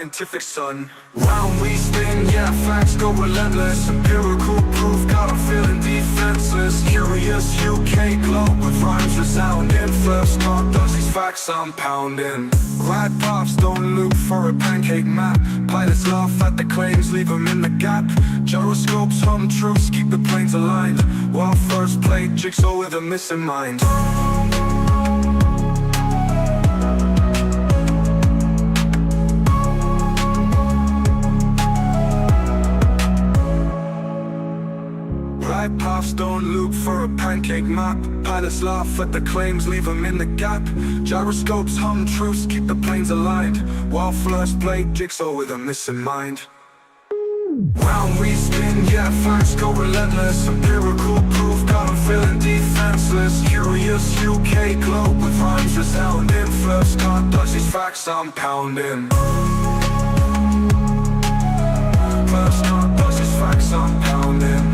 Scientific sun. Round we spin, yeah, facts go relentless. Empirical proof, got 'em feeling defenseless. Curious UK globe with rhymes resounding. Flerfs talk, does these facts I'm pounding. Ride pops, don't look for a pancake map. Pilots laugh at the claims, leave 'em in the gap. Gyroscopes hum truths, keep the planes aligned. While first play jigsaw with a missing mind. Ride paths, don't look for a pancake map. Pilots laugh at the claims, leave 'em in the gap. Gyroscopes hum truths, keep the planes aligned. While first play jigsaw with a missing mind. Round we spin, yeah, facts go relentless. Empirical proof, got 'em feeling defenseless. Curious UK globe with rhymes resounding. Flerfs can't dodge these facts I'm pounding. Flerfs can't dodge these facts I'm pounding.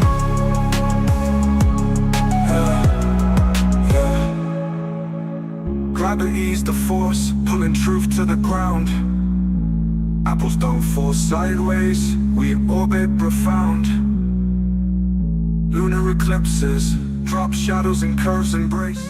Gravity's the force, pulling truth to the ground. Apples don't fall sideways, we orbit profound. Lunar eclipses, drop shadows and curves embrace.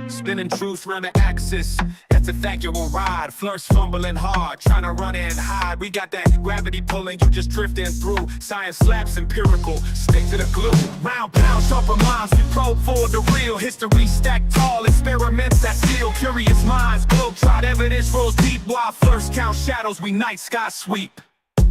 Spinning truth round the axis, that's a factual ride. Flerfs fumbling hard, trying to run and hide. We got that gravity pulling, you just drifting through. Science slaps empirical, stick to the glue. Round pound, sharper minds, we probe for the real. History stacked tall, experiments that seal. Curious minds, globe-trot evidence rolls deep. While Flerfs count shadows, we night sky sweep.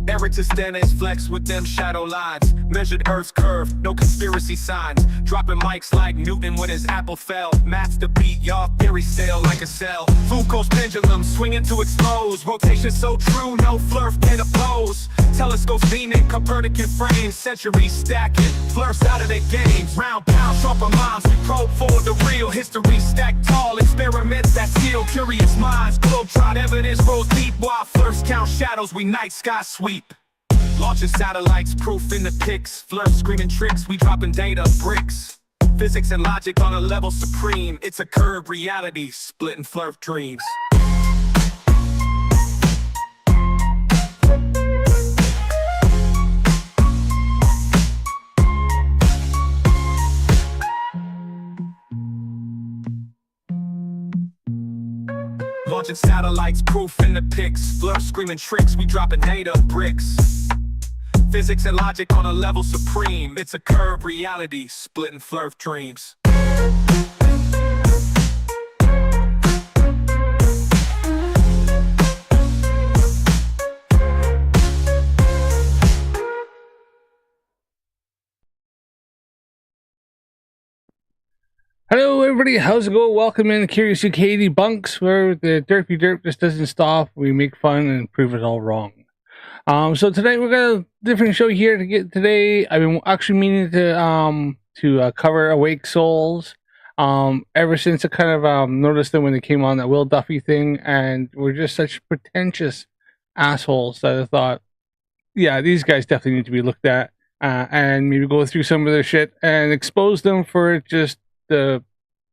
Eratosthenes flex with them shadow lines. Measured Earth's curve, no conspiracy signs. Dropping mics like Newton when his apple fell. Maths to beat, y'all theory sail like a cell. Foucault's pendulum swinging to expose. Rotation so true, no flerf can oppose. Telescopes beaming, Copernican frames. Centuries stacking, Flerfs out of their games. Round pound, sharper minds, we probe for the real. History stacked tall, experiments that seal. Curious minds, globe-trot evidence rolls deep. While Flerfs count shadows, we night sky sweep. Launching satellites, proof in the pics. Flerfs screaming tricks, we dropping data bricks. Physics and logic on a level supreme. It's a curved reality, splitting Flerf dreams. Launching satellites, proof in the pics. Flerfs screaming tricks, we dropping data bricks. Physics and logic on a level supreme. It's a curved reality, splitting Flerf dreams. Hello everybody, how's it going? Welcome in Curious UK Debunks, where the derpy derp just doesn't stop. We make fun and prove it all wrong. So today we've got a different show here to get today. I've been actually meaning to cover Awake Souls. Ever since I kind of noticed them when they came on that Will Duffy thing, and we're just such pretentious assholes that I thought, yeah, these guys definitely need to be looked at, and maybe go through some of their shit and expose them for just the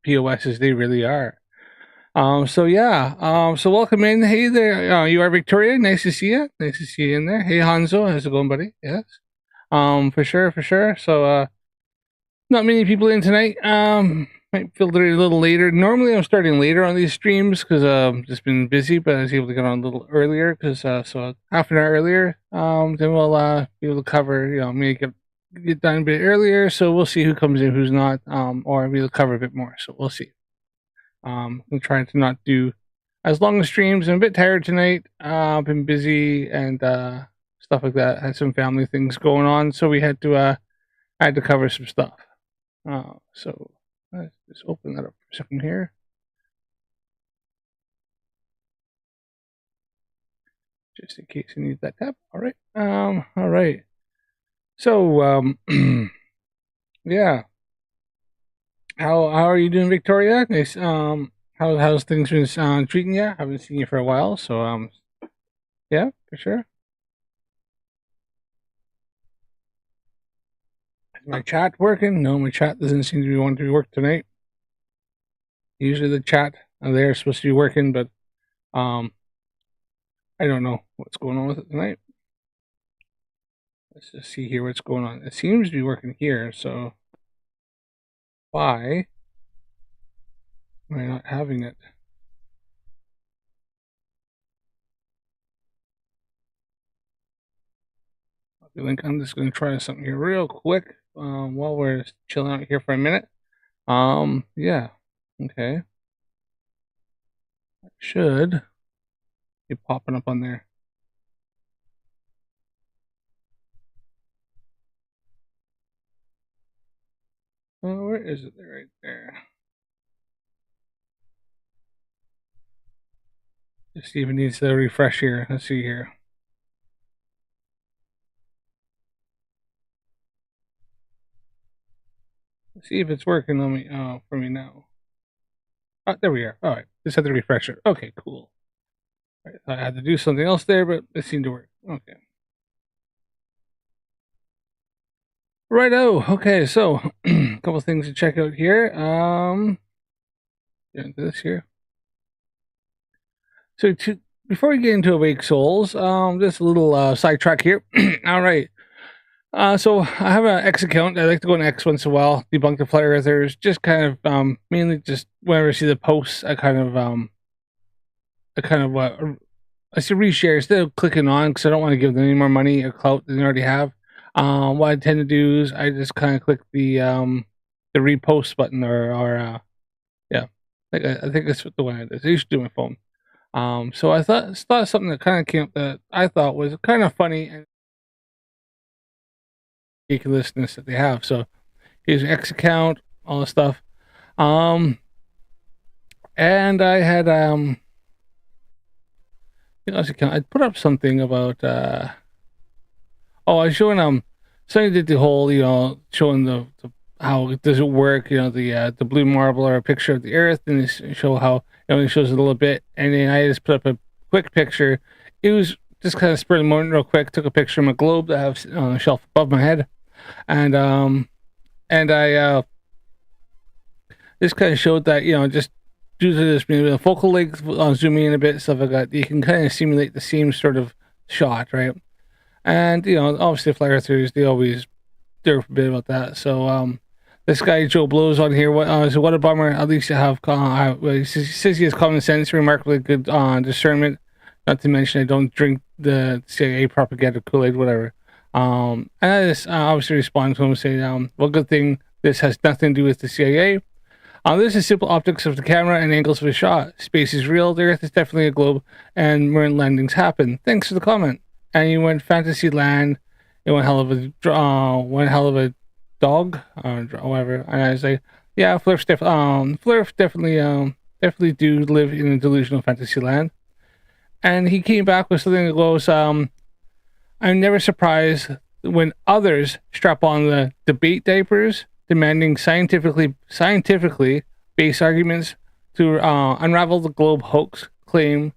POSs they really are. So yeah, so welcome in. Hey there, you are Victoria. Nice to see you. Nice to see you in there. Hey Hanzo, how's it going, buddy? Yes. For sure. So not many people in tonight. Might filter it a little later. Normally I'm starting later on these streams because just been busy, but I was able to get on a little earlier because so half an hour earlier. Then we'll be able to cover, make it get done a bit earlier, so we'll see who comes in, who's not, or we'll cover a bit more, so we'll see. I'm trying to not do as long as streams. I'm a bit tired tonight. I've been busy and stuff like that. Had some family things going on, so we had to cover some stuff. So let's just open that up for a second here. Just in case I need that tab. Alright. Alright. So, yeah. How are you doing, Victoria? Nice. How's things been treating you? Haven't seen you for a while, so yeah, for sure. Is my chat working? No, my chat doesn't seem to be wanting to work tonight. Usually the chat there is supposed to be working, but I don't know what's going on with it tonight. Let's just see here what's going on. It seems to be working here, so why am I not having it? I'm just going to try something here real quick while we're chilling out here for a minute. Yeah, okay. That should be popping up on there. Oh, where is it? Right there. Just see if it needs to refresh here. Let's see here. Let's see if it's working on me for me now. Oh, there we are. All right, just had to refresh it. Okay, cool. All right, I had to do something else there, but it seemed to work. Okay. Righto. Okay, so a couple things to check out here. This here. So before we get into Awake Souls, just a little sidetrack here. All right. So I have an X account. I like to go on X once in a while, debunk the Flat Earthers. Just kind of mainly just whenever I see the posts, I kind of I see reshare instead of clicking on because I don't want to give them any more money or clout than they already have. What I tend to do is I just kind of click the repost button or yeah, I think that's what the one it is. I used to do my phone. So I thought something that kind of came up that I thought was kind of funny and ridiculousness that they have. So here's an X account, all this stuff. And I had I put up something about I was showing somebody did the whole showing the how it does it work, the blue marble or a picture of the earth and show how it shows a little bit, and then I just put up a quick picture. It was just kind of spur of the moment real quick, took a picture of my globe that I have on a shelf above my head, and I just kind of showed that just due to this maybe the focal length, zooming in a bit, stuff like that, you can kind of simulate the same sort of shot, right? And obviously Flat Earthers, they always derp a bit about that. So this guy Joe Blows on here, what a bummer. At least you have he says he has common sense, remarkably good discernment. Not to mention I don't drink the CIA propaganda Kool-Aid, whatever. And I just obviously respond to him saying, well, good thing this has nothing to do with the CIA. This is simple optics of the camera and angles of the shot. Space is real. The Earth is definitely a globe, and moon landings happen. Thanks for the comment. And you went fantasy land. You went hell of a dog, or whatever. And I was like, yeah, flerfs definitely do live in a delusional fantasy land. And he came back with something that goes, I'm never surprised when others strap on the debate diapers, demanding scientifically based arguments to unravel the globe hoax claim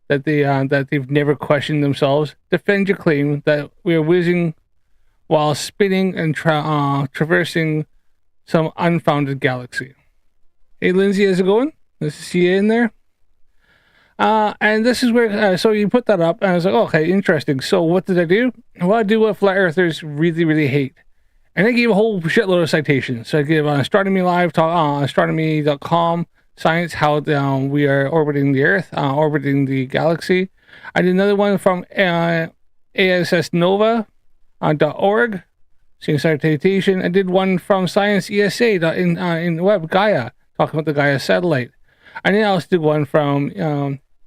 that they've never questioned themselves. Defend your claim that we are whizzing while spinning and traversing some unfounded galaxy. Hey Lindsay, how's it going? Nice to see you in there. And this is where, so you put that up, and I was like, oh, okay, interesting. So what did I do? Well, I do what Flat Earthers really, really hate. And I gave a whole shitload of citations. So I gave Astronomy Live, astronomy.com, Science, how we are orbiting the Earth, orbiting the galaxy. I did another one from ASSnova.org, same citation. I did one from Science ESA in web, Gaia, talking about the Gaia satellite. And then I also did one from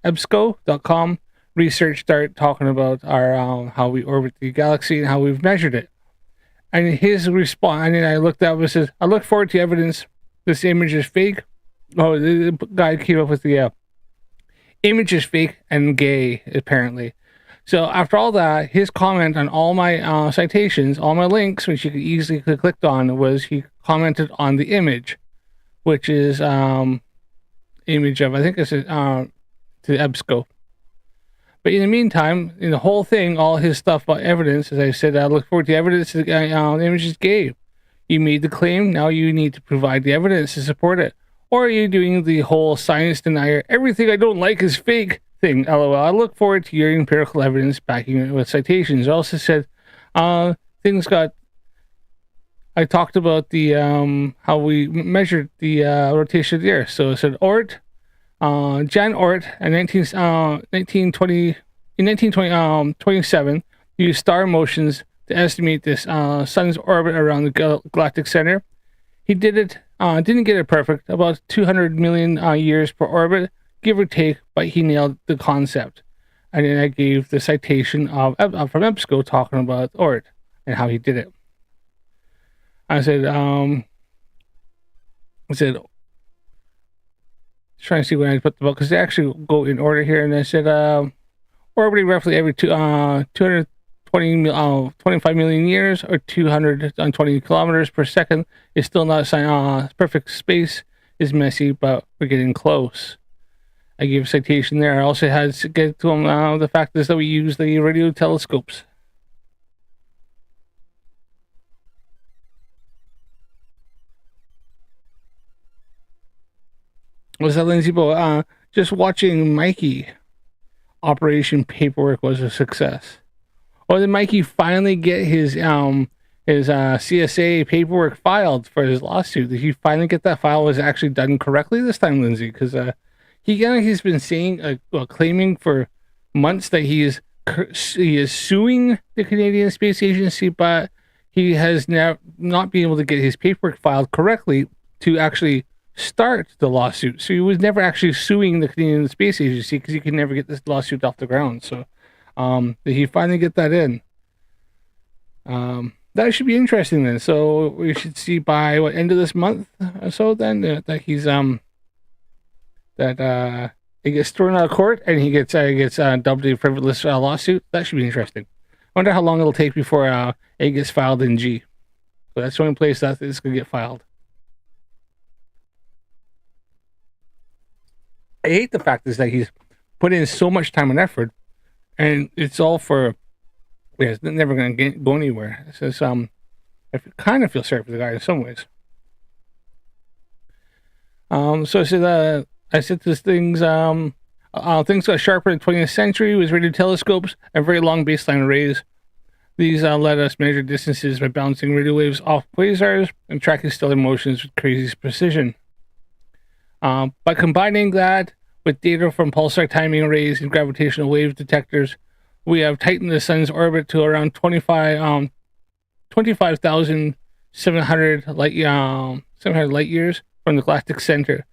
ebsco.com, research start talking about our how we orbit the galaxy and how we've measured it. And his response, and then I looked up and says, I look forward to evidence this image is fake. Oh, the guy came up with the image is fake and gay, apparently. So after all that, his comment on all my citations, all my links, which you could easily click on, was he commented on the image, which is image of, I think it's to EBSCO. But in the meantime, in the whole thing, all his stuff about evidence, as I said, I look forward to evidence. The image is gay. You made the claim, now you need to provide the evidence to support it. Or are you doing the whole science denier, everything I don't like is fake thing? LOL. I look forward to your empirical evidence backing it with citations. I also said, things got. I talked about the how we measured the rotation of the Earth. So I said Oort, Jan Oort, in 1927, used star motions to estimate this sun's orbit around the galactic center. He did it. Didn't get it perfect, about 200 million years per orbit, give or take, but he nailed the concept. And then I gave the citation from EBSCO talking about Oort and how he did it. I said, trying to see when I put the book, because they actually go in order here, and I said, orbiting roughly every 25 million years, or 220 kilometers per second, is still not perfect. Space is messy, but we're getting close. I gave a citation there. I also had to get to them the fact is that we use the radio telescopes. Was that Lindsay Bo? Just watching Mikey Operation Paperwork was a success. Or did Mikey finally get his CSA paperwork filed for his lawsuit? Did he finally get that file was actually done correctly this time, Lindsay? Because he's been saying, claiming for months that he is suing the Canadian Space Agency, but he has now not been able to get his paperwork filed correctly to actually start the lawsuit. So he was never actually suing the Canadian Space Agency because he could never get this lawsuit off the ground. So did he finally get that in? That should be interesting then. So we should see by end of this month or so then that he's he gets thrown out of court and he gets dubbed a frivolous lawsuit. That should be interesting. I wonder how long it'll take before it gets filed in G. So that's the only place that it's gonna get filed. I hate the fact is that he's put in so much time and effort, and it's all for, it's never going to go anywhere. It says, I kind of feel sorry for the guy in some ways. So I said these things, things got sharper in the 20th century with radio telescopes and very long baseline arrays. These let us measure distances by bouncing radio waves off quasars and tracking stellar motions with crazy precision. By combining that with data from pulsar timing arrays and gravitational wave detectors, we have tightened the sun's orbit to around 25,700 light years from the galactic center.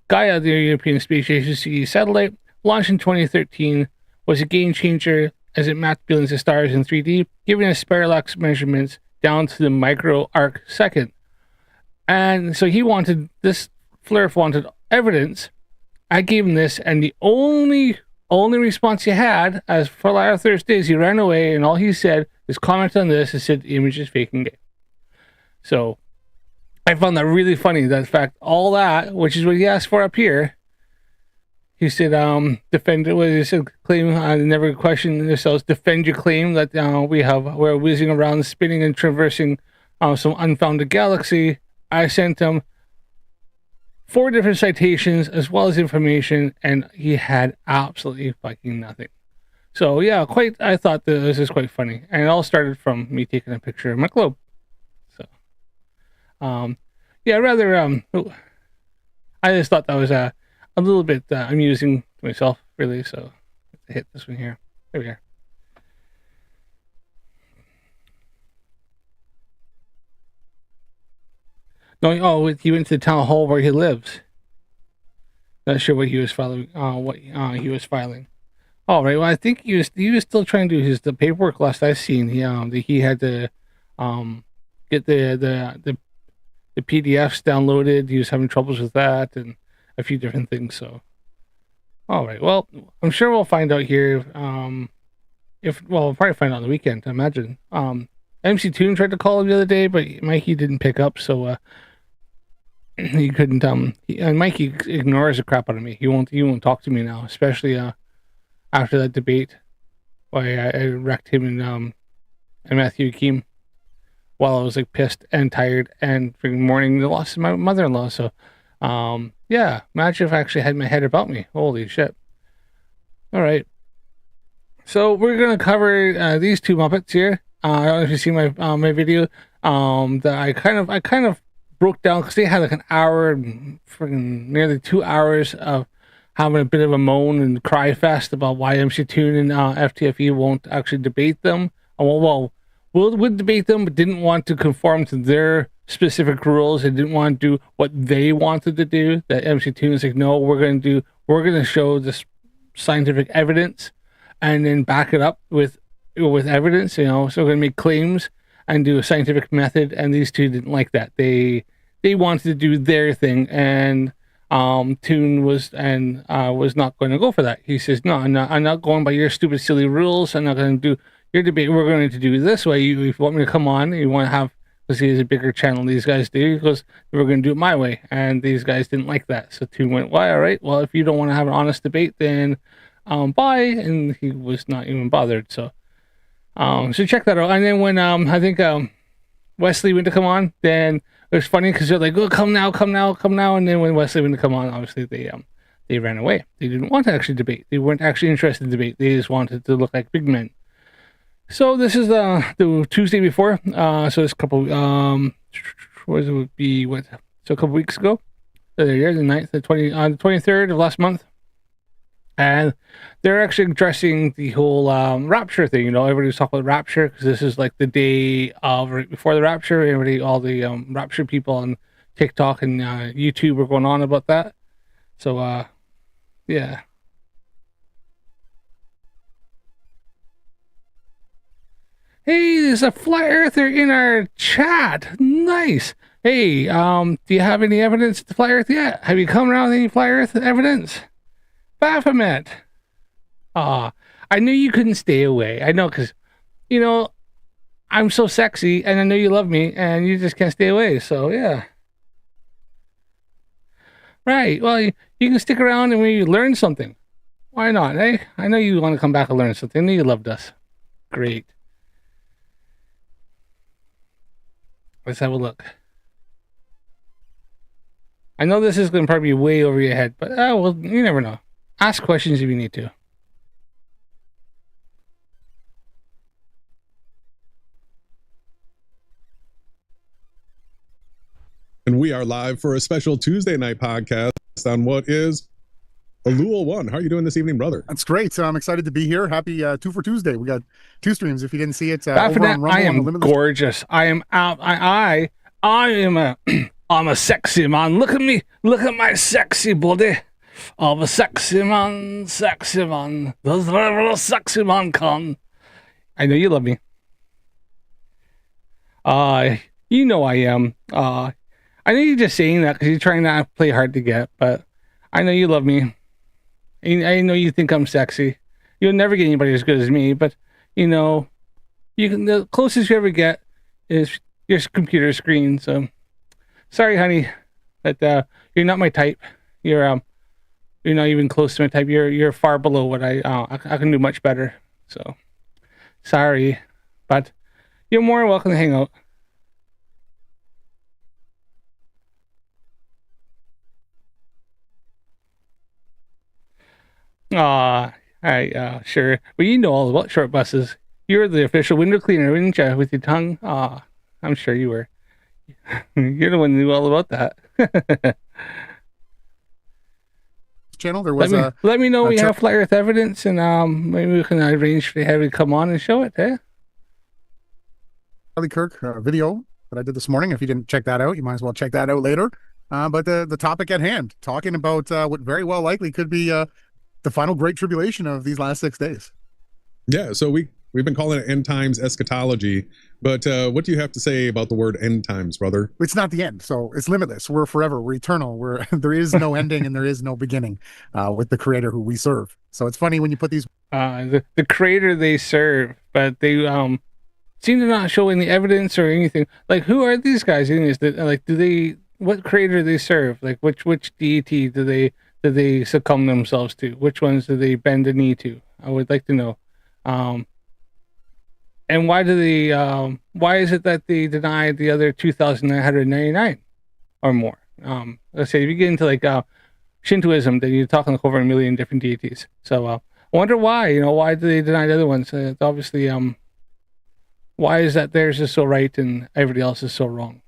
Gaia, the European Space Agency satellite, launched in 2013, was a game changer as it mapped billions of stars in 3D, giving us parallax measurements down to the micro arc second. And so Flerf wanted evidence. I gave him this, and the only response he had as for Flat Earth Thursday is he ran away, and all he said is comment on this and said the image is faking it. So I found that really funny, that fact, all that, which is what he asked for up here. He said, defend it. What he said, claim, never question yourselves, defend your claim that we're whizzing around, spinning and traversing some unfounded galaxy. I sent him 4 different citations as well as information, and he had absolutely fucking nothing. So yeah, I thought that this is quite funny, and it all started from me taking a picture of my globe. So, yeah, rather I just thought that was a little bit amusing to myself, really. So let's hit this one here. There we are. No, he went to the town hall where he lives. Not sure what he was filing. He was filing. All right. Well, I think he was still trying to do the paperwork. Last I seen, he had to get the PDFs downloaded. He was having troubles with that and a few different things. So, all right. Well, I'm sure we'll find out here. We'll probably find out on the weekend, I imagine. MC Toon tried to call him the other day, but Mikey didn't pick up, so he couldn't. And Mikey ignores the crap out of me. He won't talk to me now, especially after that debate where I wrecked him and Matthew Akeem while I was like pissed and tired and freaking mourning the loss of my mother-in-law. So Yeah, imagine if I actually had my head about me. Holy shit. All right. So we're gonna cover these two Muppets here. I don't know if you see my video. That I kind of broke down because they had like an hour, freaking nearly 2 hours of having a bit of a moan and cry fest about why MC Toon and FTFE won't actually debate them. Would debate them, but didn't want to conform to their specific rules. They didn't want to do what they wanted to do. That MC Toon is like, no, we're gonna show this scientific evidence and then back it up with evidence, so we're going to make claims and do a scientific method. And these two didn't like that. They wanted to do their thing, and Toon was not going to go for that. He says, no, I'm not going by your stupid silly rules. I'm not going to do your debate. We're going to do this way. If you want me to come on, you want to have, because he has a bigger channel, these guys do, because we're going to do it my way. And these guys didn't like that. So Toon went, why? All right, well, if you don't want to have an honest debate, then bye. And he was not even bothered. So check that out. And then when I think Wesley went to come on, then it was funny because they're like, oh, come now. And then when Wesley went to come on, obviously they ran away. They didn't want to actually debate. They weren't actually interested in debate. They just wanted to look like big men. So this is the Tuesday before. So it's a couple a couple weeks ago. The 9th, the 23rd of last month. And they're actually addressing the whole rapture thing. Everybody's talking about rapture because this is like the day of right before the rapture. All the rapture people on TikTok and YouTube are going on about that. So, yeah. Hey, there's a flat earther in our chat. Nice. Hey, do you have any evidence of the flat earth yet? Have you come around with any flat earth evidence? Baphomet. I knew you couldn't stay away. I know, because, I'm so sexy, and I know you love me, and you just can't stay away, so, yeah. Right, well, you can stick around and maybe learn something. Why not, eh? I know you want to come back and learn something. I know you loved us. Great. Let's have a look. I know this is going to probably be way over your head, but, well, you never know. Ask questions if you need to. And we are live for a special Tuesday night podcast on what is Alul 1. How are you doing this evening, brother? That's great. So I'm excited to be here. Happy 2 for Tuesday. We got 2 streams. If you didn't see it, over on Rumble, I am gorgeous. I am out. I am I'm a sexy man. Look at me. Look at my sexy body. I'm a sexy man. Does whatever a sexy man can. I know you love me. You know I am. I know you're just saying that because you're trying not to play hard to get, but I know you love me. I know you think I'm sexy. You'll never get anybody as good as me, but the closest you ever get is your computer screen. So sorry, honey, but you're not my type. You're not even close to my type. You're far below what I can do much better. So sorry, but you're more than welcome to hang out. Sure. Well, you know all about short buses. You're the official window cleaner, didn't you, with your tongue? I'm sure you were. You're the one who knew all about that. Channel. There was let me know we have flat earth evidence, and maybe we can arrange to have you come on and show it, eh? Charlie Kirk video that I did this morning. If you didn't check that out, you might as well check that out later. But the topic at hand, talking about what very well likely could be the final great tribulation of these last 6 days. Yeah, so we've been calling it end times eschatology, but what do you have to say about the word end times, brother? It's not the end, so it's limitless. We're forever. We're eternal. There is no ending and there is no beginning with the Creator who we serve. So it's funny when you put these the Creator they serve, but they seem to not show any evidence or anything. Like, who are these guys? What Creator they serve? Like, which deity do they succumb themselves to? Which ones do they bend the knee to? I would like to know. And why do they? Why is it that they denied the other 2,999 or more? Let's say if you get into like Shintoism, then you're talking like over 1 million different deities. So I wonder why. Why do they deny the other ones? It's obviously why is that theirs is so right and everybody else is so wrong?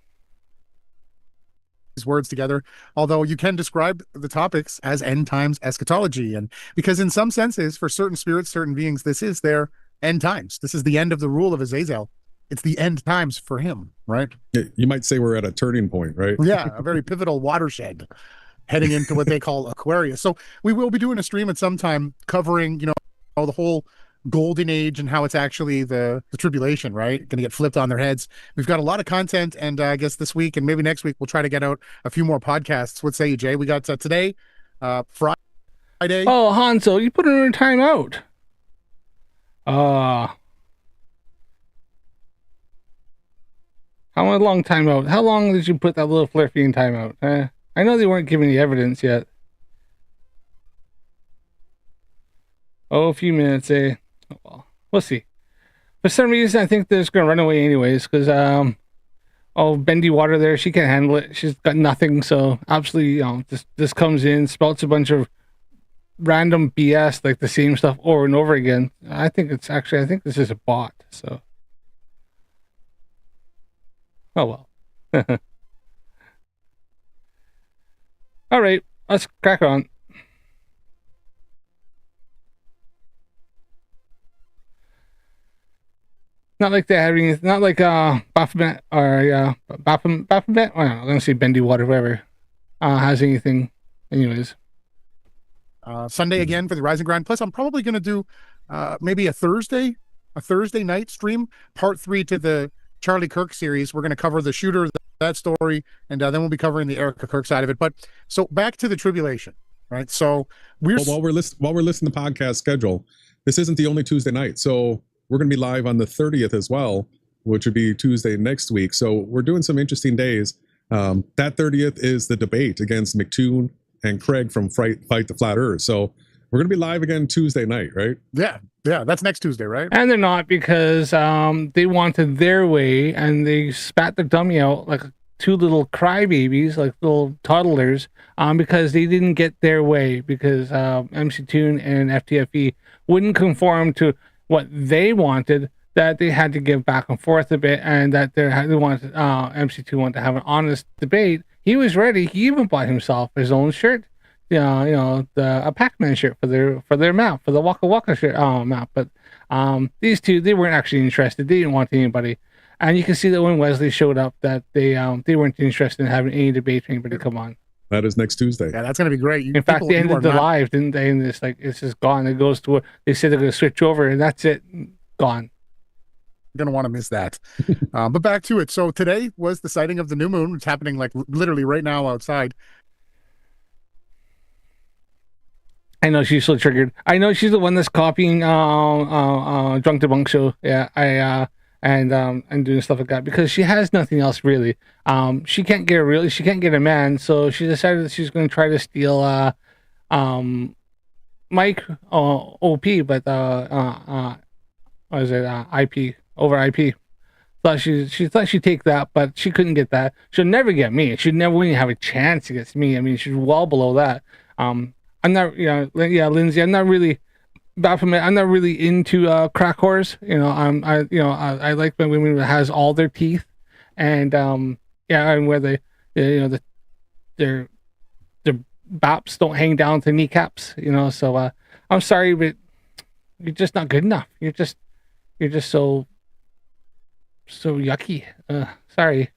These words together, although you can describe the topics as end times eschatology, and because in some senses, for certain spirits, certain beings, this is their end times. This is the end of the rule of Azazel. It's the end times for him, right? You might say we're at a turning point, right? Yeah, a very pivotal watershed heading into what they call Aquarius. So we will be doing a stream at some time covering, the whole golden age and how it's actually the tribulation, right? Going to get flipped on their heads. We've got a lot of content, and I guess this week and maybe next week we'll try to get out a few more podcasts. What say you, Jay? We got today, Friday. Oh, Hanzo, you put her in timeout. How long timeout? How long did you put that little flerfy in timeout? I know they weren't giving the evidence yet. Oh, a few minutes, eh? Oh, well, we'll see. For some reason, I think they're just gonna run away anyways, because bendy water there, she can't handle it. She's got nothing, so absolutely, this comes in, spouts a bunch of random BS, like the same stuff over and over again. I think this is a bot. So, oh well. All right, let's crack on. Not like they having, not like Baphomet or Baphomet. Well, I'm gonna say bendy water, whatever. Has anything, anyways. Sunday again for the Rising Grind. Plus, I'm probably gonna do maybe a Thursday night stream, part 3 to the Charlie Kirk series. We're gonna cover the shooter, that story, and then we'll be covering the Erica Kirk side of it. But so back to the tribulation, right? So while we're listening to the podcast schedule, this isn't the only Tuesday night. So we're going to be live on the 30th as well, which would be Tuesday next week. So we're doing some interesting days. That 30th is the debate against McToon and Craig from Fight the Flat Earth. So we're going to be live again Tuesday night, right? Yeah, that's next Tuesday, right? And they're not, because they wanted their way and they spat their dummy out like 2 little crybabies, like little toddlers, because they didn't get their way, because MC Toon and FTFE wouldn't conform to what they wanted, that they had to give back and forth a bit, and that they wanted MC2 wanted to have an honest debate. He was ready. He even bought himself his own shirt, a Pac-Man shirt for their map, for the Waka Waka shirt map. But these two, they weren't actually interested. They didn't want anybody, and you can see that when Wesley showed up, that they weren't interested in having any debate or anybody come on. That is next Tuesday. Yeah, that's going to be great. In fact, they ended the live, didn't they? And it's like, it's just gone. It goes to, they said they're going to switch over, and that's it. Gone. You're going to want to miss that. But back to it. So today was the sighting of the new moon. It's happening like literally right now outside. I know she's so triggered. I know she's the one that's copying Drunk Debunk Show. Yeah, and doing stuff like that, because she has nothing else really. She can't get a man, so she decided that she's going to try to steal Mike OP, but what is it, IP over IP. She thought she'd take that, but she couldn't get that. She'll never get me. She'd never even have a chance against me. I mean, she's well below that. I'm not, Lindsay, I'm not really Baphomet. I'm not really into crack whores. I like when women that has all their teeth, and and where their baps don't hang down to kneecaps. So I'm sorry, but you're just not good enough. You're just so yucky. Sorry.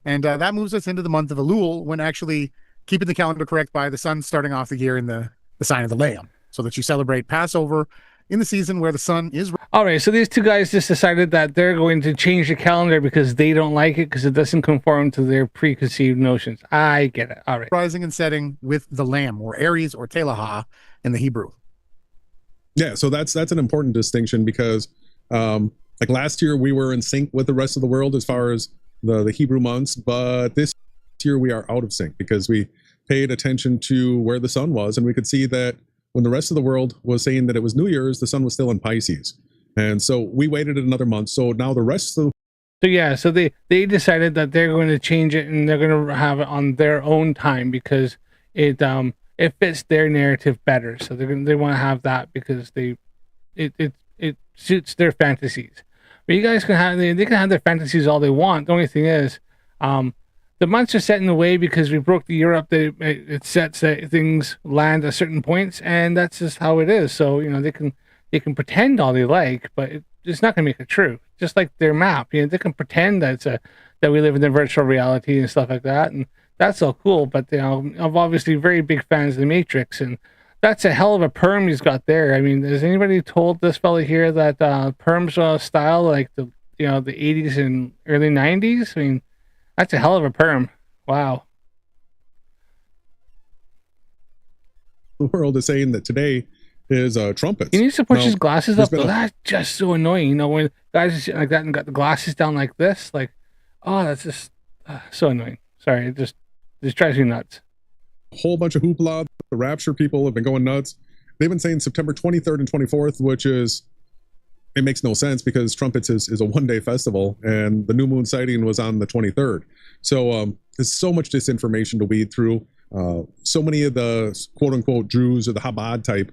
And that moves us into the month of Elul, when actually keeping the calendar correct by the sun starting off the year in the sign of the Lamb, so that you celebrate Passover in the season where the sun is. All right, so these two guys just decided that they're going to change the calendar because they don't like it, because it doesn't conform to their preconceived notions. I get it. All right. Rising and setting with the Lamb, or Aries, or Telahah in the Hebrew. Yeah, so that's an important distinction, because like last year we were in sync with the rest of the world as far as the Hebrew months, but this year we are out of sync because we paid attention to where the sun was, and we could see that when the rest of the world was saying that it was New Year's, the sun was still in Pisces. And so we waited another month. So now the rest of So yeah, so they decided that they're going to change it and they're going to have it on their own time because it fits their narrative better. So they want to have that because it suits their fantasies. But you guys can have they can have their fantasies all they want. The only thing is, the months are set in the way because we broke the year up. It sets that things land at certain points, and that's just how it is. So they can pretend all they like, but it's not going to make it true. Just like their map, they can pretend that that we live in a virtual reality and stuff like that, and that's all cool. But I'm obviously very big fans of the Matrix, and that's a hell of a perm he's got there. I mean, has anybody told this fella here that perms style like the the 80s and early 90s? I mean, that's a hell of a perm. Wow. The world is saying that today is trumpets. He needs to push his glasses up. been That's just so annoying. When guys are sitting like that and got the glasses down like this, like, oh, that's just so annoying. Sorry, it just drives me nuts. A whole bunch of hoopla. The rapture people have been going nuts. They've been saying September 23rd and 24th, which is, it makes no sense because trumpets is a one-day festival and the new moon sighting was on the 23rd. So there's so much disinformation to weed through. So many of the quote-unquote Druze or the Chabad type,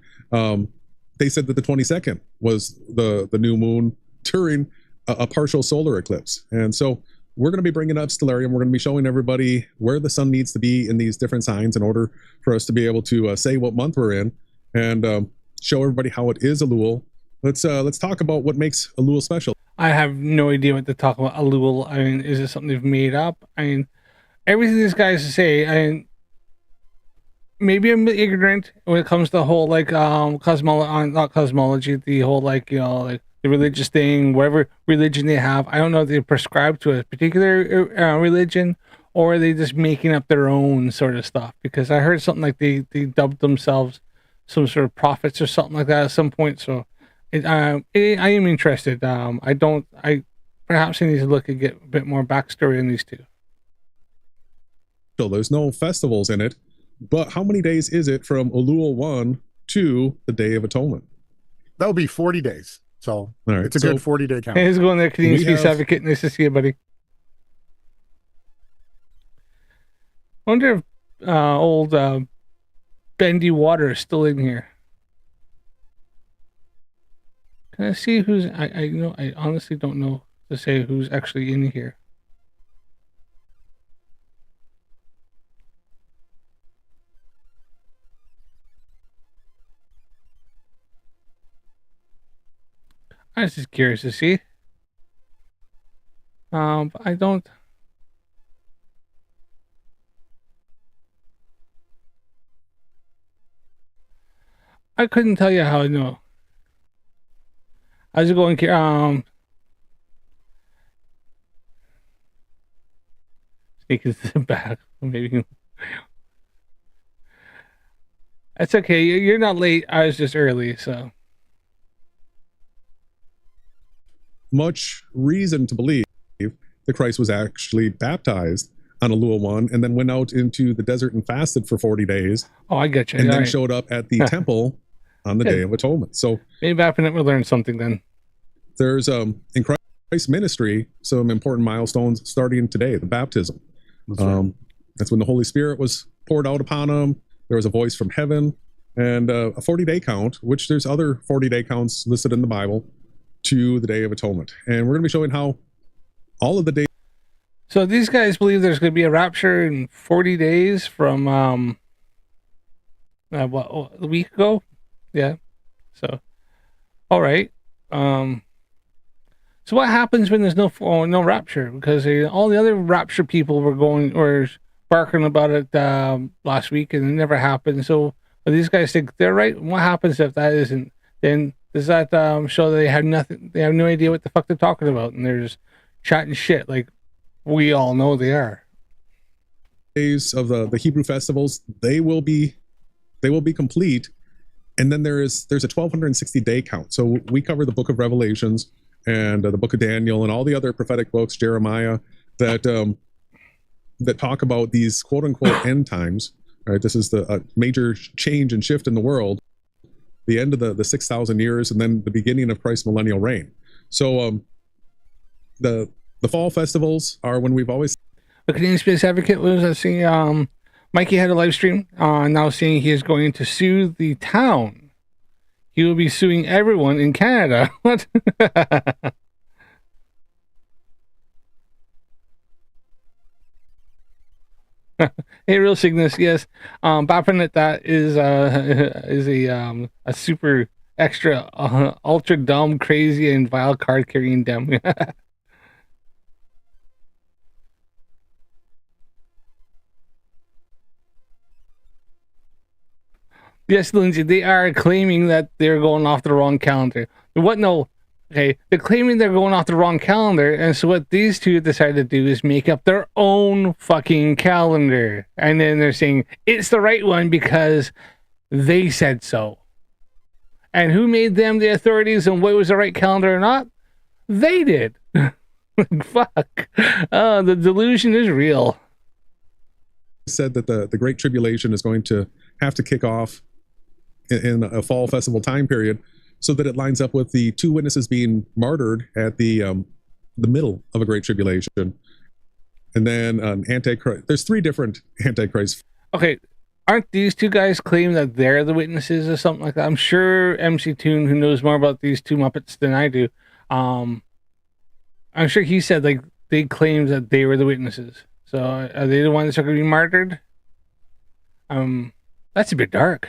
they said that the 22nd was the new moon during a partial solar eclipse. And so we're going to be bringing up Stellarium. We're going to be showing everybody where the sun needs to be in these different signs in order for us to be able to say what month we're in and show everybody how it is Elul. Let's talk about what makes Elul special. I have no idea what to talk about Elul. I mean, is it something they've made up? I mean, everything these guys say, I mean, maybe I'm ignorant when it comes to the whole like not cosmology, the whole like like the religious thing, whatever religion they have. I don't know if they prescribe to a particular religion or are they just making up their own sort of stuff. Because I heard something like they dubbed themselves some sort of prophets or something like that at some point. So I am interested. I perhaps I need to look and get a bit more backstory on these two. So there's no festivals in it, but how many days is it from Elul 1 to the Day of Atonement? That would be 40 days. So all right, it's a good 40-day count. Hey, how's it going there, Canadian Space Advocate? Nice to see you, buddy. I wonder if old Bendy Water is still in here. Can I see who's... I honestly don't know to say who's actually in here. I was just curious to see. But I don't... I couldn't tell you how I know. How's it going, sneak into the back. Maybe. That's okay. You're not late. I was just early, so... Much reason to believe that Christ was actually baptized on Elul 1 and then went out into the desert and fasted for 40 days. Oh, I get you. And then showed up at the temple on the Day of Atonement. So maybe after we'll learn something then. There's in Christ's ministry some important milestones starting today, the baptism. That's right. That's when the Holy Spirit was poured out upon him. There was a voice from heaven and a 40-day count, which there's other 40-day counts listed in the Bible, to the Day of Atonement. And we're going to be showing how all of the days. So these guys believe there's going to be a rapture in 40 days from a week ago? Yeah. So, all right. So what happens when there's no rapture? Because all the other rapture people were barking about it last week and it never happened. So these guys think they're right. What happens if that isn't? Then does that show that they have nothing? They have no idea what the fuck they're talking about, and they're just chatting shit like we all know they are. Days of the Hebrew festivals, they will be complete, and then there's a 1260 day count. So we cover the Book of Revelations and the Book of Daniel and all the other prophetic books, Jeremiah, that talk about these quote unquote end times. Right, this is the major change and shift in the world. The end of the 6,000 years, and then the beginning of Christ's millennial reign. So the The fall festivals are when we've always The Canadian Space Advocate was seeing Mikey had a live stream now saying he is going to sue the town. He will be suing everyone in Canada. What? Hey, Real Cygnus, yes. Bopping at that is a super extra ultra dumb, crazy, and vile card carrying dem. Yes, Lindsay, they are claiming that they're going off the wrong calendar. What? No. Okay, they're claiming they're going off the wrong calendar, and so what these two decided to do is make up their own fucking calendar. And then they're saying it's the right one because they said so. And who made them the authorities on what was the right calendar or not? They did. Fuck. The delusion is real. said that the Great Tribulation is going to have to kick off in a fall festival time period, so that it lines up with the two witnesses being martyred at the middle of a Great Tribulation, and then Antichrist. There's three different Antichrists. Okay, aren't these two guys claim that they're the witnesses or something like that? I'm sure MC Toon, who knows more about these two Muppets than I do, I'm sure he said like they claimed that they were the witnesses. So are they the ones that are going to be martyred? That's a bit dark.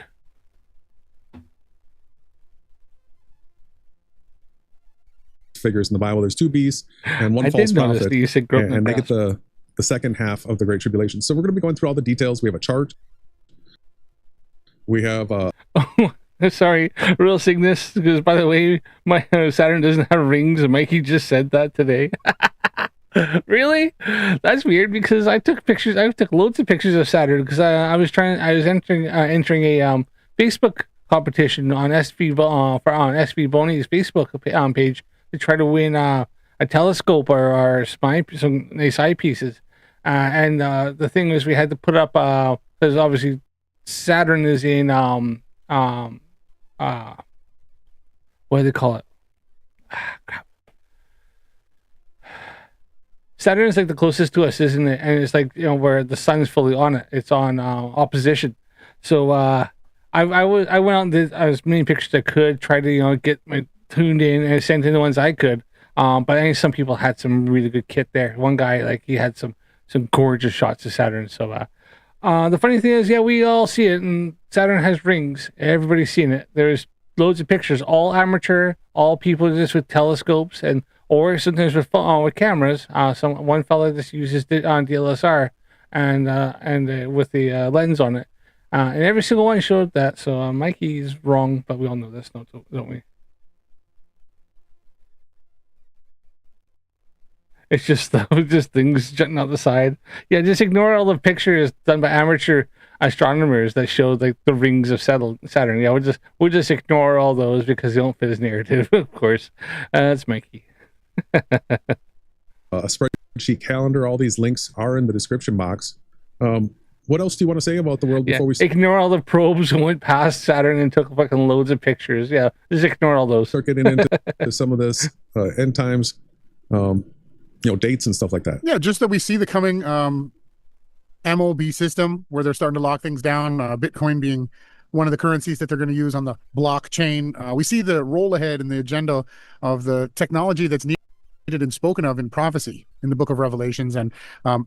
Figures in the Bible. There's two beasts and one false prophet, you said and they get the second half of the Great Tribulation. So we're going to be going through all the details. We have a chart. We have sorry, Real Cygnus, because by the way, my Saturn doesn't have rings, and Mikey just said that today. Really? That's weird, because I took pictures. I took loads of pictures of Saturn because I was entering a Facebook competition on on SV Boney's Facebook page to try to win a telescope or some nice eyepieces. And the thing is, we had to put up because obviously Saturn is in what do they call it? Crap. Saturn is like the closest to us, isn't it? And it's like, you know, where the sun's fully on it. It's on opposition. So I went out and did as many pictures as I could, try to, you know, get my tuned in and sent in the ones I could. But I think some people had some really good kit there. One guy, like, he had some gorgeous shots of Saturn. So the funny thing is, yeah, we all see it, and Saturn has rings. Everybody's seen it. There's loads of pictures, all amateur, all people just with telescopes or sometimes with cameras. One fellow just uses it on DLSR and with the lens on it, and every single one showed that. So Mikey's wrong, but we all know this, don't we? It's just things jutting out the side. Yeah, just ignore all the pictures done by amateur astronomers that show like the rings of Saturn. Yeah, we'll just ignore all those because they don't fit his narrative. Of course, that's Mikey. A spreadsheet calendar. All these links are in the description box. What else do you want to say about the world before we ignore all the probes and went past Saturn and took fucking loads of pictures? Yeah, just ignore all those. Start getting into some of this end times, dates and stuff like that. Yeah, just that we see the coming MOB system where they're starting to lock things down. Bitcoin being one of the currencies that they're going to use on the blockchain. We see the roll ahead in the agenda of the technology that's needed and spoken of in prophecy in the book of Revelations. And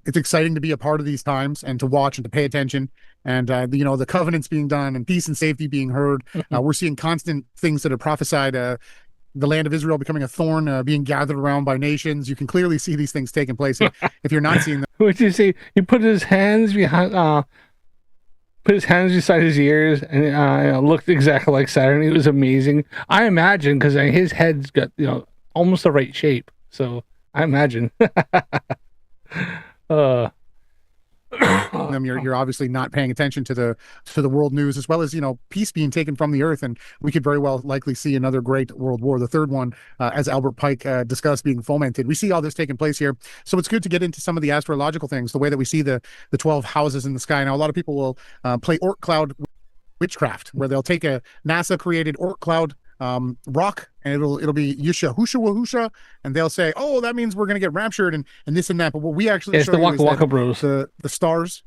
it's exciting to be a part of these times and to watch and to pay attention. And, the covenants being done and peace and safety being heard. We're seeing constant things that are prophesied. The land of Israel becoming a thorn, being gathered around by nations. You can clearly see these things taking place. If you're not seeing them. What did you say? He put his hands behind, put his hands beside his ears, and looked exactly like Saturn. It was amazing. I imagine, because his head's got, almost the right shape. So I imagine. You're obviously not paying attention to the world news, as well as peace being taken from the earth, and we could very well likely see another great world war, the third one, as Albert Pike discussed, being fomented. We see all this taking place here, so it's good to get into some of the astrological things, the way that we see the 12 houses in the sky. Now, a lot of people will play Oort cloud witchcraft, where they'll take a NASA created Oort cloud rock, and it'll be Yusha Husha Wahusha, and they'll say, oh, that means we're gonna get raptured and this and that. But what we actually It's show the you Waka is Waka that Bros. the stars,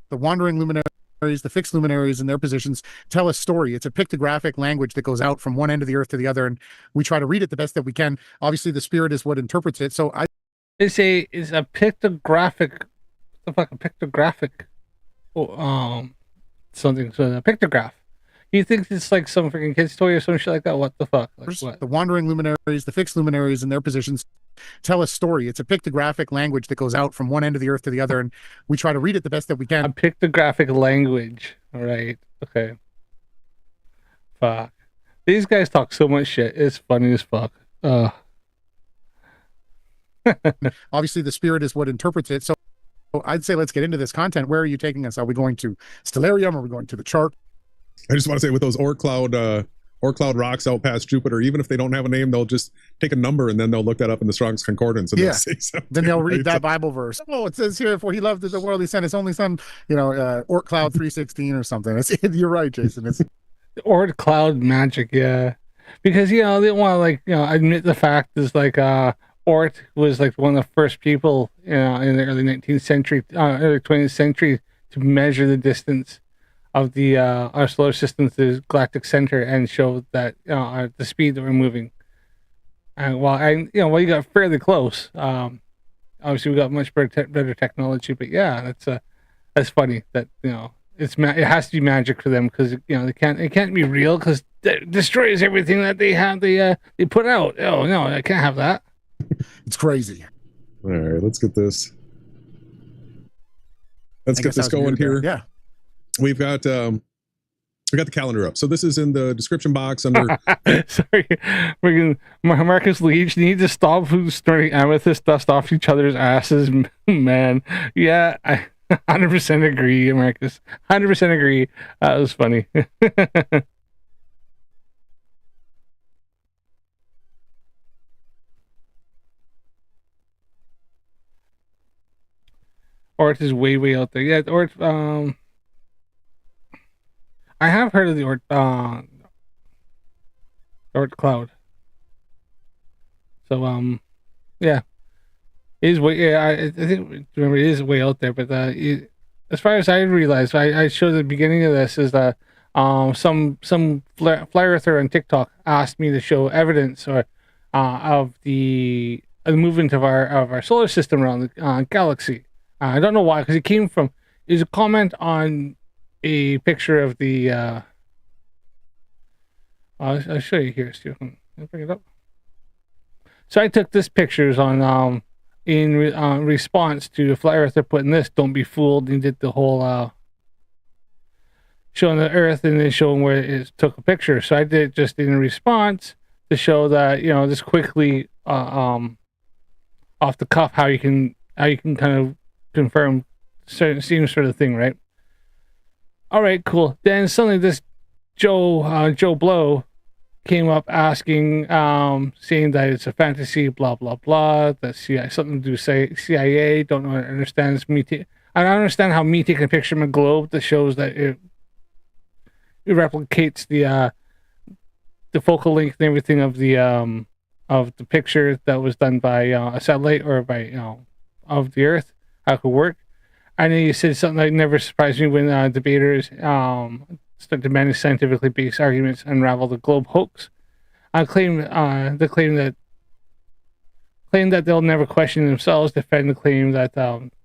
the wandering luminaries, the fixed luminaries in their positions tell a story. It's a pictographic language that goes out from one end of the earth to the other, and we try to read it the best that we can. Obviously, the spirit is what interprets it. So It's a pictographic, the fuck, a pictographic, something, so a pictograph. You think it's like some freaking kid's toy or some shit like that? What the fuck? Like, what? the wandering luminaries, the fixed luminaries in their positions tell a story. It's a pictographic language that goes out from one end of the earth to the other, and we try to read it the best that we can. A pictographic language. All right. Okay. Fuck. These guys talk so much shit. It's funny as fuck. Obviously, the spirit is what interprets it. So I'd say let's get into this content. Where are you taking us? Are we going to Stellarium? Are we going to the chart? I just want to say, with those Oort cloud rocks out past Jupiter, even if they don't have a name, they'll just take a number and then they'll look that up in the Strong's Concordance and they'll say something. Then they'll read that Bible verse. Oh, it says here, for he loved the world, he sent his only son, Oort cloud 3:16 or something. You're right, Jason. It's Oort cloud magic, yeah. Because, they don't want to, admit the fact is Oort was like one of the first people, in the early 19th century, early 20th century to measure the distance of the our solar system to the galactic center and show that the speed that we're moving. And while you got fairly close, obviously we got much better technology. But yeah, that's funny that it has to be magic for them because it can't be real because it destroys everything that they have they put out. Oh no, I can't have that. It's crazy. All right, let's get this. Let's get this going here. Yeah. We've got the calendar up. So this is in the description box under. Sorry, freaking Marcus Leach need to stop snorting amethyst dust off each other's asses, man. Yeah, I 100% agree, Marcus. 100% agree. That was funny. Oort is way out there. Yeah, Oort. I have heard of the Oort cloud. So yeah, it is way. Yeah, I think remember it is way out there. But as far as I realized, I showed at the beginning of this is that some flat earther on TikTok asked me to show evidence of the movement of our solar system around the galaxy. I don't know why, because it was a comment on a picture of the I'll show you here, Stephen. I'll bring it up. So I took this pictures on in response to the flat earther putting this, don't be fooled, and did the whole showing the earth and then showing where it took a picture. So I did just in response to show that, just quickly off the cuff how you can kind of confirm certain same sort of thing, right? All right, cool. Then suddenly this Joe Blow came up asking, saying that it's a fantasy, blah blah blah. That CIA something to do CIA. Don't know. Understands me. I don't understand how me taking a picture of my globe that shows that it replicates the focal length and everything of the picture that was done by a satellite or by of the Earth. How it could work. And then you said something that never surprised me when debaters start demanding scientifically based arguments unravel the globe hoax. I claim that they'll never question themselves, defend the claim that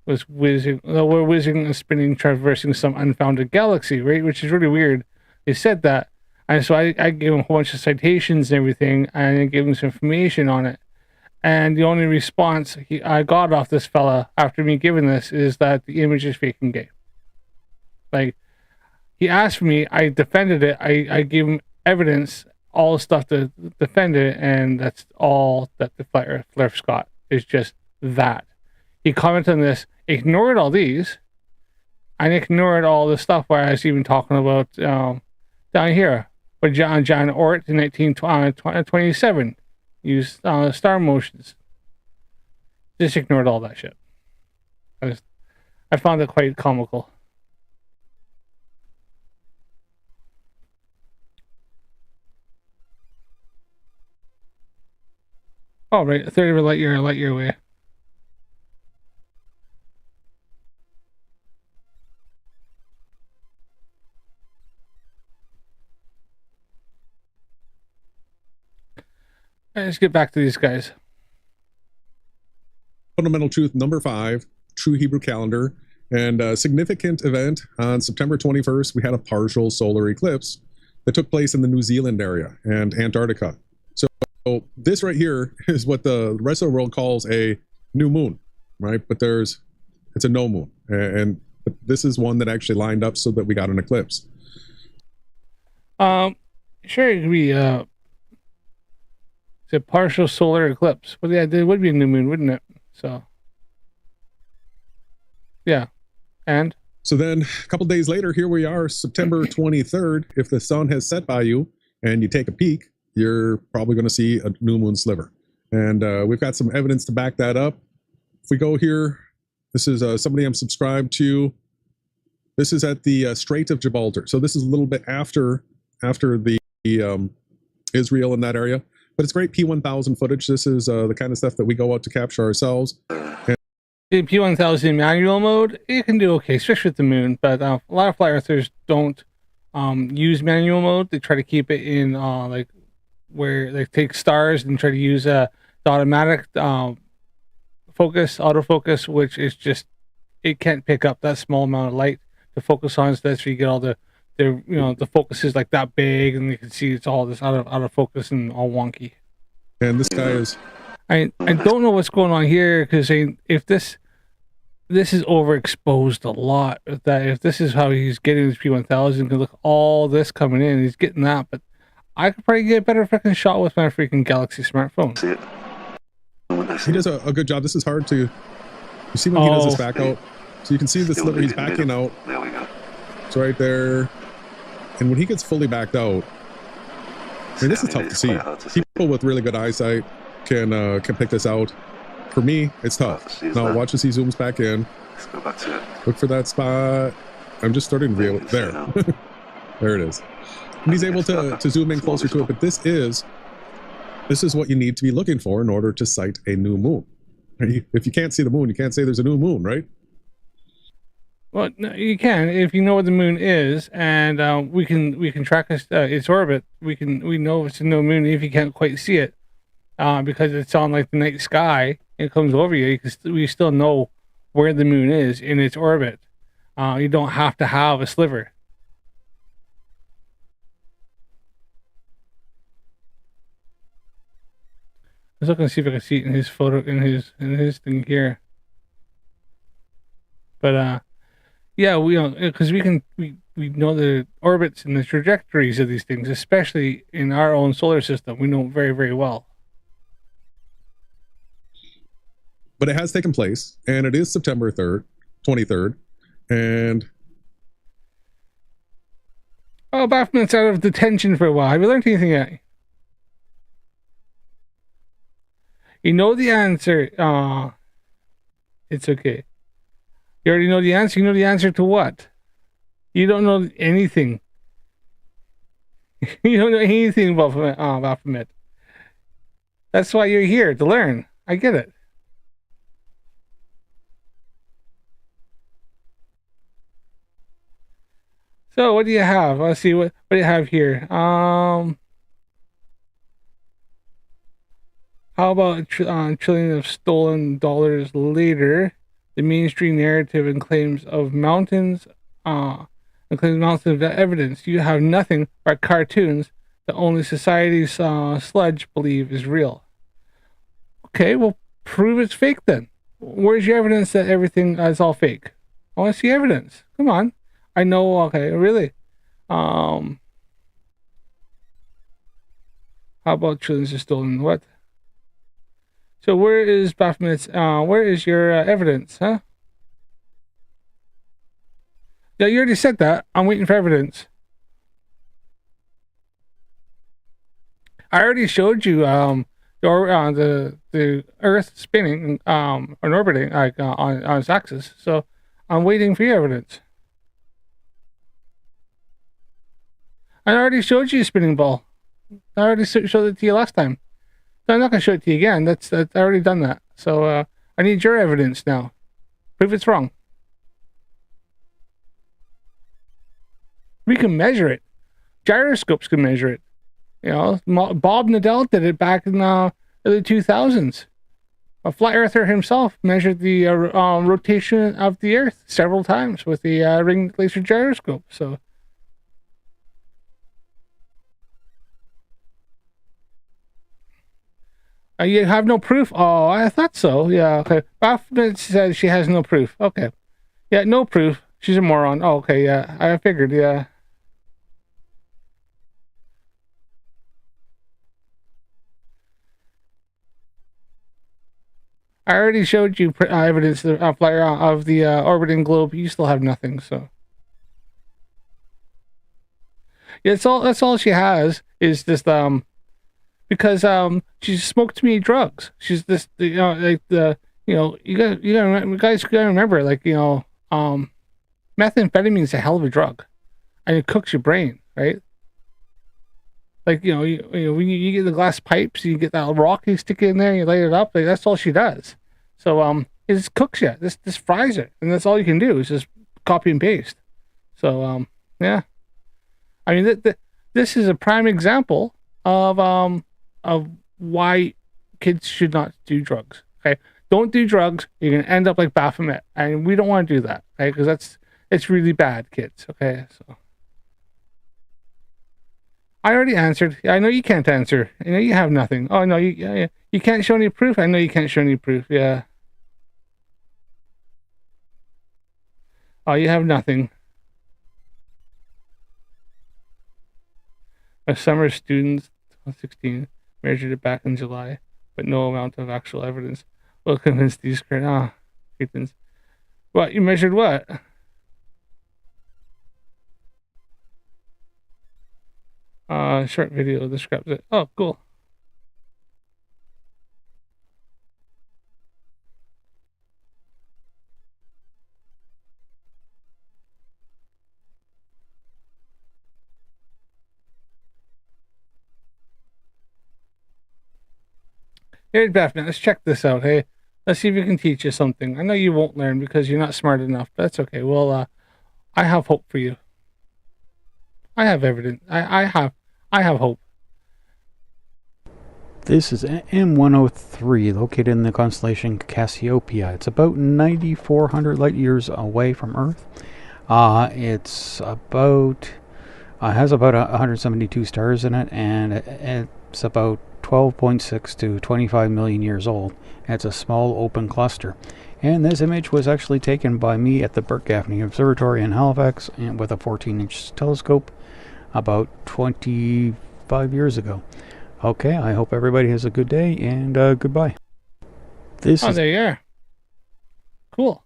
we're whizzing and spinning, traversing some unfounded galaxy, right? Which is really weird. They said that, and so I gave them a whole bunch of citations and everything, and I gave them some information on it. And the only response I got off this fella after me giving this is that the image is fake and gay. Like, he asked for me, I defended it, I gave him evidence, all the stuff to defend it, and that's all that the flerfs got, is just that. He commented on this, ignored all these, and ignored all the stuff where I was even talking about down here, with John Oort in 1927. Used star motions. Just ignored all that shit. I found it quite comical. Oh, right. A third of a light year away. All right, let's get back to these guys. Fundamental truth number 5, true Hebrew calendar. And a significant event on September 21st, we had a partial solar eclipse that took place in the New Zealand area and Antarctica. So this right here is what the rest of the world calls a new moon, right? But it's a no moon. And this is one that actually lined up so that we got an eclipse. Sure, it could be it's a partial solar eclipse. But yeah, there would be a new moon, wouldn't it? So yeah. And so then a couple days later, here we are, September 23rd. If the sun has set by you and you take a peek, you're probably going to see a new moon sliver. And we've got some evidence to back that up. If we go here, this is somebody I'm subscribed to. This is at the Strait of Gibraltar. So this is a little bit after the Israel in that area. But it's great P1000 footage. This is the kind of stuff that we go out to capture ourselves. in P1000 manual mode, it can do okay, especially with the moon. But a lot of flat earthers don't use manual mode. They try to keep it in like where they take stars and try to use the automatic autofocus, which is just, it can't pick up that small amount of light to focus on. So that's where you get all the the focus is like that big, and you can see it's all this out of focus and all wonky. And this guy is, I don't know what's going on here, because if this is overexposed a lot. If this is how he's getting his P1000, because look, all this coming in, he's getting that. But I could probably get a better freaking shot with my freaking Galaxy smartphone. he does a good job. This is hard to, you see when he does his back out. So you can see the sliver he's backing out. There we go. It's right there. And when he gets fully backed out, I mean, this is tough to see. People with really good eyesight can pick this out. For me, it's tough. Now watch as he zooms back in. Let's go back to it. Look for that spot. I'm just starting to reveal it. There. There it is. And he's able to zoom in closer to it. But this is what you need to be looking for in order to sight a new moon. If you can't see the moon, you can't say there's a new moon, right? Well, no, you can if you know what the moon is, and we can track its orbit. We know it's a new moon if you can't quite see it, because it's on like the night sky. It comes over you. We still know where the moon is in its orbit. You don't have to have a sliver. Let's look and see if I can see it in his photo, in his thing here. But yeah, because we know the orbits and the trajectories of these things, especially in our own solar system. We know very, very well. But it has taken place, and it is September 23rd, and Baphomet's out of detention for a while. Have you learned anything yet? You know the answer. It's okay. You already know the answer. You know the answer to what? You don't know anything. You don't know anything about Baphomet. That's why you're here, to learn. I get it. So what do you have? Let's see, what do you have here? How about a trillion of stolen dollars later? The mainstream narrative and claims of mountains of evidence. You have nothing but cartoons that only society's sludge believe is real. Okay, well, prove it's fake then. Where's your evidence that everything is all fake? I want to see evidence. Come on. I know. Okay, really. How about trillions of stolen what? So where is Baphomet's, where is your evidence, huh? Yeah, you already said that. I'm waiting for evidence. I already showed you the Earth spinning and orbiting like on its axis. So I'm waiting for your evidence. I already showed you a spinning ball. I already showed it to you last time. No, I'm not gonna show it to you again. That's I already done that. So I need your evidence now. Prove it's wrong. We can measure it. Gyroscopes can measure it. You know, Bob Nadell did it back in the early 2000s. A flat earther himself measured the rotation of the Earth several times with the ring laser gyroscope. So. You have no proof? Oh, I thought so. Yeah, okay. Baphomet said she has no proof. Okay. Yeah, no proof. She's a moron. Oh, okay, yeah. I figured, yeah. I already showed you evidence of the orbiting globe. You still have nothing, so. Yeah, that's all she has is this, because, she smoked too many drugs. She's this, you know, like you guys gotta remember, like, methamphetamine is a hell of a drug, and it cooks your brain, right? Like, when you get the glass pipes, you get that rock, you stick it in there, you light it up. Like, that's all she does. So, it just cooks you. This fries it, and that's all you can do is just copy and paste. So, yeah. I mean, this is a prime example of why kids should not do drugs. Okay, don't do drugs. You're gonna end up like Baphomet, and we don't want to do that, right? Because it's really bad, kids. Okay, so. I already answered. I know you can't answer. I know you have nothing. Oh no, you can't show any proof. I know you can't show any proof. Yeah. Oh, you have nothing. A summer student, 16, measured it back in July, but no amount of actual evidence will convince these cretins. What, you measured what? Short video describes it. Oh, cool. Hey, Baphomet, let's check this out. Hey, let's see if we can teach you something. I know you won't learn because you're not smart enough, but that's okay. Well, I have hope for you. I have evidence. I have hope. This is M103, located in the constellation Cassiopeia. It's about 9,400 light years away from Earth. It's about has about 172 stars in it, and it's about 12.6 to 25 million years old. It's a small open cluster. And this image was actually taken by me at the Burt Gaffney Observatory in Halifax and with a 14-inch telescope about 25 years ago. Okay, I hope everybody has a good day, and goodbye. There you are. Cool.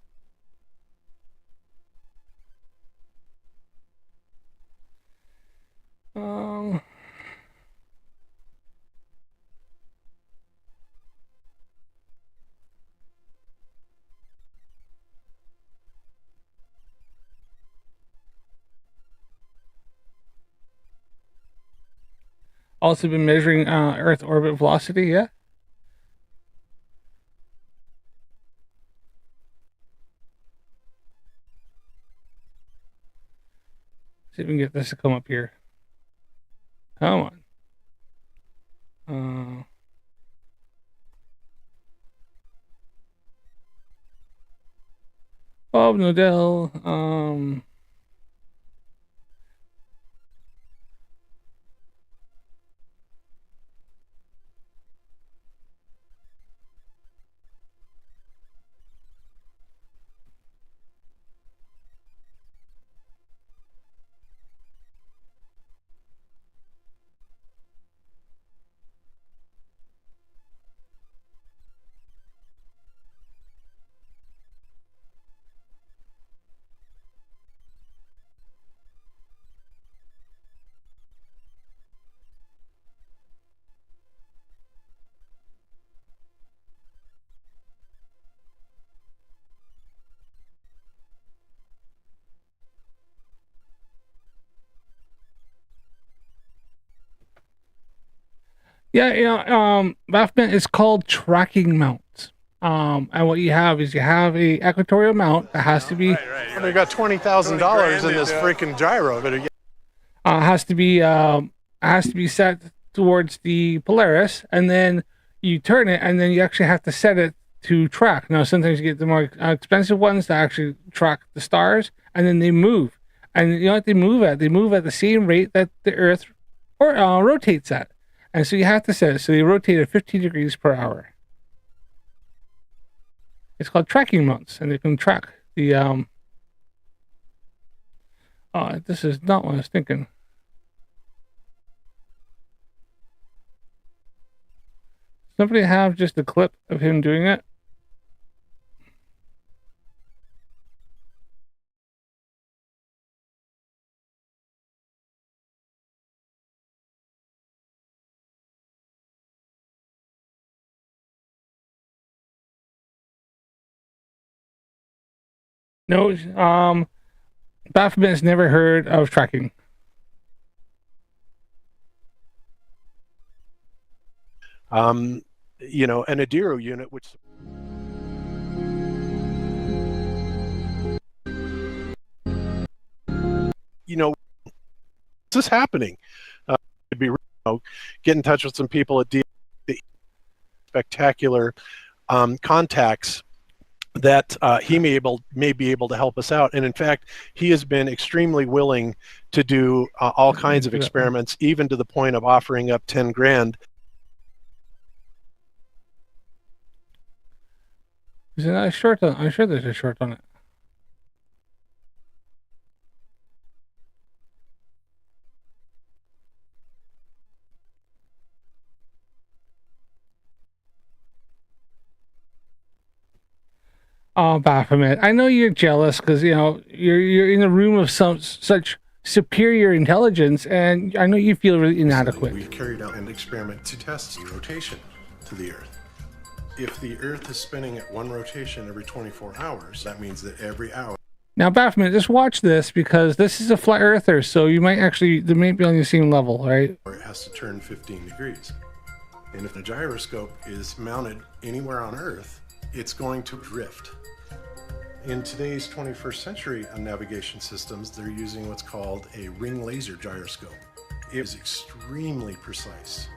Also been measuring Earth orbit velocity, yeah? See if we can get this to come up here. Come on. Bob Nadell, Yeah, Baphomet is called tracking mounts. And what you have is you have a equatorial mount that has to be They got $20,000 in this freaking gyro. has to be set towards the Polaris, and then you turn it, and then you actually have to set it to track. Now, sometimes you get the more expensive ones that actually track the stars, and then they move. And you know what they move at? They move at the same rate that the Earth rotates at. And so you have to set it so they rotate at 15 degrees per hour. It's called tracking mounts, and they can track the this is not what I was thinking. Somebody have just a clip of him doing it. No, Baphomet has never heard of tracking. You know, an Adiro unit, which you know, this is happening. It'd be get in touch with some people at the spectacular contacts that he may be able to help us out. And in fact, he has been extremely willing to do all kinds of experiments, even to the point of offering up 10 grand. Is there a short on? I'm sure there's a short on it. Oh, Baphomet, I know you're jealous because you know you're in a room of such superior intelligence, and I know you feel really inadequate. We carried out an experiment to test rotation to the Earth. If the Earth is spinning at one rotation every 24 hours, that means that every hour. Now, Baphomet, just watch this because this is a flat earther, so you might actually they may be on the same level, right? Or it has to turn 15 degrees. And if the gyroscope is mounted anywhere on Earth, it's going to drift. In today's 21st century navigation systems, they're using what's called a ring laser gyroscope. It is extremely precise.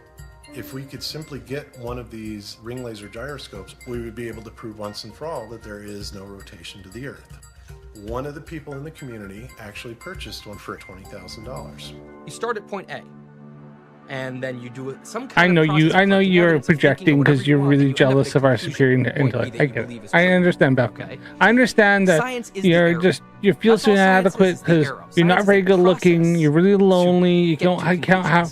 If we could simply get one of these ring laser gyroscopes, we would be able to prove once and for all that there is no rotation to the Earth. One of the people in the community actually purchased one for $20,000. You start at point A, and then you do some kind I know of process I know collecting you're evidence of thinking projecting or because whatever you're you want, really and you end up jealous at a of our conclusion superior that point B intellect. that I you get believe it. is I true. understand, Baphomet. Okay? I understand that Science is the you're arrow. you feel That's so all science inadequate is the because arrow. you're not Science very is the good looking. process You're really to lonely. You get to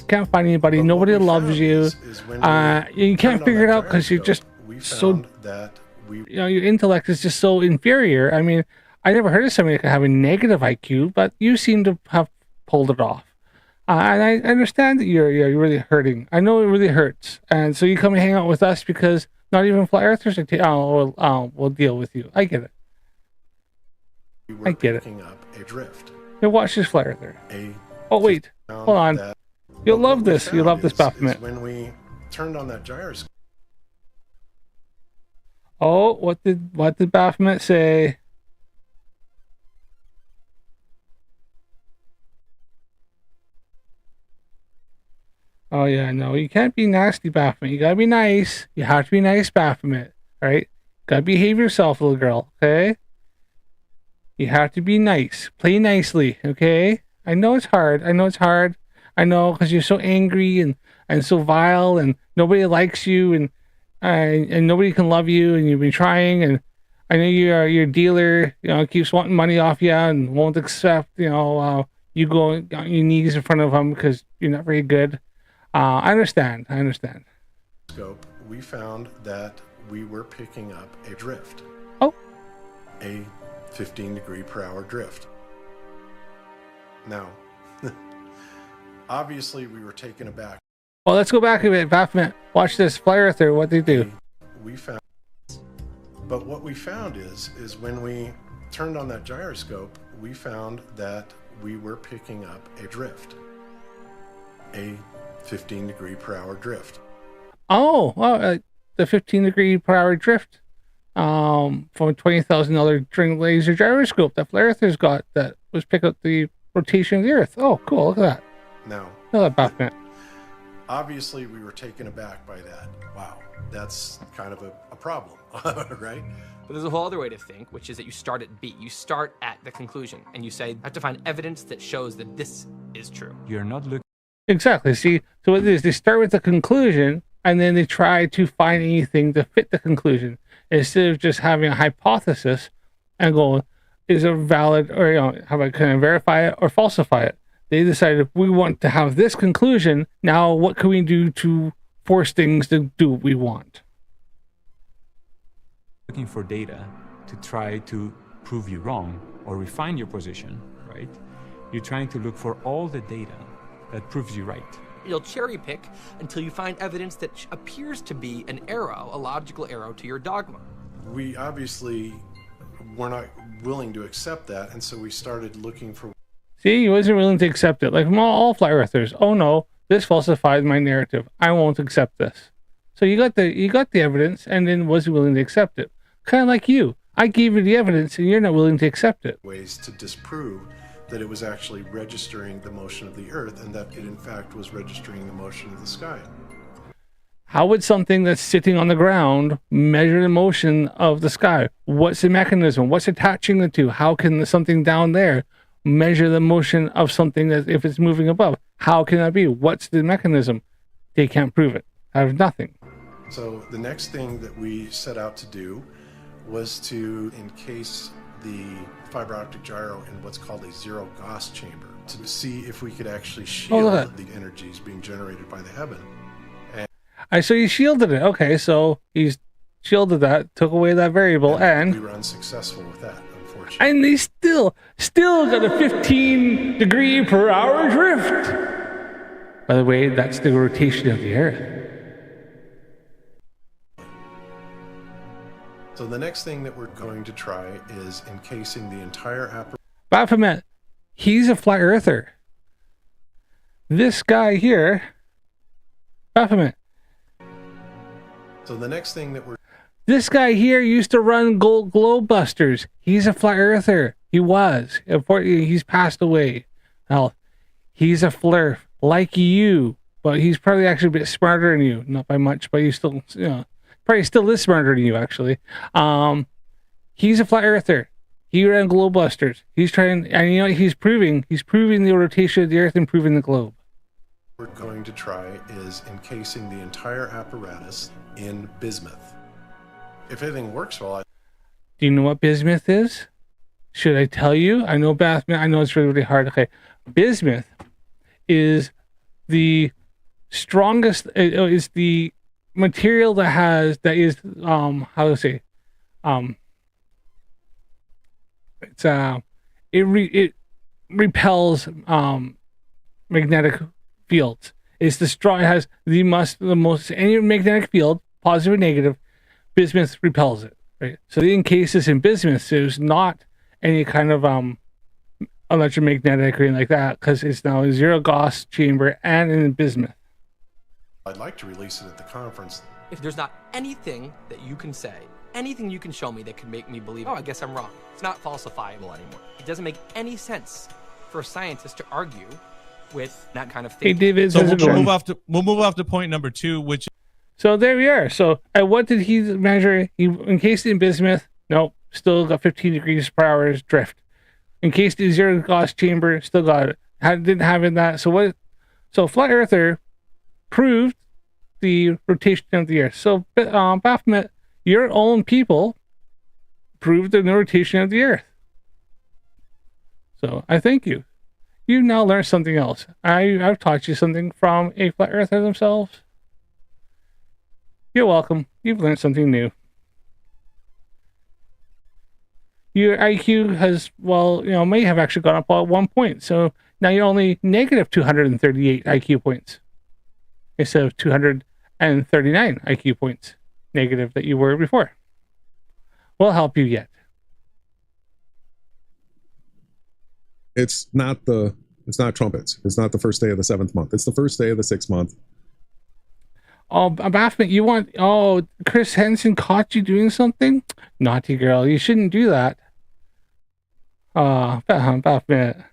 can't find anybody. But what Nobody we loves found you. is when we You can't turned on figure it that out because you're just gyroscope, we so found that we your intellect is just so inferior. I mean, I never heard of somebody that could have a negative IQ, but you seem to have pulled it off. And I understand that you're really hurting. I know it really hurts, and so you come and hang out with us because not even flat earthers will deal with you. I get it. were I get it. picking up a drift. Here, watch this flat earther. A Oh wait, found hold on. that- You'll but what love we this. You'll found love this, is Baphomet. when we turned on that gyroscope, Oh, what did Baphomet say? Oh yeah, no, you can't be nasty, Baphomet. You gotta be nice. You have to be nice, Baphomet. All right? Gotta behave yourself, little girl. Okay? You have to be nice. Play nicely. Okay? I know it's hard. I know it's hard. I know because you're so angry and so vile, and nobody likes you, and nobody can love you, and you've been trying, and I know your dealer, keeps wanting money off you and won't accept, you go on your knees in front of him because you're not very good. I understand. we found that we were picking up a drift. Oh. A 15 degree per hour drift. Now, obviously we were taken aback. Well, let's go back a bit, Baphomet. Watch this. Flat Earther, what they do. But what we found is when we turned on that gyroscope, we found that we were picking up a drift. A 15 degree per hour drift. Oh, well, the 15 degree per hour drift from a $20,000 string laser gyroscope that Flat Earthers got that was pick up the rotation of the Earth. Oh, cool. Look at that. Now, Look at that, Baphomet. obviously, we were taken aback by that. Wow, that's kind of a problem, right? But there's a whole other way to think, which is that you start at B. You start at the conclusion, and you say, I have to find evidence that shows that this is true. You're not looking Exactly. See, so what it is, they start with the conclusion, and then they try to find anything to fit the conclusion instead of just having a hypothesis and going, is it valid, or how about can I verify it or falsify it? They decided we want to have this conclusion. Now, what can we do to force things to do what we want? for data to try to prove you wrong or refine your position, right? You're trying to look for all the data that proves you right. You'll cherry pick until you find evidence that appears to be an arrow, a logical arrow to your dogma. We obviously were not willing to accept that, and so we started looking for... See, he wasn't willing to accept it. Like all flat earthers. Oh no, this falsifies my narrative. I won't accept this. So you got the evidence and then wasn't willing to accept it. Kind of like you. I gave you the evidence and you're not willing to accept it. Ways to disprove that it was actually registering the motion of the Earth and that it in fact was registering the motion of the sky. How would something that's sitting on the ground measure the motion of the sky? What's the mechanism? What's attaching the two? How can something down there measure the motion of something that if it's moving above? How can that be? What's the mechanism? They can't prove it. I have nothing. So the next thing that we set out to do was to encase the fiber optic gyro in what's called a zero Gauss chamber to see if we could actually shield the energies being generated by the heaven. So you shielded it. Okay, so he's shielded that, took away that variable, and we were unsuccessful with that, unfortunately. and they still got a 15 degree per hour drift. By the way, that's the rotation of the Earth. So the next thing that we're going to try is encasing the entire apparatus. Baphomet, he's a flat earther. This guy here, Baphomet. So the next thing that This guy here used to run Globe Busters. He's a flat earther. He was. Unfortunately, he's passed away. Well, he's a flerf like you, but he's probably actually a bit smarter than you. Not by much, but he's still, probably still is smarter than you, actually. He's a flat earther. He ran Globe Busters. He's trying, and he's proving the rotation of the Earth and proving the globe. we're going to try is encasing the entire apparatus in bismuth. If everything works well, Do you know what bismuth is? Should I tell you? I know I know it's really, really hard. Okay. Bismuth is the strongest, is the material that is, how to say, it repels, magnetic fields. It's the strong, it has the most, any magnetic field, positive or negative, bismuth repels it. Right. So the encases in bismuth, so there's not any kind of electromagnetic or anything like that, because it's now a zero Gauss chamber and in bismuth. I'd like to release it at the conference. If there's not anything that you can say, anything you can show me that could make me believe, oh, I guess I'm wrong. It's not falsifiable anymore. It doesn't make any sense for a scientist to argue with that kind of thing. Hey, David, so we'll move off to point number 2, which. So there we are. So what did he measure? He encased it in bismuth. Nope. Still got 15 degrees per hour drift. Encased in zero Gauss chamber. Still got it. Didn't have in that. So what? So Flat Earther proved the rotation of the Earth. So Baphomet, your own people proved the rotation of the Earth. So I thank you. You've now learned something else. I've taught you something from a Flat Earther themselves. You're welcome. You've learned something new. Your IQ has, may have actually gone up at 1 point. So now you're only negative 238 IQ points instead of 239 IQ points negative that you were before. We'll help you yet. It's not trumpets. It's not the first day of the 7th month. It's the first day of the 6th month. Oh, Baphomet, you want... Oh, Chris Henson caught you doing something? Naughty girl, you shouldn't do that. Baphomet.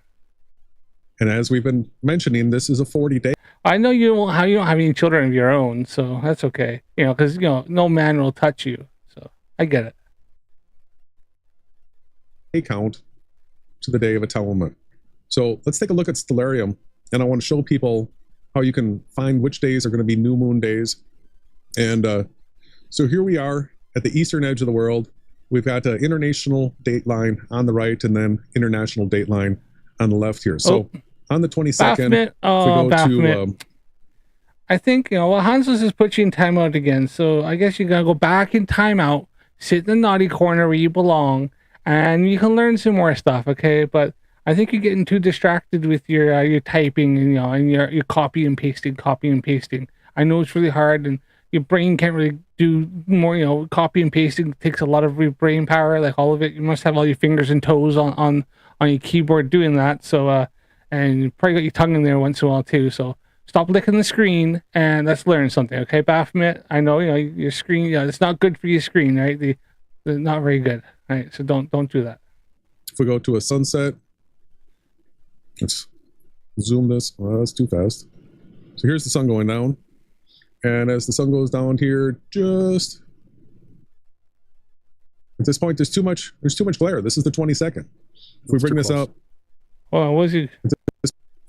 And as we've been mentioning, this is a 40-day I know you don't have any children of your own, so that's okay. You know, because, you know, no man will touch you. So, I get it. count to the Day of Atonement. So let's take a look at Stellarium, and I want to show people how you can find which days are going to be new moon days. And so here we are at the eastern edge of the world. We've got an international date line on the right, and then international date line on the left here. So on the 22nd, I think, you know, well, Hansel's just put you in timeout again. So I guess you got to go back in timeout, sit in the naughty corner where you belong, and you can learn some more stuff, okay? But I think you're getting too distracted with your typing and, you know, and your copy and pasting. I know it's really hard, and your brain can't really do more, you know, copy and pasting takes a lot of your brain power, like all of it. You must have all your fingers and toes on your keyboard doing that. So, and you probably got your tongue in there once in a while too. So stop licking the screen and let's learn something, okay, Baphomet? I know, you know, your screen, yeah, it's not good for your screen, right? They're not very good, right? So don't do that. If we go to a sunset, let's zoom this. Well, that's too fast. So here's the sun going down. And as the sun goes down here, just at this point, there's too much glare. This is the 22nd. If we bring this up, well, what is he?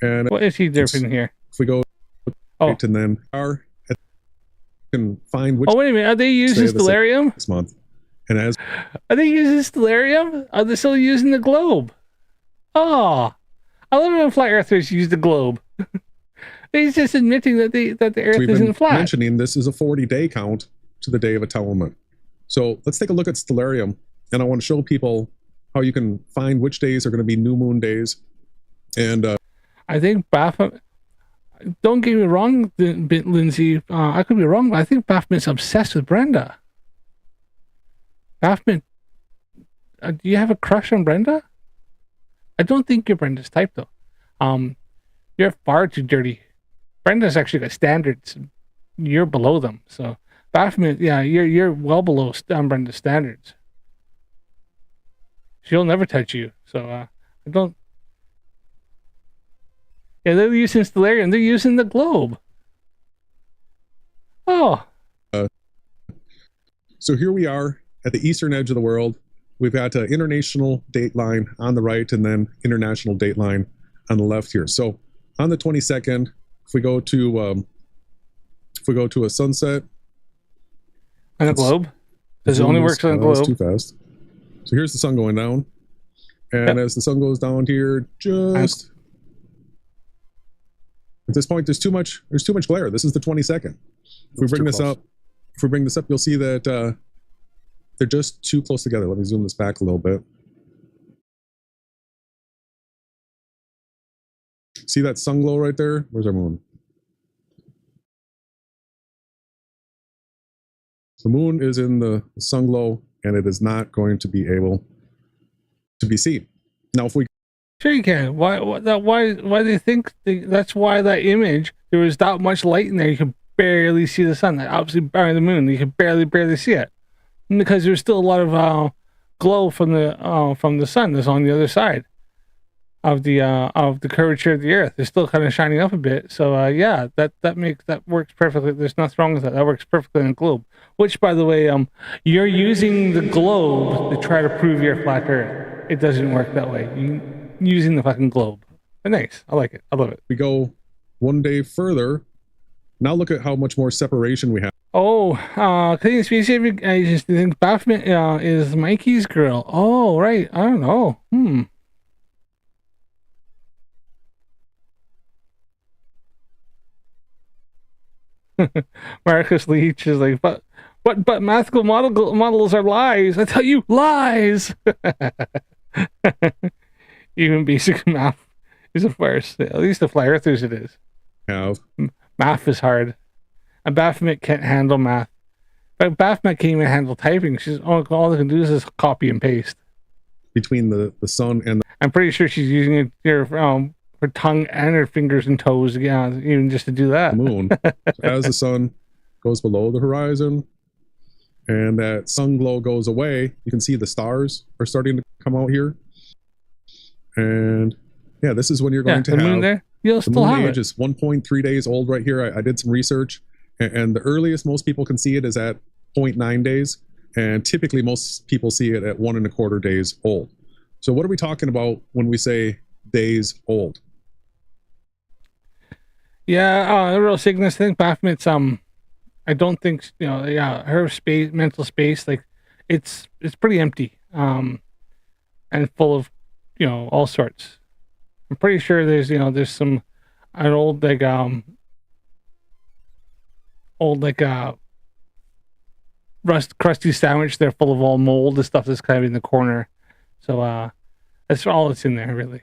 And what is he derping here? If we go, right, and then can find which. Oh, wait a minute. Are they using Stellarium this month? And as are they using Stellarium? Are they still using the globe? Oh, I love it when flat earthers use the globe. He's just admitting that the Earth isn't flat. Mentioning this is a 40-day count to the Day of Atonement. So let's take a look at Stellarium, and I want to show people how you can find which days are going to be new moon days. And I think Baphomet. Don't get me wrong, Lindsay. I could be wrong, but I think Baphomet's obsessed with Brenda. Baphomet, do you have a crush on Brenda? I don't think you're Brenda's type, though. You're far too dirty. Brenda's actually got standards. You're below them. So Baphomet, yeah, you're well below Brenda's standards. She'll never touch you. So I don't. Yeah, they're using Stellarium. They're using the globe. Oh. So here we are at the eastern edge of the world. We've got an international date line on the right, and then international date line on the left here. So on the 22nd, if we go to a sunset on a globe, does it only work on a globe? Too fast. So here's the sun going down, and as the sun goes down here, just at this point, there's too much glare. This is the 22nd. If we bring this up, you'll see that they're just too close together. Let me zoom this back a little bit. See that sun glow right there? Where's our moon? The moon is in the sun glow, and it is not going to be able to be seen. Now, if we sure you can. Why do you think that's why that image, there was that much light in there, you could barely see the sun. Obviously, by the moon, you could barely see it. Because there's still a lot of glow from the sun that's on the other side of the curvature of the Earth. It's still kind of shining up a bit. So yeah, that works perfectly. There's nothing wrong with that. That works perfectly in the globe. Which, by the way, you're using the globe to try to prove you're flat Earth. It doesn't work that way. You're using the fucking globe. But nice. I like it. I love it. We go one day further. Now look at how much more separation we have. Oh, Canadian Space Agency think Baphomet is Mikey's girl. Oh, right. I don't know. Marcus Leach is like, but mathematical models are lies. I tell you, lies. Even basic math is a farce. At least the flat earthers it is. Math is hard. And Baphomet can't handle math. But Baphomet can't even handle typing. She's all they can do is copy and paste. Between the sun and I'm pretty sure she's using her tongue and her fingers and toes, yeah, even just to do that. The moon. As the sun goes below the horizon, and that sun glow goes away. You can see the stars are starting to come out here. And yeah, this is when you're going to the have moon there. You'll the still moon have age it. is 1.3 days old right here. I did some research, and the earliest most people can see it is at 0.9 days, and typically most people see it at 1.25 days old. So what are we talking about when we say days old? Yeah, the real Cygnus thing, Baphomet's I don't think, you know, yeah, her space, mental space, like it's pretty empty, and full of, you know, all sorts. I'm pretty sure there's, you know, there's some an old crusty sandwich there full of all mold and stuff that's kind of in the corner. So that's all that's in there, really.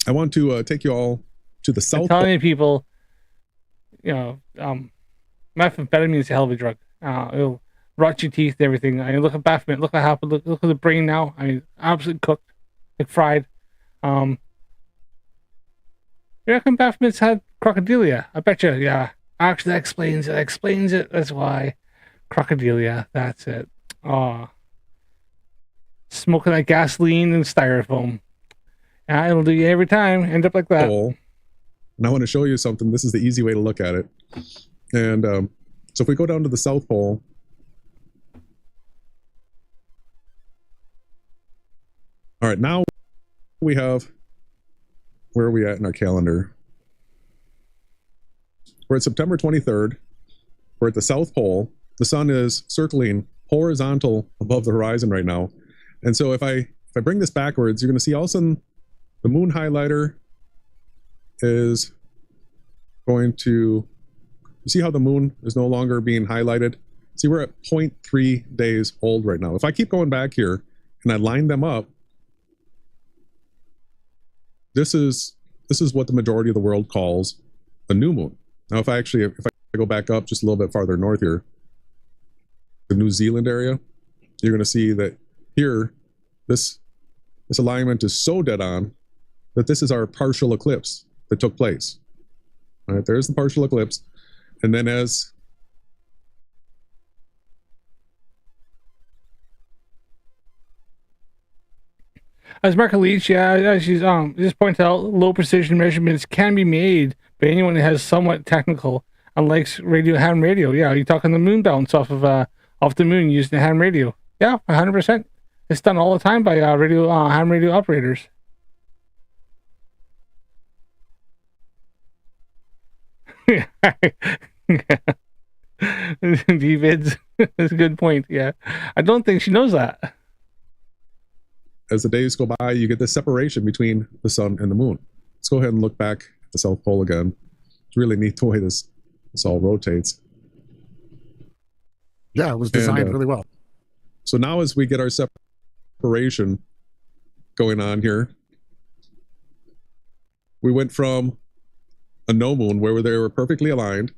I want to take you all to the south. I'm telling you, people, you know, methamphetamine is a hell of a drug. It'll rot your teeth and everything. I mean, look at Baphomet. Look what happened. Look at the brain now. I mean, absolutely cooked, like fried. You reckon Baphomet's had crocodilia? I bet you, yeah. Actually, that explains it. Explains it. That's why. Crocodilia. That's it. Oh. Smoking that gasoline and styrofoam. Yeah, it'll do you every time. End up like that. And I want to show you something. This is the easy way to look at it. And so if we go down to the South Pole, all right, now we have, where are we at in our calendar? We're at September 23rd. We're at the South Pole. The sun is circling horizontal above the horizon right now. And so if I bring this backwards, you're going to see all of a sudden the moon highlighter is going to, you see how the moon is no longer being highlighted? See, we're at 0.3 days old right now. If I keep going back here and I line them up, this is what the majority of the world calls a new moon. Now, if I go back up just a little bit farther north here, the New Zealand area, you're going to see that here, this alignment is so dead on that this is our partial eclipse that took place. All right, there's the partial eclipse. And then as Marco Leach, yeah, she's just points out low precision measurements can be made by anyone that has somewhat technical and likes ham radio. Yeah, you're talking the moon bounce off the moon using the ham radio. Yeah, 100%. It's done all the time by ham radio operators. D-vids. That's a good point. Yeah, I don't think she knows that. As the days go by, you get this separation between the sun and the moon. Let's go ahead and look back at the South Pole again. It's really neat the way this all rotates. Yeah, it was designed really well. So now as we get our separation going on here, we went from a no moon where they were perfectly aligned.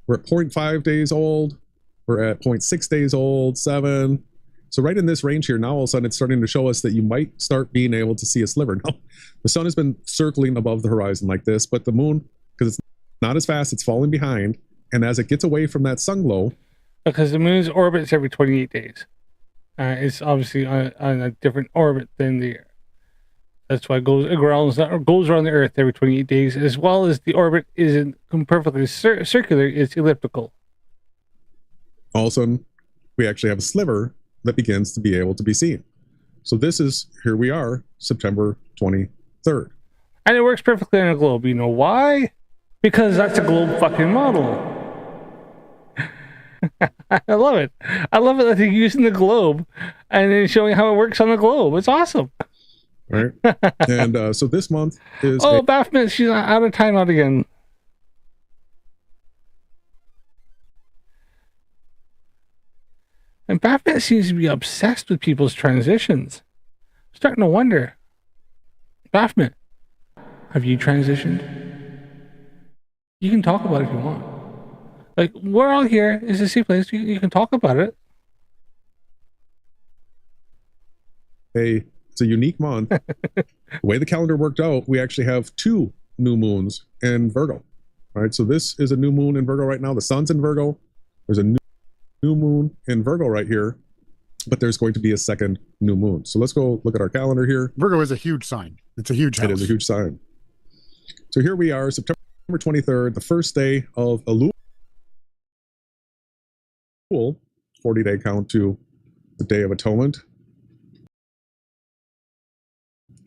We're at 0.5 days old. We're at 0.6 days old, 7. So right in this range here, now all of a sudden it's starting to show us that you might start being able to see a sliver. Now, the sun has been circling above the horizon like this, but the moon, because it's not as fast, it's falling behind. And as it gets away from that sun glow. Because the moon's orbits every 28 days. It's obviously on a different orbit than the Earth. That's why it goes around the Earth every 28 days, as well as the orbit isn't perfectly circular, it's elliptical. All of a sudden, we actually have a sliver that begins to be able to be seen. So this is, here we are, September 23rd. And it works perfectly on a globe. You know why? Because that's a globe fucking model. I love it. I love it that they're using the globe and then showing how it works on the globe. It's awesome. Right. And so this month is... Oh, Baphomet, she's out of timeout again. And Baphomet seems to be obsessed with people's transitions. I'm starting to wonder. Baphomet, have you transitioned? You can talk about it if you want. Like, we're all here. It's a safe place. You can talk about it. Hey, it's a unique month. The way the calendar worked out, we actually have 2 new moons in Virgo. All right, so this is a new moon in Virgo right now. The sun's in Virgo. There's a new moon in Virgo right here, but there's going to be a second new moon. So let's go look at our calendar here. Virgo is a huge sign. It's a huge house. It is a huge sign. So here we are, September 23rd, the first day of Elul, 40-day count to the Day of Atonement.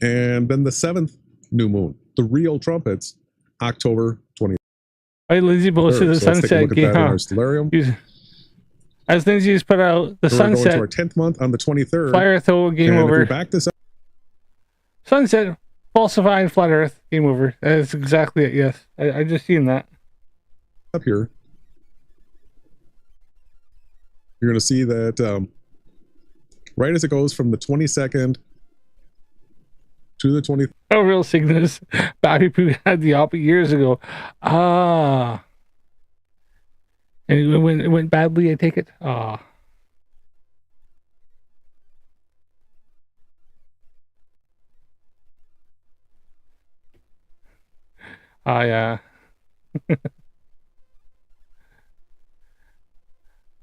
And then the 7th new moon, the real trumpets, October 20th. Hey, Lindsay posted the sunset game. As Lindsay just put out, the sunset. Going to our 10th month on the 23rd. Flat Earth game and over. If we back this up, sunset, falsify, and Flat Earth game over. That's exactly it. Yes, I just seen that. Up here, you're going to see that right as it goes from the 22nd to the 20th. Oh, real sickness. Bobby Poo had the opposite years ago. Ah. And it went badly, I take it. Ah. Ah, yeah.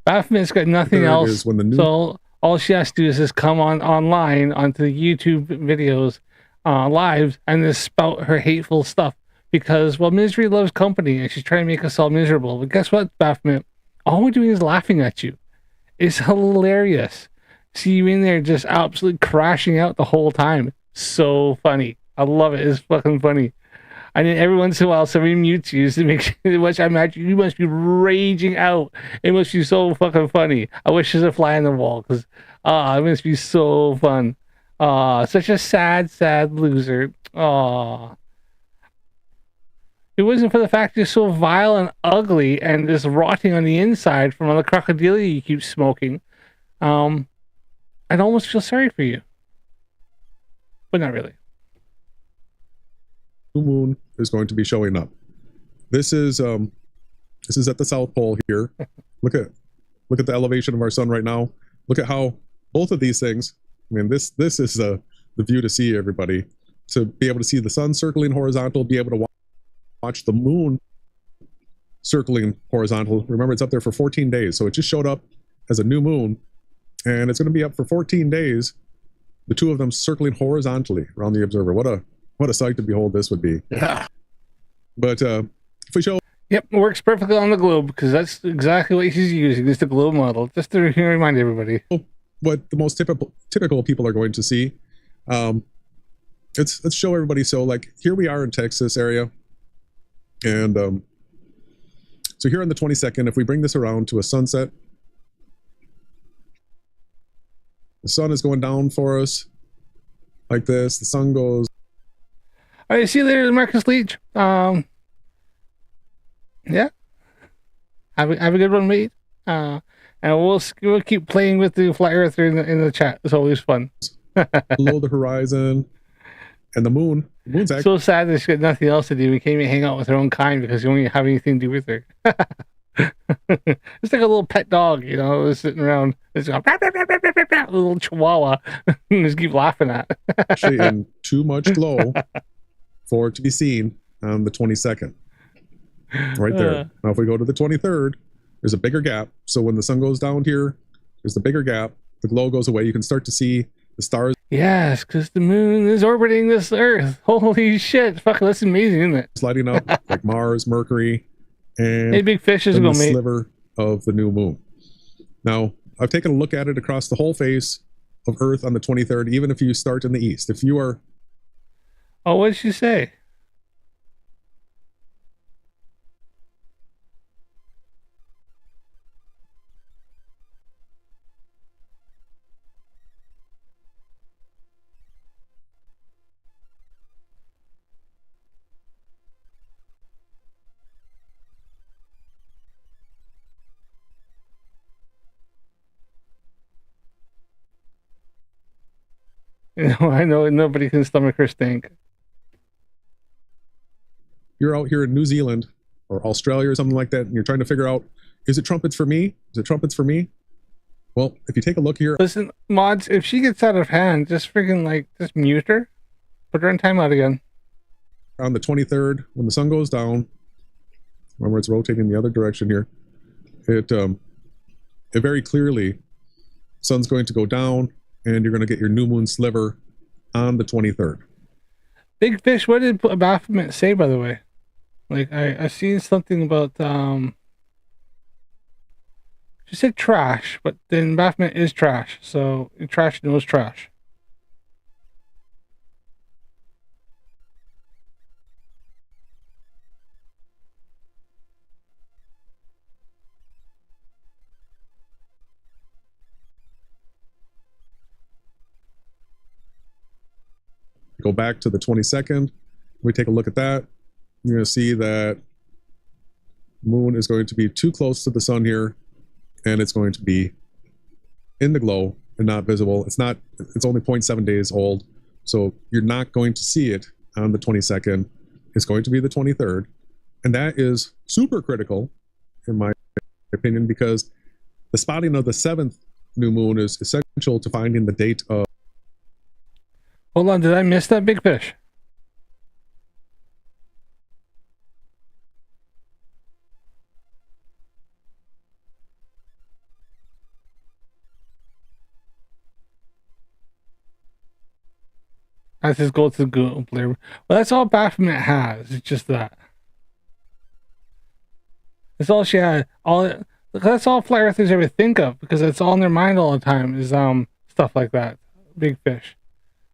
Baphomet's got nothing else. So all she has to do is just come online onto the YouTube videos, lives, and just spout her hateful stuff. Because, well, misery loves company, and she's trying to make us all miserable. But guess what, Baphomet? All we're doing is laughing at you. It's hilarious. See you in there just absolutely crashing out the whole time. So funny. I love it. It's fucking funny. And then every once in a while, somebody mutes you to make sure, which I imagine you must be raging out. It must be so fucking funny. I wish there's a fly on the wall, because it must be so fun. Such a sad, sad loser. If it wasn't for the fact you're so vile and ugly and just rotting on the inside from all the crocodilia you keep smoking, I'd almost feel sorry for you. But not really. New moon is going to be showing up. This is at the South Pole here. Look at the elevation of our sun right now. Look at how both of these things. I mean, this is the view to see, everybody. To be able to see the sun circling horizontal, be able to watch the moon circling horizontal. Remember, it's up there for 14 days, so it just showed up as a new moon, and it's going to be up for 14 days. The two of them circling horizontally around the observer. What a sight to behold this would be. Yeah. But if we show... Yep, it works perfectly on the globe, because that's exactly what he's using, is the globe model. Just to remind everybody. What the most typical people are going to see. Let's show everybody. So, like, here we are in Texas area. And so here on the 22nd, if we bring this around to a sunset, the sun is going down for us like this. The sun goes... All right, see you later, Marcus Leach. Yeah. Have a good one, mate. And we'll keep playing with the Flat Earther in the chat. It's always fun. Below the horizon, and the moon's actually so sad that she's got nothing else to do. We can't even hang out with her own kind because you don't have anything to do with her. It's like a little pet dog, you know, sitting around. It's a little chihuahua. Just keep laughing at. Actually in too much glow for it to be seen on the 22nd. Right there. Now, if we go to the 23rd, there's a bigger gap. So when the sun goes down here, there's the bigger gap. The glow goes away. You can start to see the stars. Yes, because the moon is orbiting this Earth. Holy shit. Fuck, that's amazing, isn't it? It's lighting up like Mars, Mercury, and hey, big fish is the going to sliver of the new moon. Now, I've taken a look at it across the whole face of Earth on the 23rd, even if you start in the east. If you are... Oh, what did she say? You know, I know nobody can stomach her stink. You're out here in New Zealand or Australia or something like that, and you're trying to figure out, is it trumpets for me? Is it trumpets for me? Well, if you take a look here... Listen, mods, if she gets out of hand, just freaking, just mute her. Put her in timeout again. On the 23rd, when the sun goes down, remember it's rotating the other direction here. It very clearly, sun's going to go down, and you're going to get your new moon sliver on the 23rd. Big Fish, what did Baphomet say, by the way? Like, I seen something about, she said trash, but then Baphomet is trash, so trash knows trash. Go back to the 22nd. We take a look at that. You're going to see that moon is going to be too close to the sun here, and it's going to be in the glow and not visible. It's only 0.7 days old, so you're not going to see it on the 22nd. It's going to be the 23rd, and that is super critical in my opinion, because the spotting of the 7th new moon is essential to finding the date of. Hold on, did I miss that, Big Fish? That's his goal to go player. Well, that's all Baphomet has. It's just that. That's all she had. That's all Flat Earthers ever think of, because that's all in their mind all the time is stuff like that. Big Fish.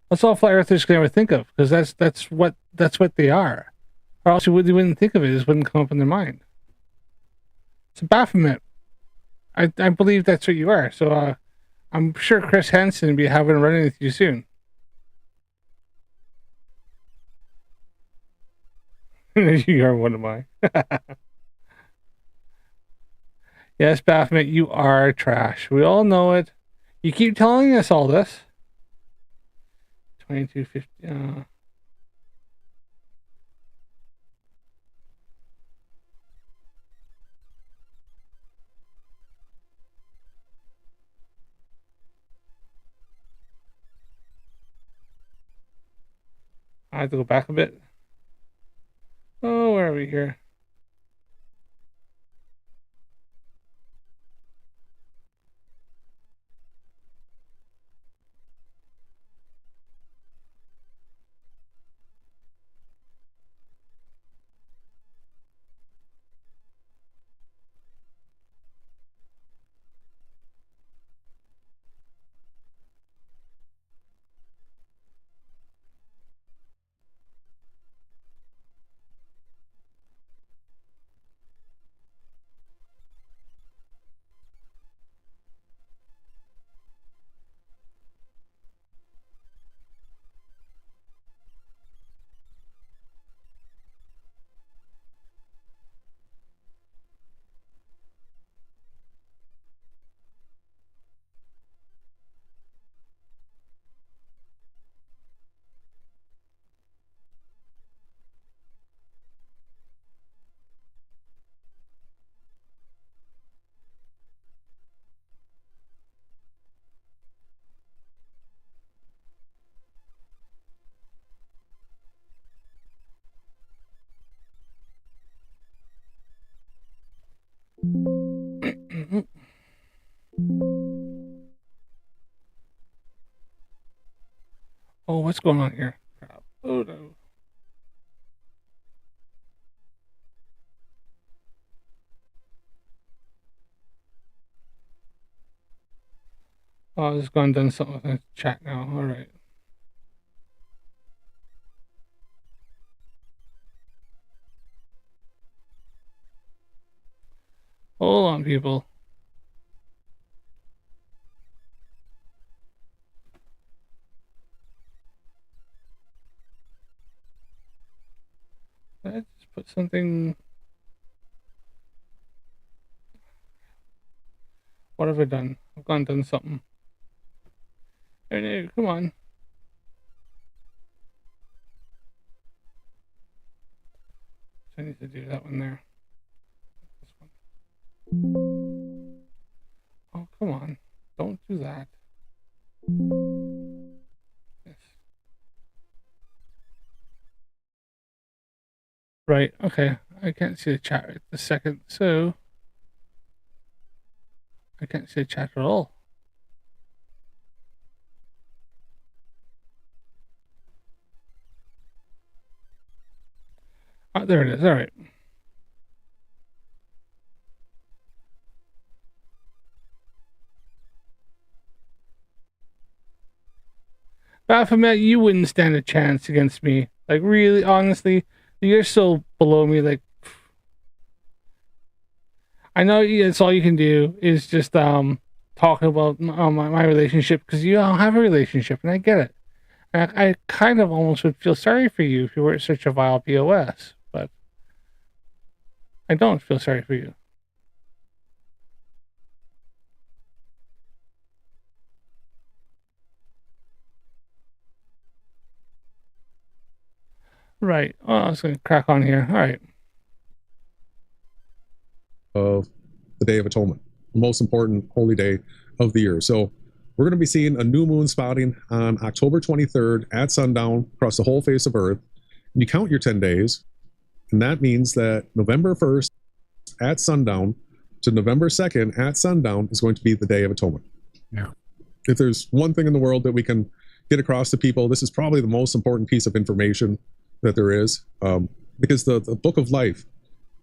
That's all Flat Earthers can ever think of, because that's what they are. Or else you wouldn't think of it. It just wouldn't come up in their mind. It's a Baphomet. I believe that's what you are. So I'm sure Chris Hansen will be having a run with you soon. You are one of mine. Yes, Baphomet, you are trash. We all know it. You keep telling us all this. 2250. I have to go back a bit. Oh, where are we here? Oh, what's going on here? Crap. Oh no. Oh, I just gone and done something with the chat now. All right. Hold on, people. Let's put something. What have I done? I've gone and done something. Oh, no, come on. So I need to do that one there. This one. Oh, come on. Don't do that. Yes. Right, okay. I can't see the chat right this second, so I can't see the chat at all. Oh, there it is. All right. Baphomet, you wouldn't stand a chance against me. Like, really, honestly, you're so below me. Like, I know it's all you can do is just talk about my relationship because you don't have a relationship, and I get it. And I kind of almost would feel sorry for you if you weren't such a vile POS, but I don't feel sorry for you. Right. Oh, I was going to crack on here. All right. Of the Day of Atonement, the most important holy day of the year. So we're going to be seeing a new moon spotting on October 23rd at sundown across the whole face of Earth. And you count your 10 days, and that means that November 1st at sundown to November 2nd at sundown is going to be the Day of Atonement. Yeah. If there's one thing in the world that we can get across to people, this is probably the most important piece of information that there is, because the Book of Life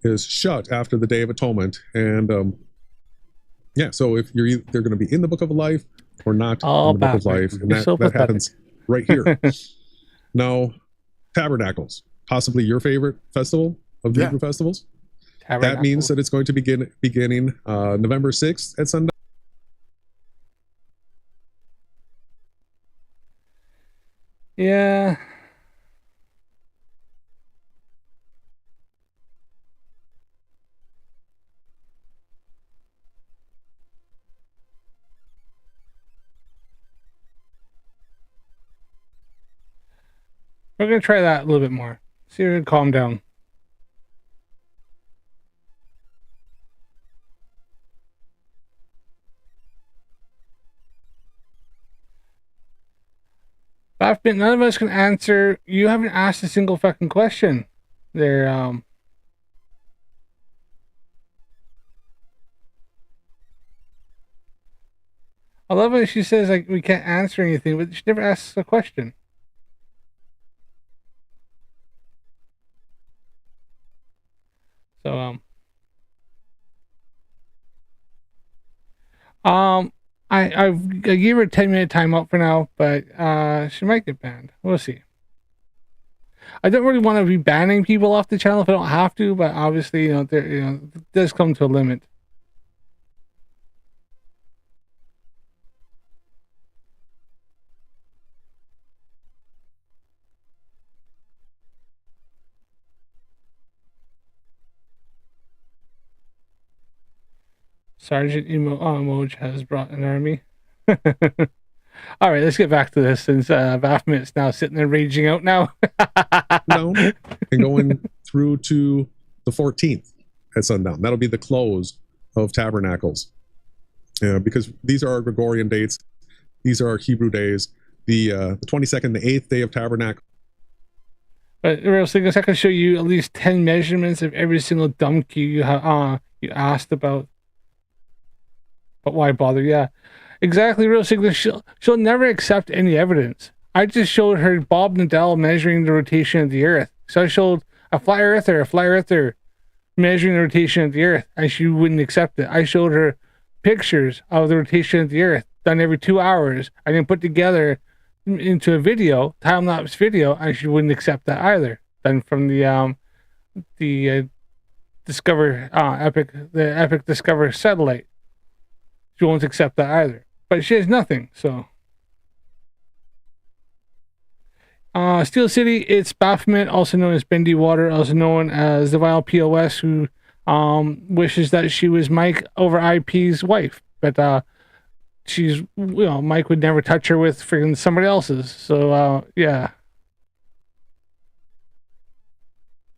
is shut after the Day of Atonement, and yeah, so if they're going to be in the Book of Life or not in the Book of Life, and that happens right here. Now, Tabernacles, possibly your favorite festival of the Hebrew festivals. That means that it's going to begin beginning November 6th at sundown. Yeah. We're going to try that a little bit more. See if we can calm down. Baphomet, none of us can answer. You haven't asked a single fucking question. There, I love when she says like we can't answer anything, but she never asks a question. So I gave her a 10-minute timeout for now, but she might get banned. We'll see. I don't really want to be banning people off the channel if I don't have to, but obviously, it does come to a limit. Sergeant Emoj has brought an army. All right, let's get back to this since Baphomet's now sitting there raging out now. No, and going through to the 14th at sundown. That'll be the close of Tabernacles. Because these are our Gregorian dates. These are our Hebrew days. The 22nd, the 8th day of Tabernacle. But real thing, I can show you at least 10 measurements of every single dumb cue you asked about. But why bother? Yeah, exactly. Real Sigler, she'll never accept any evidence. I just showed her Bob Nadell measuring the rotation of the Earth. So I showed a flat earther measuring the rotation of the Earth, and she wouldn't accept it. I showed her pictures of the rotation of the Earth done every 2 hours, and then put together into a video, time-lapse video, and she wouldn't accept that either. Done from the Epic Discover satellite. She won't accept that either. But she has nothing, so. Steel City, it's Baphomet, also known as Bendy Water, also known as the Vile POS, who wishes that she was Mike over IP's wife. But she's, Mike would never touch her with freaking somebody else's. So, yeah.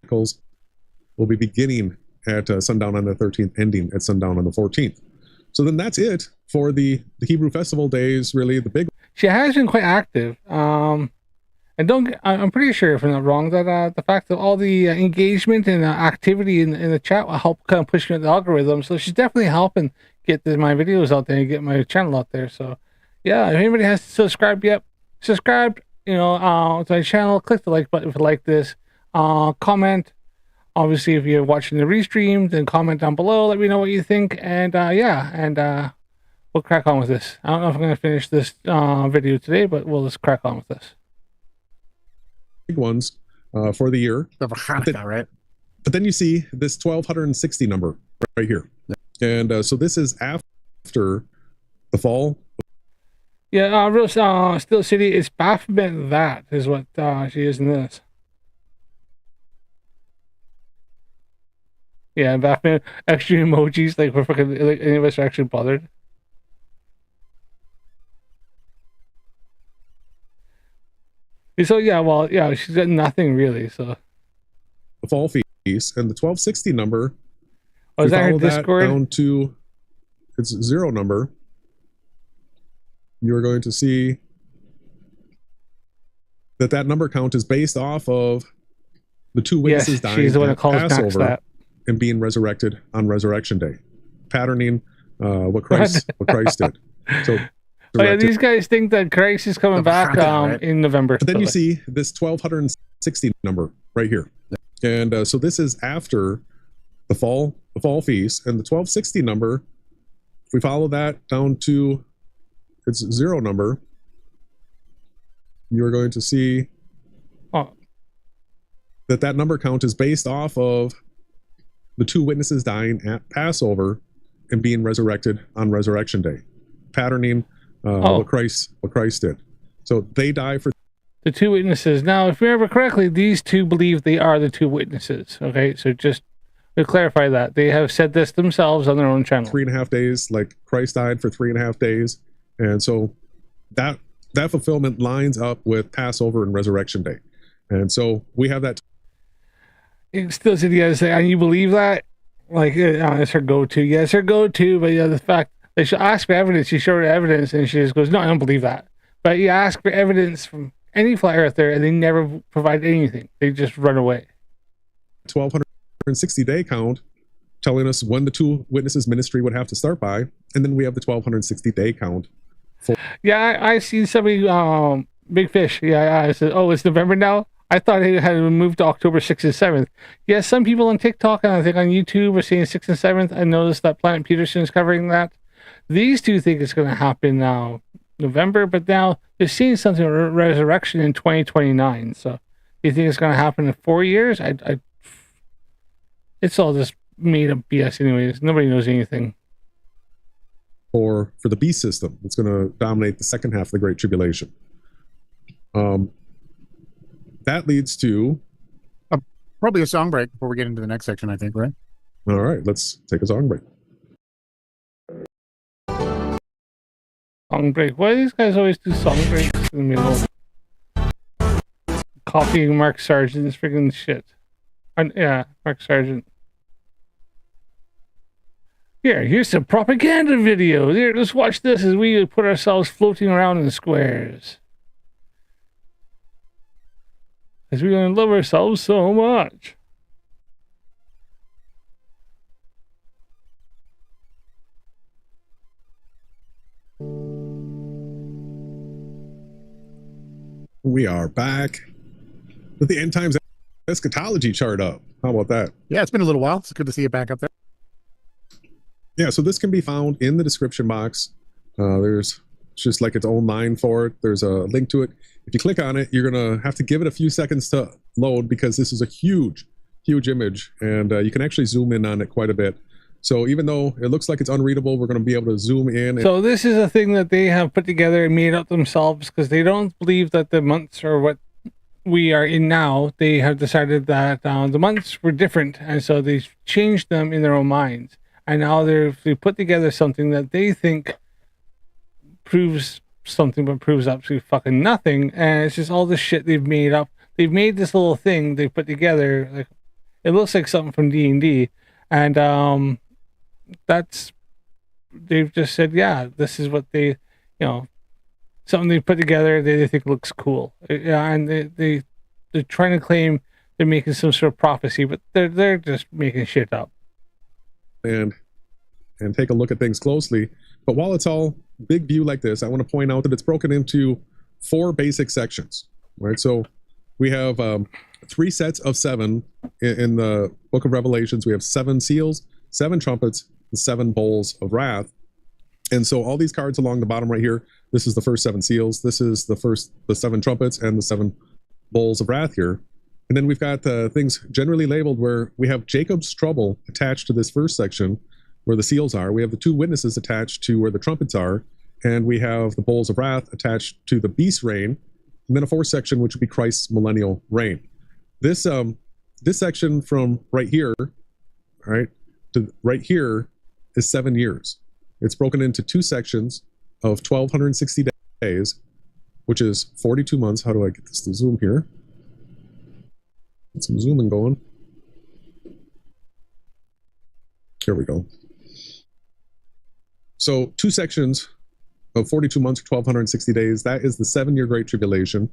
Will be beginning at sundown on the 13th, ending at sundown on the 14th. So then that's it for the Hebrew festival days, really the big. She has been quite active. And I'm pretty sure, if I'm not wrong, that the fact that all the engagement and activity in the chat will help kind of push me the algorithm. So she's definitely helping get my videos out there and get my channel out there. So yeah, if anybody has subscribed yet, subscribe, to my channel, click the like button if you like this. Comment. Obviously, if you're watching the restream, then comment down below. Let me know what you think. And we'll crack on with this. I don't know if I'm going to finish this video today, but we'll just crack on with this. Big ones for the year. Right? But then you see this 1260 number right here. And so this is after the fall. Yeah, real Steel City is Baphomet. That is what she is in this. Yeah, Baphomet extra emojis, like we're fucking, like any of us are actually bothered. So yeah, well, yeah, she's got nothing really. So the fall feast and the 1260 number. Oh, is that her Discord? Down to its 0 number. You're going to see that number count is based off of the 2 witnesses dying she's the one that calls Passover that. And being resurrected on Resurrection Day, patterning what Christ did. So, oh yeah, these guys think that Christ is coming back in November. But then you see this 1260 number right here, and so this is after the fall feast, and the 1260 number. If we follow that down to its 0 number, you're going to see that number count is based off of the 2 witnesses dying at Passover and being resurrected on Resurrection Day, patterning what Christ did. So they die for the 2 witnesses. Now, if you remember correctly, these 2 believe they are the 2 witnesses. Okay, so just to clarify that, they have said this themselves on their own channel. 3.5 days, like Christ died for 3.5 days, and so that fulfillment lines up with Passover and Resurrection Day, and so we have that. It still said, yeah, and you believe that? Like, it's her go-to. Yeah, it's her go-to, but yeah, the fact they should ask for evidence. You show her evidence, and she just goes, no, I don't believe that. But you ask for evidence from any flat earther, and they never provide anything. They just run away. 1260 day count telling us when the 2 witnesses ministry would have to start by, and then we have the 1260 day count. Yeah, I see somebody, Big Fish. Yeah, I said, oh, it's November now? I thought it had moved to October 6th and 7th. Yeah, some people on TikTok and I think on YouTube are saying 6th and 7th. I noticed that Planet Peterson is covering that. These 2 think it's going to happen now, November, but now they're seeing something resurrection in 2029. So you think it's going to happen in 4 years? It's all just made up BS anyways. Nobody knows anything. For the beast system, it's going to dominate the second half of the Great Tribulation. That leads to probably a song break before we get into the next section, I think, right? All right, let's take a song break. Song break. Why do these guys always do song breaks in the middle of copying Mark Sargent's freaking shit? Yeah, Mark Sargent. Here's some propaganda videos. Here, let's watch this as we put ourselves floating around in squares. Because we're going to love ourselves so much. We are back with the End Times Eschatology chart up. How about that? Yeah, it's been a little while. It's good to see it back up there. Yeah, so this can be found in the description box. There's just like its own line for it. There's a link to it. If you click on it, you're going to have to give it a few seconds to load because this is a huge image, and you can actually zoom in on it quite a bit. So even though it looks like it's unreadable, we're going to be able to zoom in. So this is a thing that they have put together and made up themselves because they don't believe that the months are what we are in now. They have decided that the months were different, and so they've changed them in their own minds. And now they put together something that they think proves something but proves absolutely fucking nothing, and it's just all this shit they've made up. They've made this little thing they put together, like it looks like something from D&D, and that's, they've just said, yeah, this is what they, something they put together they think looks cool. Yeah, and they're trying to claim they're making some sort of prophecy, but they're just making shit up. And take a look at things closely. But while it's all big view like this, I want to point out that it's broken into 4 basic sections, right? So we have 3 sets of 7 in the book of Revelations. We have 7 seals, 7 trumpets, and 7 bowls of wrath. And so all these cards along the bottom right here, this is the first 7 seals, this is the 7 trumpets, and the 7 bowls of wrath here. And then we've got things generally labeled where we have Jacob's trouble attached to this first section where the seals are. We have the 2 witnesses attached to where the trumpets are, and we have the bowls of wrath attached to the beast's reign, and then a 4th section which would be Christ's millennial reign. This section from right here, all right, to right here is 7 years. It's broken into 2 sections of 1,260 days, which is 42 months. How do I get this to zoom here? Get some zooming going. Here we go. So 2 sections of 42 months or 1,260 days. That is the 7-year Great Tribulation.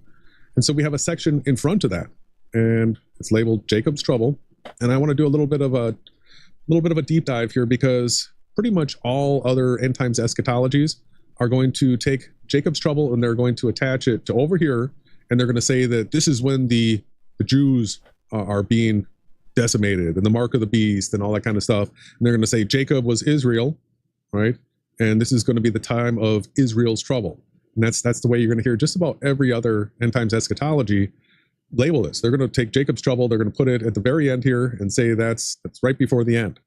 And so we have a section in front of that, and it's labeled Jacob's Trouble. And I want to do a little bit of a deep dive here, because pretty much all other end times eschatologies are going to take Jacob's Trouble and they're going to attach it to over here, and they're going to say that this is when the Jews are being decimated and the mark of the beast and all that kind of stuff. And they're going to say Jacob was Israel, right? And this is going to be the time of Israel's trouble. And that's the way you're going to hear just about every other end times eschatology label this. They're going to take Jacob's trouble, they're going to put it at the very end here and say that's right before the end.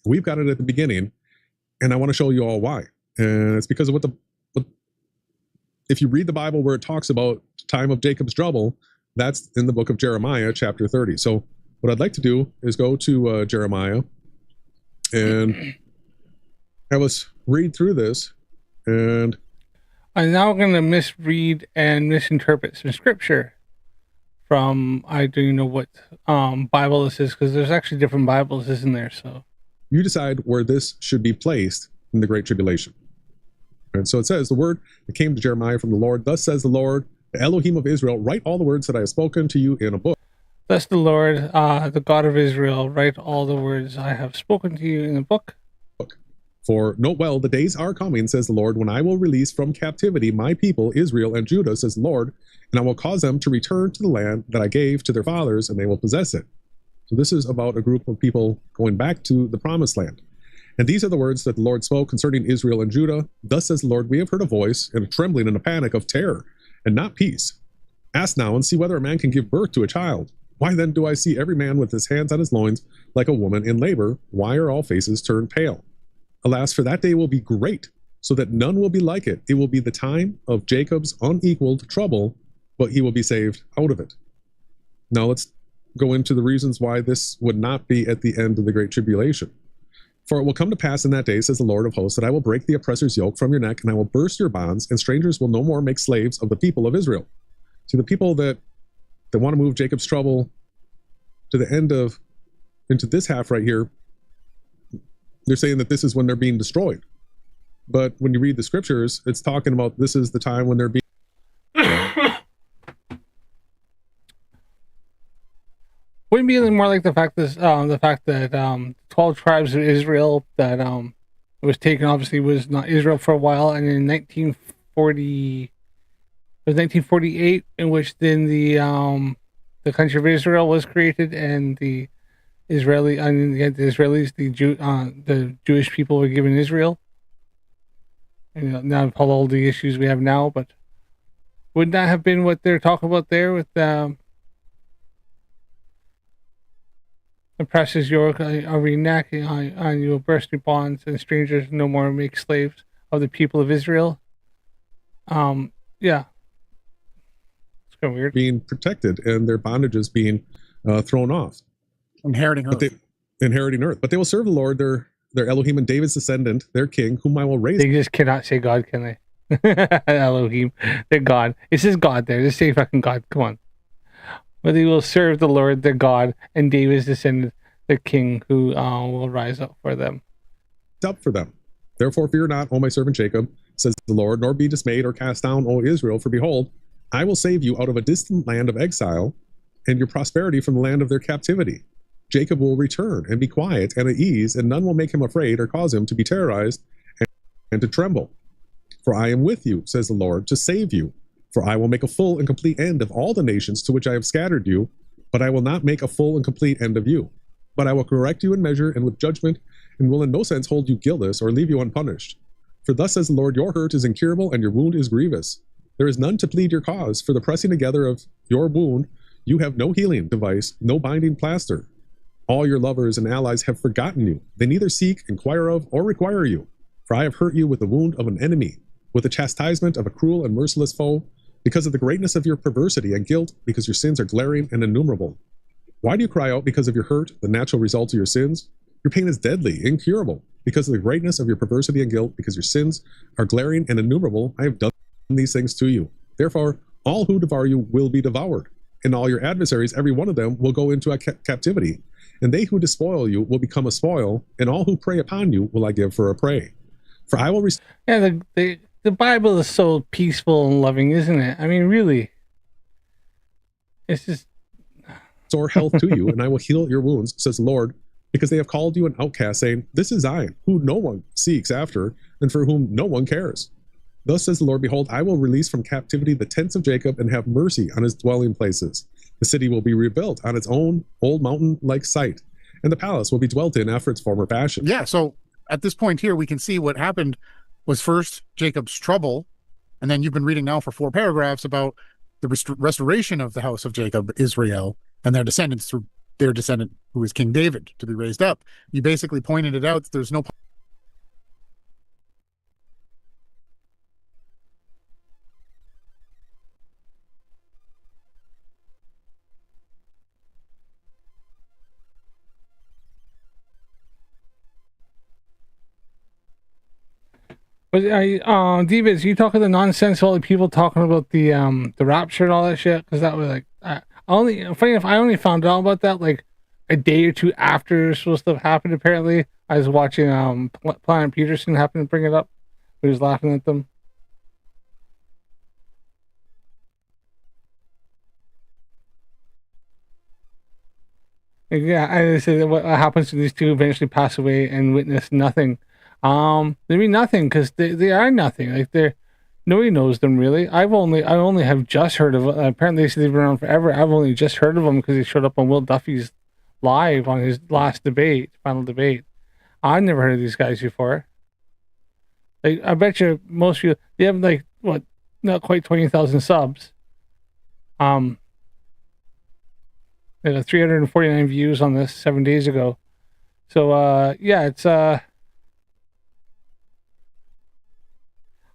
We've got it at the beginning, and I want to show you all why. And it's because of if you read the Bible where it talks about the time of Jacob's trouble, that's in the book of Jeremiah, chapter 30. So what I'd like to do is go to Jeremiah and have us read through this. And I'm now going to misread and misinterpret some scripture from, I don't even know what Bible this is, because there's actually different Bibles isn't there. So you decide where this should be placed in the Great Tribulation. And so it says, the word that came to Jeremiah from the Lord, thus says the Lord, the Elohim of Israel, write all the words that I have spoken to you in a book. Thus the Lord, the God of Israel, write all the words I have spoken to you in a book. For note well, the days are coming, says the Lord, when I will release from captivity my people, Israel and Judah, says the Lord, and I will cause them to return to the land that I gave to their fathers, and they will possess it. So this is about a group of people going back to the promised land. And these are the words that the Lord spoke concerning Israel and Judah. Thus says the Lord, we have heard a voice and a trembling and a panic of terror, and not peace. Ask now and see whether a man can give birth to a child. Why then do I see every man with his hands on his loins like a woman in labor? Why are all faces turned pale? Alas, for that day will be great, so that none will be like it. It will be the time of Jacob's unequaled trouble, but he will be saved out of it. Now let's go into the reasons why this would not be at the end of the Great Tribulation. For it will come to pass in that day, says the Lord of hosts, that I will break the oppressor's yoke from your neck, and I will burst your bonds, and strangers will no more make slaves of the people of Israel. See, the people that want to move Jacob's trouble to the end of, into this half right here, they're saying that this is when they're being destroyed. But when you read the scriptures, it's talking about this is the time when they're being... Wouldn't be more like the fact that 12 tribes of Israel that was taken, obviously was not Israel for a while, and in 1948, in which then the country of Israel was created, and the Israelis, the Jewish people were given Israel. And now all the issues we have now, but would that have been what they're talking about there with oppresses yoke are neck, and you will burst your bonds, and strangers no more make slaves of the people of Israel. Yeah, it's kind of weird. Being protected and their bondages being thrown off. Inheriting earth. But they will serve the Lord, their Elohim, and David's descendant, their king, whom I will raise. They just cannot say God, can they? Elohim, they're God. It says God there. Just say fucking God. Come on. But they will serve the Lord, their God, and David's descendant, the king, who will rise up for them. Up for them. Therefore fear not, O my servant Jacob, says the Lord, nor be dismayed or cast down, O Israel, for behold, I will save you out of a distant land of exile, and your prosperity from the land of their captivity. Jacob will return and be quiet and at ease, and none will make him afraid or cause him to be terrorized and to tremble. For I am with you, says the Lord, to save you. For I will make a full and complete end of all the nations to which I have scattered you, but I will not make a full and complete end of you. But I will correct you in measure and with judgment, and will in no sense hold you guiltless or leave you unpunished. For thus says the Lord, your hurt is incurable and your wound is grievous. There is none to plead your cause, for the pressing together of your wound, you have no healing device, no binding plaster. All your lovers and allies have forgotten you. They neither seek, inquire of, or require you. For I have hurt you with the wound of an enemy, with the chastisement of a cruel and merciless foe, because of the greatness of your perversity and guilt, because your sins are glaring and innumerable. Why do you cry out because of your hurt, the natural result of your sins? Your pain is deadly, incurable, because of the greatness of your perversity and guilt, because your sins are glaring and innumerable. I have done these things to you. Therefore, all who devour you will be devoured, and all your adversaries, every one of them, will go into a captivity. And they who despoil you will become a spoil, and all who prey upon you will I give for a prey. For I will Yeah, the Bible is so peaceful and loving, isn't it? I mean, really. It's just restore health to you, and I will heal your wounds, says the Lord, because they have called you an outcast, saying, this is Zion, who no one seeks after, and for whom no one cares. Thus says the Lord, behold, I will release from captivity the tents of Jacob and have mercy on his dwelling places. The city will be rebuilt on its own old mountain-like site, and the palace will be dwelt in after its former fashion. Yeah, so at this point here, we can see what happened was first Jacob's trouble, and then you've been reading now for 4 paragraphs about the restoration of the house of Jacob, Israel, and their descendants through their descendant, who is King David, to be raised up. You basically pointed it out that there's no But Divas, you talking the nonsense all the people talking about the rapture and all that shit? Because that was like funny enough, I only found out about that like a day or two after supposed to have happened. Apparently, I was watching Planet Peterson happen to bring it up. He was laughing at them. Yeah, I said what happens to these two eventually pass away and witness nothing. They mean nothing because they are nothing. Like nobody knows them really. I only have just heard of it. Apparently they say they've been around forever. I've only just heard of them because they showed up on Will Duffy's live on his last final debate. I've never heard of these guys before. Like I bet you most of you, they have like what, not quite 20,000 subs. They had 349 views on this 7 days ago. So yeah, it's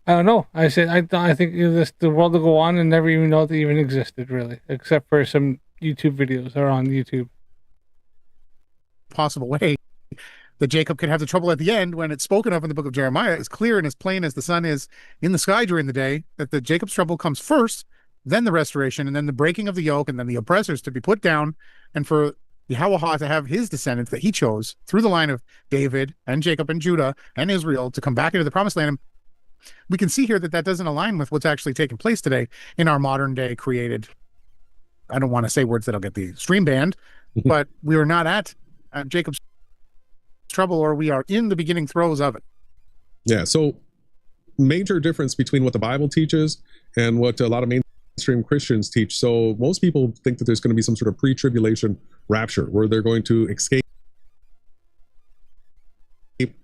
I don't know. I said I think the world will go on and never even know they even existed, really, except for some YouTube videos that are on YouTube. Possible way that Jacob could have the trouble at the end when it's spoken of in the book of Jeremiah is clear and as plain as the sun is in the sky during the day, that the Jacob's trouble comes first, then the restoration, and then the breaking of the yoke, and then the oppressors to be put down, and for Yahweh to have his descendants that he chose through the line of David and Jacob and Judah and Israel to come back into the promised land. We can see here that that doesn't align with what's actually taking place today in our modern day created. I don't want to say words that'll get the stream banned, but we are not at Jacob's trouble, or we are in the beginning throes of it. Yeah. So major difference between what the Bible teaches and what a lot of mainstream Christians teach. So most people think that there's going to be some sort of pre-tribulation rapture where they're going to escape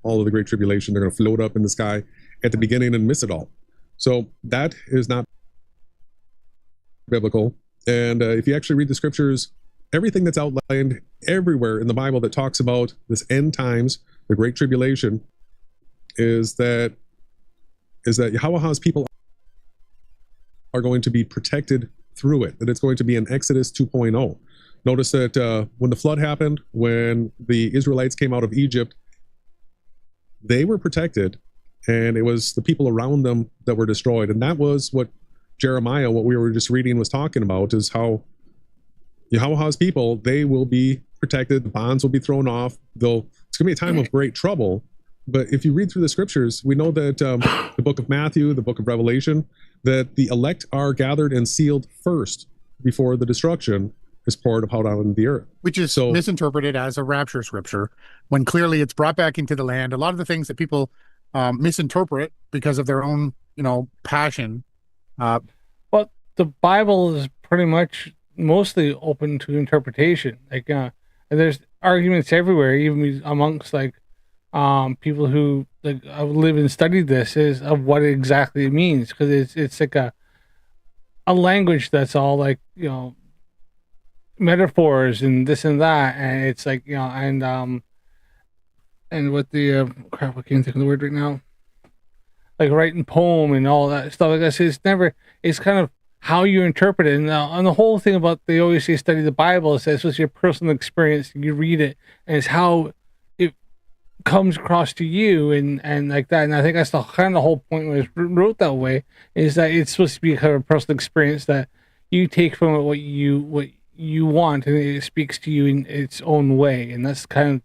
all of the great tribulation. They're going to float up in the sky at the beginning and miss it all. So that is not biblical. And if you actually read the scriptures, everything that's outlined everywhere in the Bible that talks about this end times, the great tribulation, is that Yahweh's people are going to be protected through it, that it's going to be an Exodus 2.0. Notice that when the flood happened, when the Israelites came out of Egypt, they were protected, and it was the people around them that were destroyed. And that was what Jeremiah, what we were just reading, was talking about, is how Yahweh's people, they will be protected, the bonds will be thrown off. It's going to be a time of great trouble, But if you read through the scriptures, we know that the book of Matthew, the book of Revelation, that the elect are gathered and sealed first before the destruction is poured out on the earth. Which is misinterpreted as a rapture scripture, when clearly it's brought back into the land. A lot of the things that people misinterpret because of their own, passion. Well, the Bible is pretty much mostly open to interpretation. Like, there's arguments everywhere, even amongst people who live and study this, is of what exactly it means, because it's like a language that's all metaphors and this and that, and it's and with the crap, I can't think of the word right now, like writing poem and all that stuff like that. So it's kind of how you interpret it. And the whole thing about, they always say study the Bible, is that it's just your personal experience. You read it, and it's how it comes across to you, and like that. And I think that's the kind of the whole point when it's wrote that way, is that it's supposed to be kind of a personal experience that you take from it what you want, and it speaks to you in its own way. And that's kind of,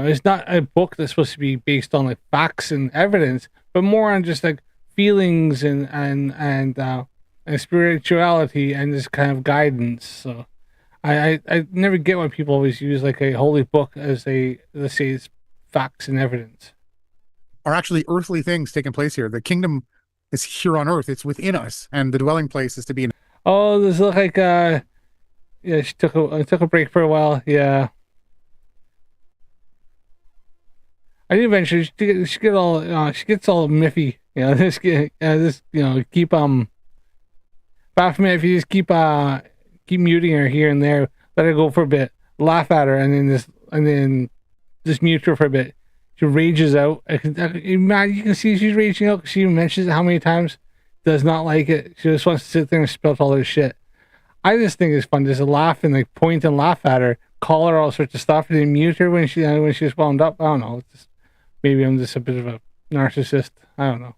it's not a book that's supposed to be based on like facts and evidence, but more on just like feelings and spirituality and this kind of guidance. So I never get why people always use like a holy book as let's say it's facts and evidence. Are actually earthly things taking place here. The kingdom is here on earth. It's within us, and the dwelling place is to be in. Oh, this look like yeah, she took a break for a while. Yeah. I think eventually she gets all miffy. Keep Baphomet, if you just keep muting her here and there, let her go for a bit, laugh at her, and then just mute her for a bit. She rages out. You can see she's raging out because she mentions it how many times. Does not like it. She just wants to sit there and spout all her shit. I just think it's fun just to laugh and like point and laugh at her, call her all sorts of stuff, and then mute her when she's wound up. I don't know. Maybe I'm just a bit of a narcissist. I don't know.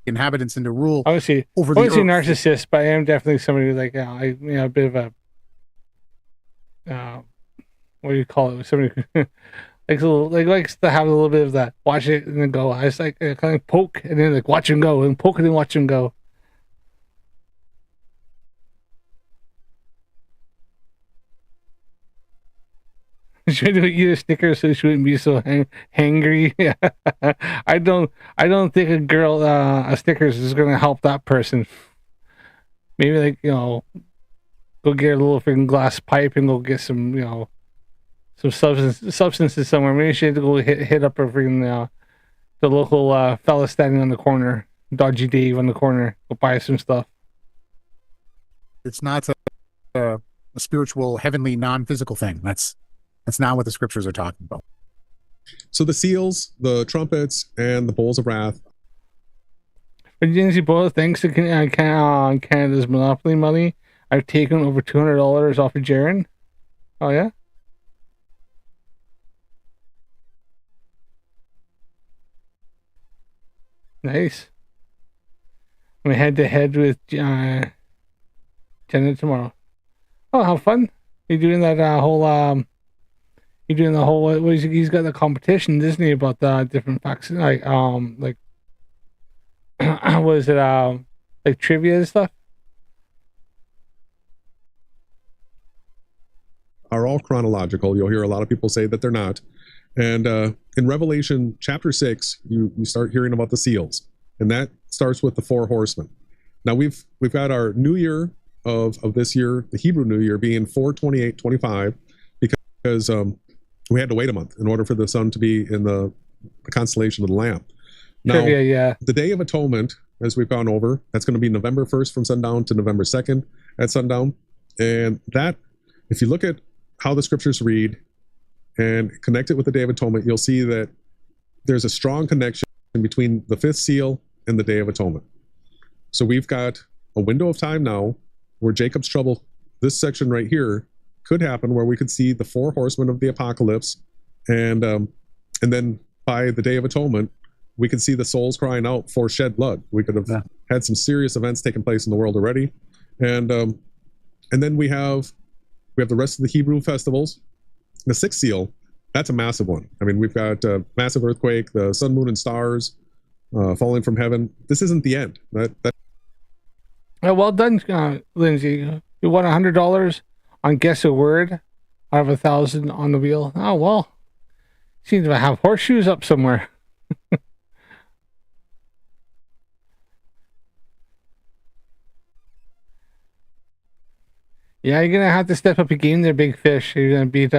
Inhabitants and to rule. I would say narcissist, but I am definitely somebody like a bit of a what do you call it? Somebody likes to have a little bit of that. Watch it and then go. I just kind of poke and then watch and go, and poke and then watch and go. She would eat a Snickers so she wouldn't be so hangry. I don't think a Snickers is gonna help that person. Maybe go get a little freaking glass pipe and go get some some substances somewhere. Maybe she had to go hit up her freaking the local fella standing on the corner, Dodgy Dave on the corner, go buy some stuff. It's not a spiritual, heavenly, non-physical thing. That's not what the scriptures are talking about. So the seals, the trumpets, and the bowls of wrath. But didn't you both, thanks to Canada's monopoly money, I've taken over $200 off of Jaren. Oh yeah. Nice. I'm head to head with Jenna tomorrow. Oh, how fun! You doing that whole he's got the competition, Disney, about the different facts, like was it like trivia and stuff? Are all chronological. You'll hear a lot of people say that they're not. And in Revelation chapter 6, you start hearing about the seals, and that starts with the 4 horsemen. Now we've got our new year of this year, the Hebrew New Year, being 4/28/25, because we had to wait a month in order for the sun to be in the constellation of the Lamb. Now, yeah. The Day of Atonement, as we've gone over, that's going to be November 1st from sundown to November 2nd at sundown. And that, if you look at how the scriptures read and connect it with the Day of Atonement, you'll see that there's a strong connection between the 5th seal and the Day of Atonement. So we've got a window of time now where Jacob's trouble, this section right here, could happen, where we could see the 4 horsemen of the apocalypse, and then by the Day of Atonement, we could see the souls crying out for shed blood. We could have had some serious events taking place in the world already, and then we have the rest of the Hebrew festivals. The 6th seal that's a massive one. I mean, we've got a massive earthquake, the sun, moon, and stars falling from heaven. This isn't the end. Well done, Lindsay. You won $100 on guess a word out of 1,000 on the wheel. Oh well, seems to have horseshoes up somewhere. Yeah, you're gonna have to step up your game there, big fish. You're gonna beat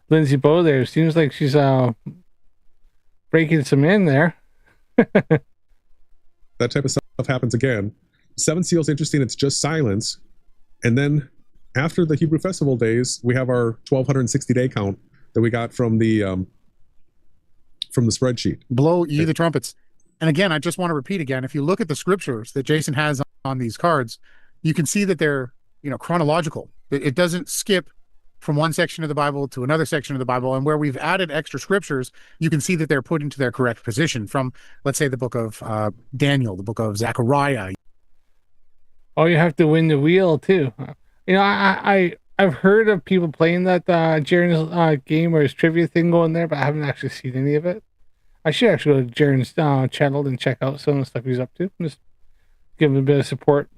Lindsay Bowe there. Seems like she's breaking some in there. That type of stuff happens again. Seven Seals, interesting. It's just silence, and then after the Hebrew Festival days, we have our 1,260-day count that we got from the spreadsheet. Blow ye the trumpets. And again, I just want to repeat again, if you look at the scriptures that Jason has on these cards, you can see that they're, chronological. It doesn't skip from one section of the Bible to another section of the Bible. And where we've added extra scriptures, you can see that they're put into their correct position from, let's say, the book of Daniel, the book of Zechariah. Oh, you have to win the wheel too. I've heard of people playing that Jaren's game or his trivia thing going there, but I haven't actually seen any of it. I should actually go to Jaren's channel and check out some of the stuff he's up to. Just give him a bit of support.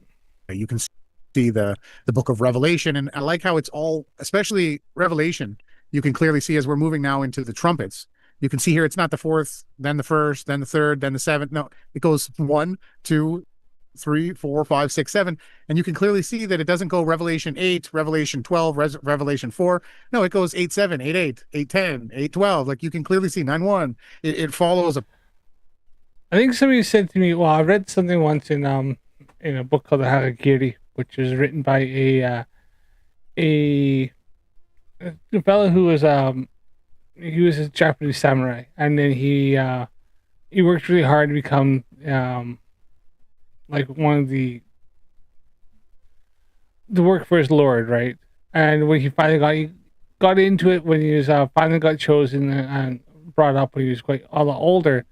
You can see the book of Revelation, and I like how it's all, especially Revelation, you can clearly see as we're moving now into the trumpets. You can see here it's not the fourth, then the first, then the third, then the seventh. No, it goes 1, 2, 3, 4, 5, 6, 7, and you can clearly see that it doesn't go Revelation 8, Revelation 12, Revelation 4. No, it goes 8, 7, 8, 8, 8, 10, 8, 12. Like you can clearly see 9, 1. It follows a. I think somebody said to me, well, I read something once in a book called the Harakiri, which was written by a fellow who was he was a Japanese samurai, and then he worked really hard to become like one of the work for his lord, right? And when he finally got into it, when he was finally got chosen and brought up when he was quite a lot older,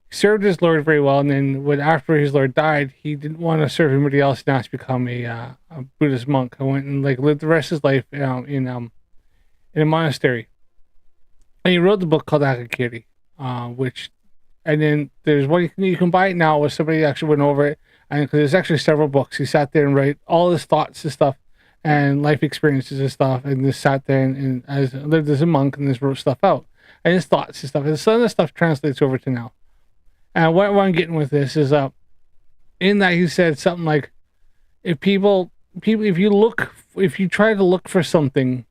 he served his lord very well. And then after his lord died, he didn't want to serve anybody else and asked to become a Buddhist monk. And went and lived the rest of his life in a monastery. And he wrote the book called Harakiri, and then there's one you can buy it now where somebody actually went over it, and because there's actually several books. He sat there and wrote all his thoughts and stuff and life experiences and stuff, and just sat there and lived as a monk and just wrote stuff out and his thoughts and stuff. And some of the stuff translates over to now. And what I'm getting with this is in that he said something like, if you try to look for something,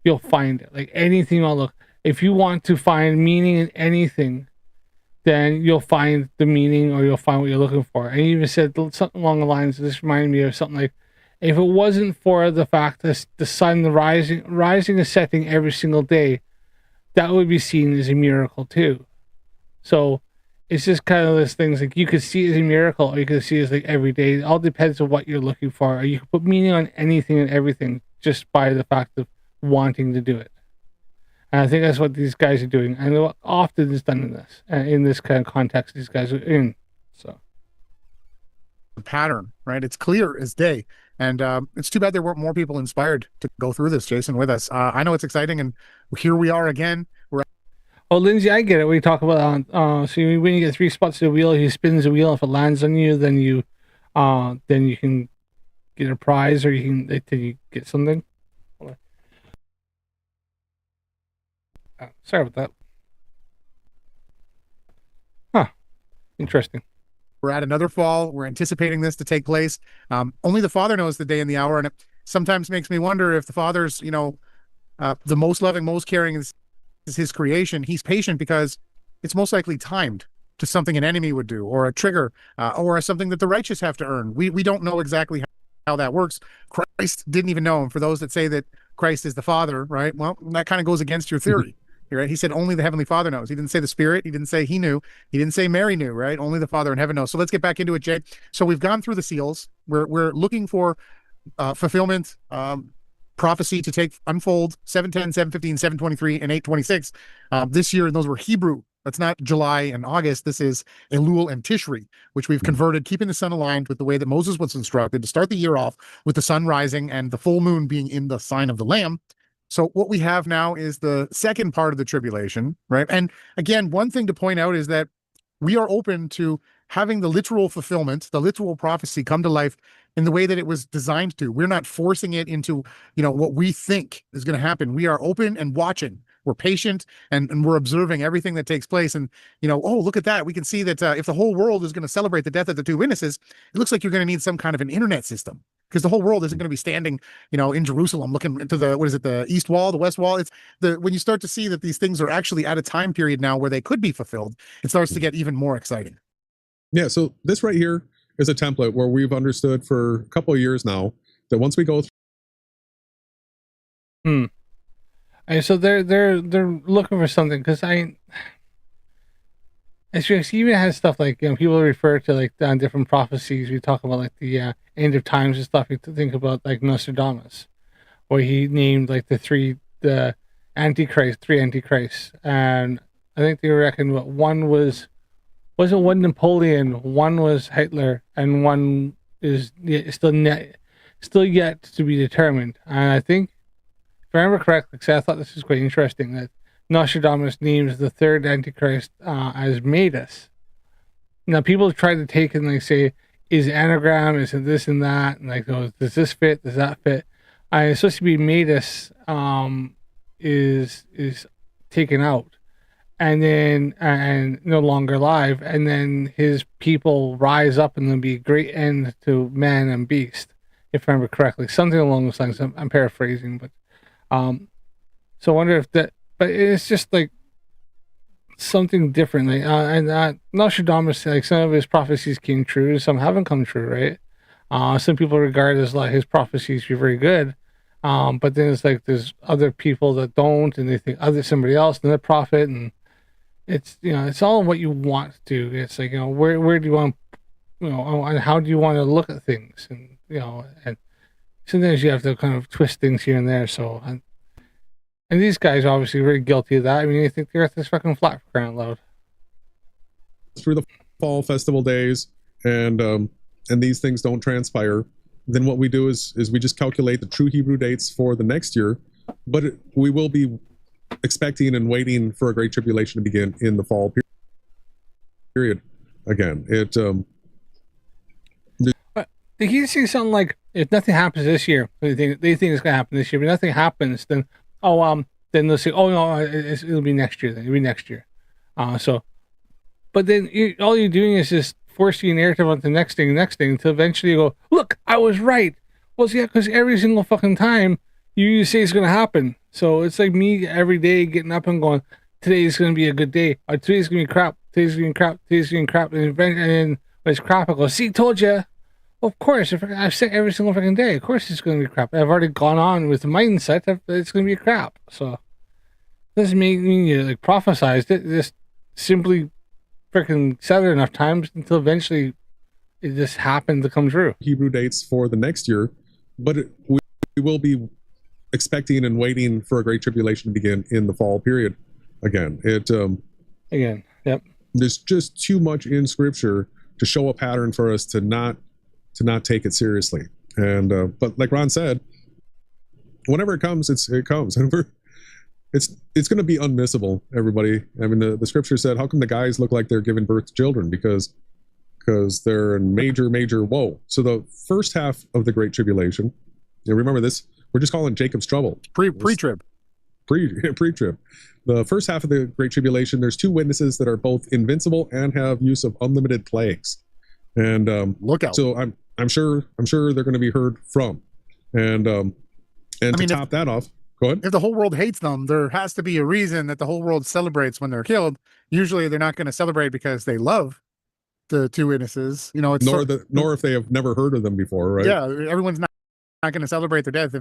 you'll find it. Like anything I'll look. If you want to find meaning in anything, then you'll find the meaning, or you'll find what you're looking for. And he even said something along the lines, this reminded me of something like, if it wasn't for the fact that the sun rising and setting every single day, that would be seen as a miracle too. So it's just kind of those things, like you could see it as a miracle, or you could see it as like every day. It all depends on what you're looking for, or you can put meaning on anything and everything just by the fact of wanting to do it. And I think that's what these guys are doing, and what often is done in this kind of context these guys are in. So, pattern, right? It's clear as day, and it's too bad there weren't more people inspired to go through this, Jason, with us. I know it's exciting, and here we are again. Oh, Lindsay, I get it. We talk about so when you get 3 spots to the wheel, he spins the wheel. If it lands on you, then you can get a prize, or you get something. Sorry about that. Huh. Interesting. We're at another fall. We're anticipating this to take place. Only the Father knows the day and the hour, and it sometimes makes me wonder if the Father's, the most loving, most caring is his creation. He's patient because it's most likely timed to something an enemy would do, or a trigger, or something that the righteous have to earn. We don't know exactly how that works. Christ didn't even know him. For those that say that Christ is the Father, right? Well, that kind of goes against your theory. Right? He said only the Heavenly Father knows. He didn't say the Spirit. He didn't say he knew. He didn't say Mary knew, right? Only the Father in heaven knows. So let's get back into it, Jay. So we've gone through the seals. We're looking for fulfillment, prophecy to unfold 7:10, 7:15, 7:23, and 8:26 this year. And those were Hebrew. That's not July and August. This is Elul and Tishri, which we've converted, keeping the sun aligned with the way that Moses was instructed to start the year off with the sun rising and the full moon being in the sign of the Lamb. So what we have now is the second part of the tribulation, right? And again, one thing to point out is that we are open to having the literal fulfillment, the literal prophecy come to life in the way that it was designed to. We're not forcing it into, what we think is going to happen. We are open and watching. We're patient and we're observing everything that takes place. And, oh, look at that. We can see that if the whole world is going to celebrate the death of the two witnesses, it looks like you're going to need some kind of an internet system, because the whole world isn't going to be standing, in Jerusalem looking into the east wall, the west wall. It's when you start to see that these things are actually at a time period now where they could be fulfilled, it starts to get even more exciting. Yeah, so this right here is a template where we've understood for a couple of years now that once we go And so they're looking for something, because it's just, even has stuff like, people refer to like different prophecies. We talk about like the end of times and stuff. You think about like Nostradamus, where he named like the three antichrists, and I think they reckon what one wasn't one Napoleon, one was Hitler, and one is still yet to be determined. And I think, if I remember correctly, because I thought this was quite interesting, that Nostradamus names the third Antichrist as Matus. Now, people try to take and like say, is anagram, is it this and that, and like, oh, does this fit, does that fit? It's supposed to be Matus is taken out, and then and no longer alive, and then his people rise up, and there'll be a great end to man and beast, if I remember correctly, something along those lines. I'm paraphrasing, but so I wonder if that, but it's just like something different. Like, and Nostradamus, like some of his prophecies came true, some haven't come true, right? Some people regard as like his prophecies be very good, but then it's like there's other people that don't, and they think somebody else, another prophet, and it's it's all what you want to do. It's like where do you want, and how do you want to look at things, and and sometimes you have to kind of twist things here and there. So and these guys are obviously very guilty of that. I mean, you think the Earth is fucking flat, for crying out loud. through the fall festival days, and these things don't transpire, then what we do is we just calculate the true Hebrew dates for the next year, but we will be expecting and waiting for a great tribulation to begin in the fall period. Again, But they keep saying something like, if nothing happens this year, they think it's going to happen this year, but nothing happens, then then they'll say, oh no, it'll be next year. Then it'll be next year. But then all you're doing is just forcing a narrative on the next thing, until eventually you go, look, I was right. Well, yeah, because every single fucking time you say it's going to happen. So it's like me every day getting up and going, today's going to be a good day, or today's going to be crap, today's going to be crap, today's going to be crap, and then when it's crap, I go, see, told you. Well, of course, if I've said every single fucking day, of course it's going to be crap. I've already gone on with the mindset that it's going to be crap. So it doesn't mean you like prophesized it. Just simply freaking said it enough times until eventually it just happened to come true. Hebrew dates for the next year, but we will be expecting and waiting for a great tribulation to begin in the fall period. Again, Yep. There's just too much in Scripture to show a pattern for us to not take it seriously. And but like Ron said, whenever it comes, it comes, and it's going to be unmissable. Everybody, I mean, the Scripture said, how come the guys look like they're giving birth to children? Because they're in major woe. So the first half of the Great Tribulation, remember this, we're just calling Jacob's trouble. Pre-trib. Pre-trib. The first half of the Great Tribulation, there's two witnesses that are both invincible and have use of unlimited plagues. And look out. So I'm sure they're going to be heard from. And to top that off, go ahead. If the whole world hates them, there has to be a reason that the whole world celebrates when they're killed. Usually they're not going to celebrate because they love the two witnesses. It's nor if they have never heard of them before, right? Yeah, everyone's not going to celebrate their death.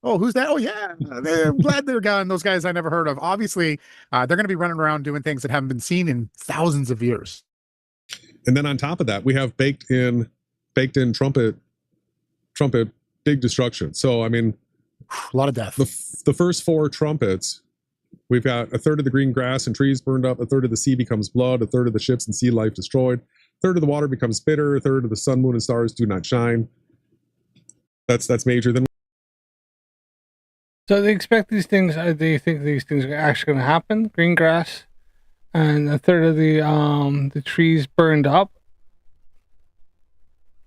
Oh, who's that? Oh, yeah. I'm glad they're gone. Those guys I never heard of. Obviously, they're going to be running around doing things that haven't been seen in thousands of years. And then on top of that, we have baked in trumpet big destruction. So I mean, a lot of death. The first four trumpets, we've got a third of the green grass and trees burned up, a third of the sea becomes blood, a third of the ships and sea life destroyed, a third of the water becomes bitter, a third of the sun, moon, and stars do not shine. That's major. Then So they expect these things. They think these things are actually going to happen. Green grass, and a third of the trees burned up.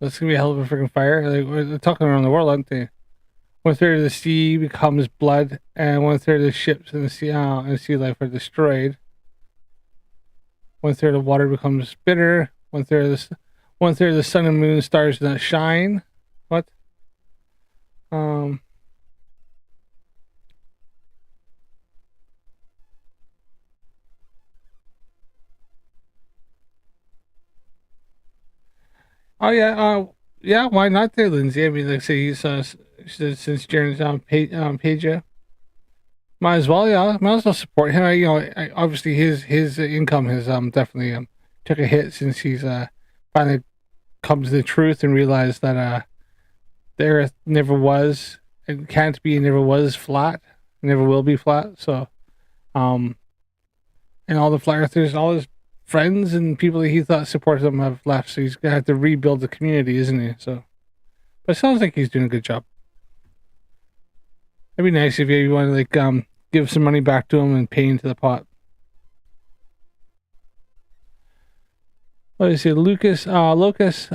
That's gonna be a hell of a freaking fire. Like, they're talking around the world, aren't they? 1/3 of the sea becomes blood, and 1/3 of the ships in the sea and sea life are destroyed. 1/3 of water becomes bitter. 1/3 of the 1/3 of the sun and moon stars do not shine. What? Oh yeah, yeah. Why not there, Lindsay? I mean, like, say he's since Jaren's page, yeah. Might as well, yeah. Might as well support him. Obviously his income has definitely took a hit since he's finally come to the truth and realized that the Earth never was, it can't be, never was flat, never will be flat. So, and all the flat earthers, all his friends and people that he thought supported him have left, so he's gonna have to rebuild the community, isn't he? So, but it sounds like he's doing a good job. It'd be nice if you want to like give some money back to him and pay into the pot. What is it, Lucas? Locus.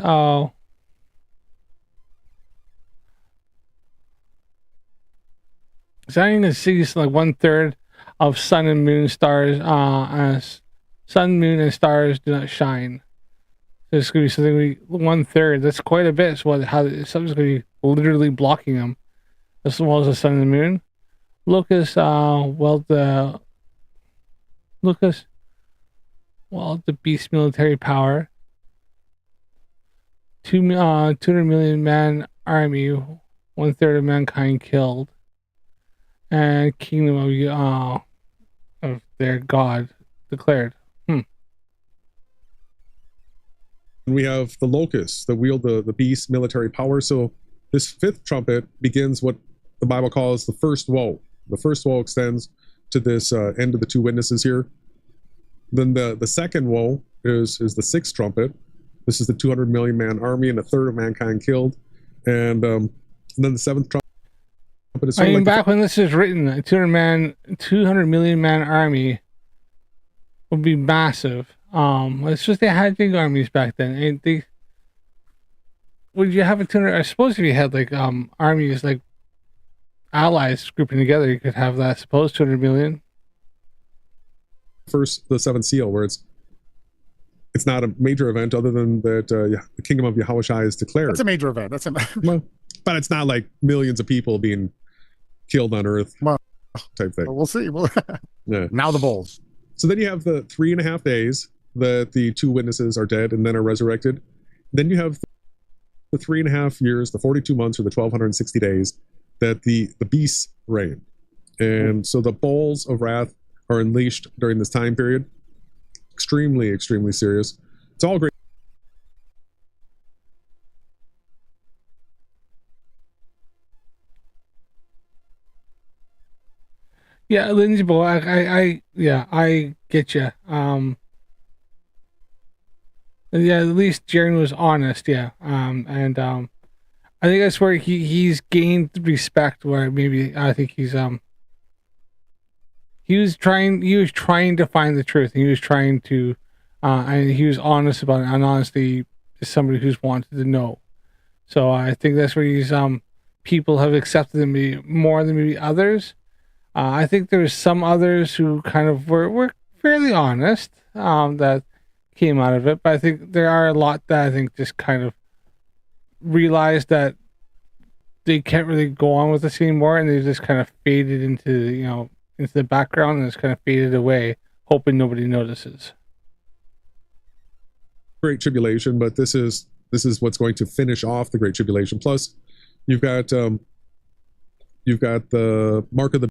Zion is sees like 1/3 of sun and moon stars. As sun, moon, and stars do not shine. There's gonna be something 1/3. That's quite a bit. So how something's gonna be literally blocking them, as well as the sun and the moon. Lucas, the beast military power. 200 million man army, 1/3 of mankind killed, and kingdom of their god declared. We have the locusts that wield the beast military power. So this fifth trumpet begins what the Bible calls the first woe. The first woe extends to this end of the two witnesses here. Then the second woe is the sixth trumpet. This is the 200 million man army and 1/3 of mankind killed. And then the seventh trumpet is back when this is written, a 200 million man army would be massive. It's just they had big armies back then. And would you have a 200? I suppose if you had like armies like allies grouping together, you could have that. I suppose 200 million. First, the seventh seal, where it's not a major event other than that the kingdom of Yahushua is declared. That's a major event. Well, but it's not like millions of people being killed on Earth, type thing. We'll see. Yeah. Now the bowls. So then you have the 3.5 days that the two witnesses are dead and then are resurrected. Then you have the 3.5 years, the 42 months, or the 1260 days that the beasts reign. And so the bowls of wrath are unleashed during this time period. Extremely, extremely serious. It's all great. Yeah, Lindsay, boy, I get you. Yeah, at least Jaren was honest. Yeah, and I think that's where he's gained respect. Where maybe I think he was trying to find the truth. He was trying to, and he was honest about it. And honesty is somebody who's wanted to know. So I think that's where he's people have accepted him more than maybe others. I think there's some others who kind of were fairly honest that came out of it, but I think there are a lot that I think just kind of realized that they can't really go on with this anymore, and they just kind of faded into the background and just kind of faded away, hoping nobody notices. Great tribulation, but this is what's going to finish off the Great Tribulation. Plus, you've got the mark of the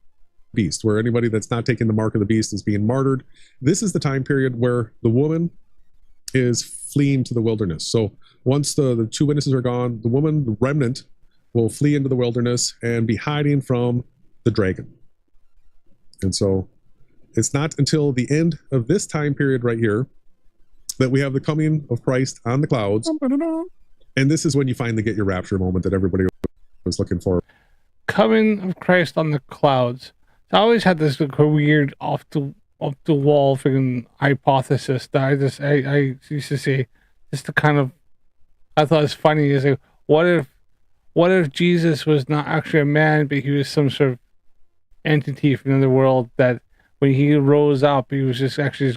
beast, where anybody that's not taking the mark of the beast is being martyred. This is the time period where the woman is fleeing to the wilderness. So once the two witnesses are gone, the woman, the remnant, will flee into the wilderness and be hiding from the dragon. And so it's not until the end of this time period right here that we have the coming of Christ on the clouds. And this is when you finally get your rapture moment that everybody was looking for. coming of Christ on the clouds. So I always had this like, weird off the wall freaking hypothesis that I used to say, just to kind of, I thought it was funny, is like, what if Jesus was not actually a man, but he was some sort of entity from another world, that when he rose up, he was just actually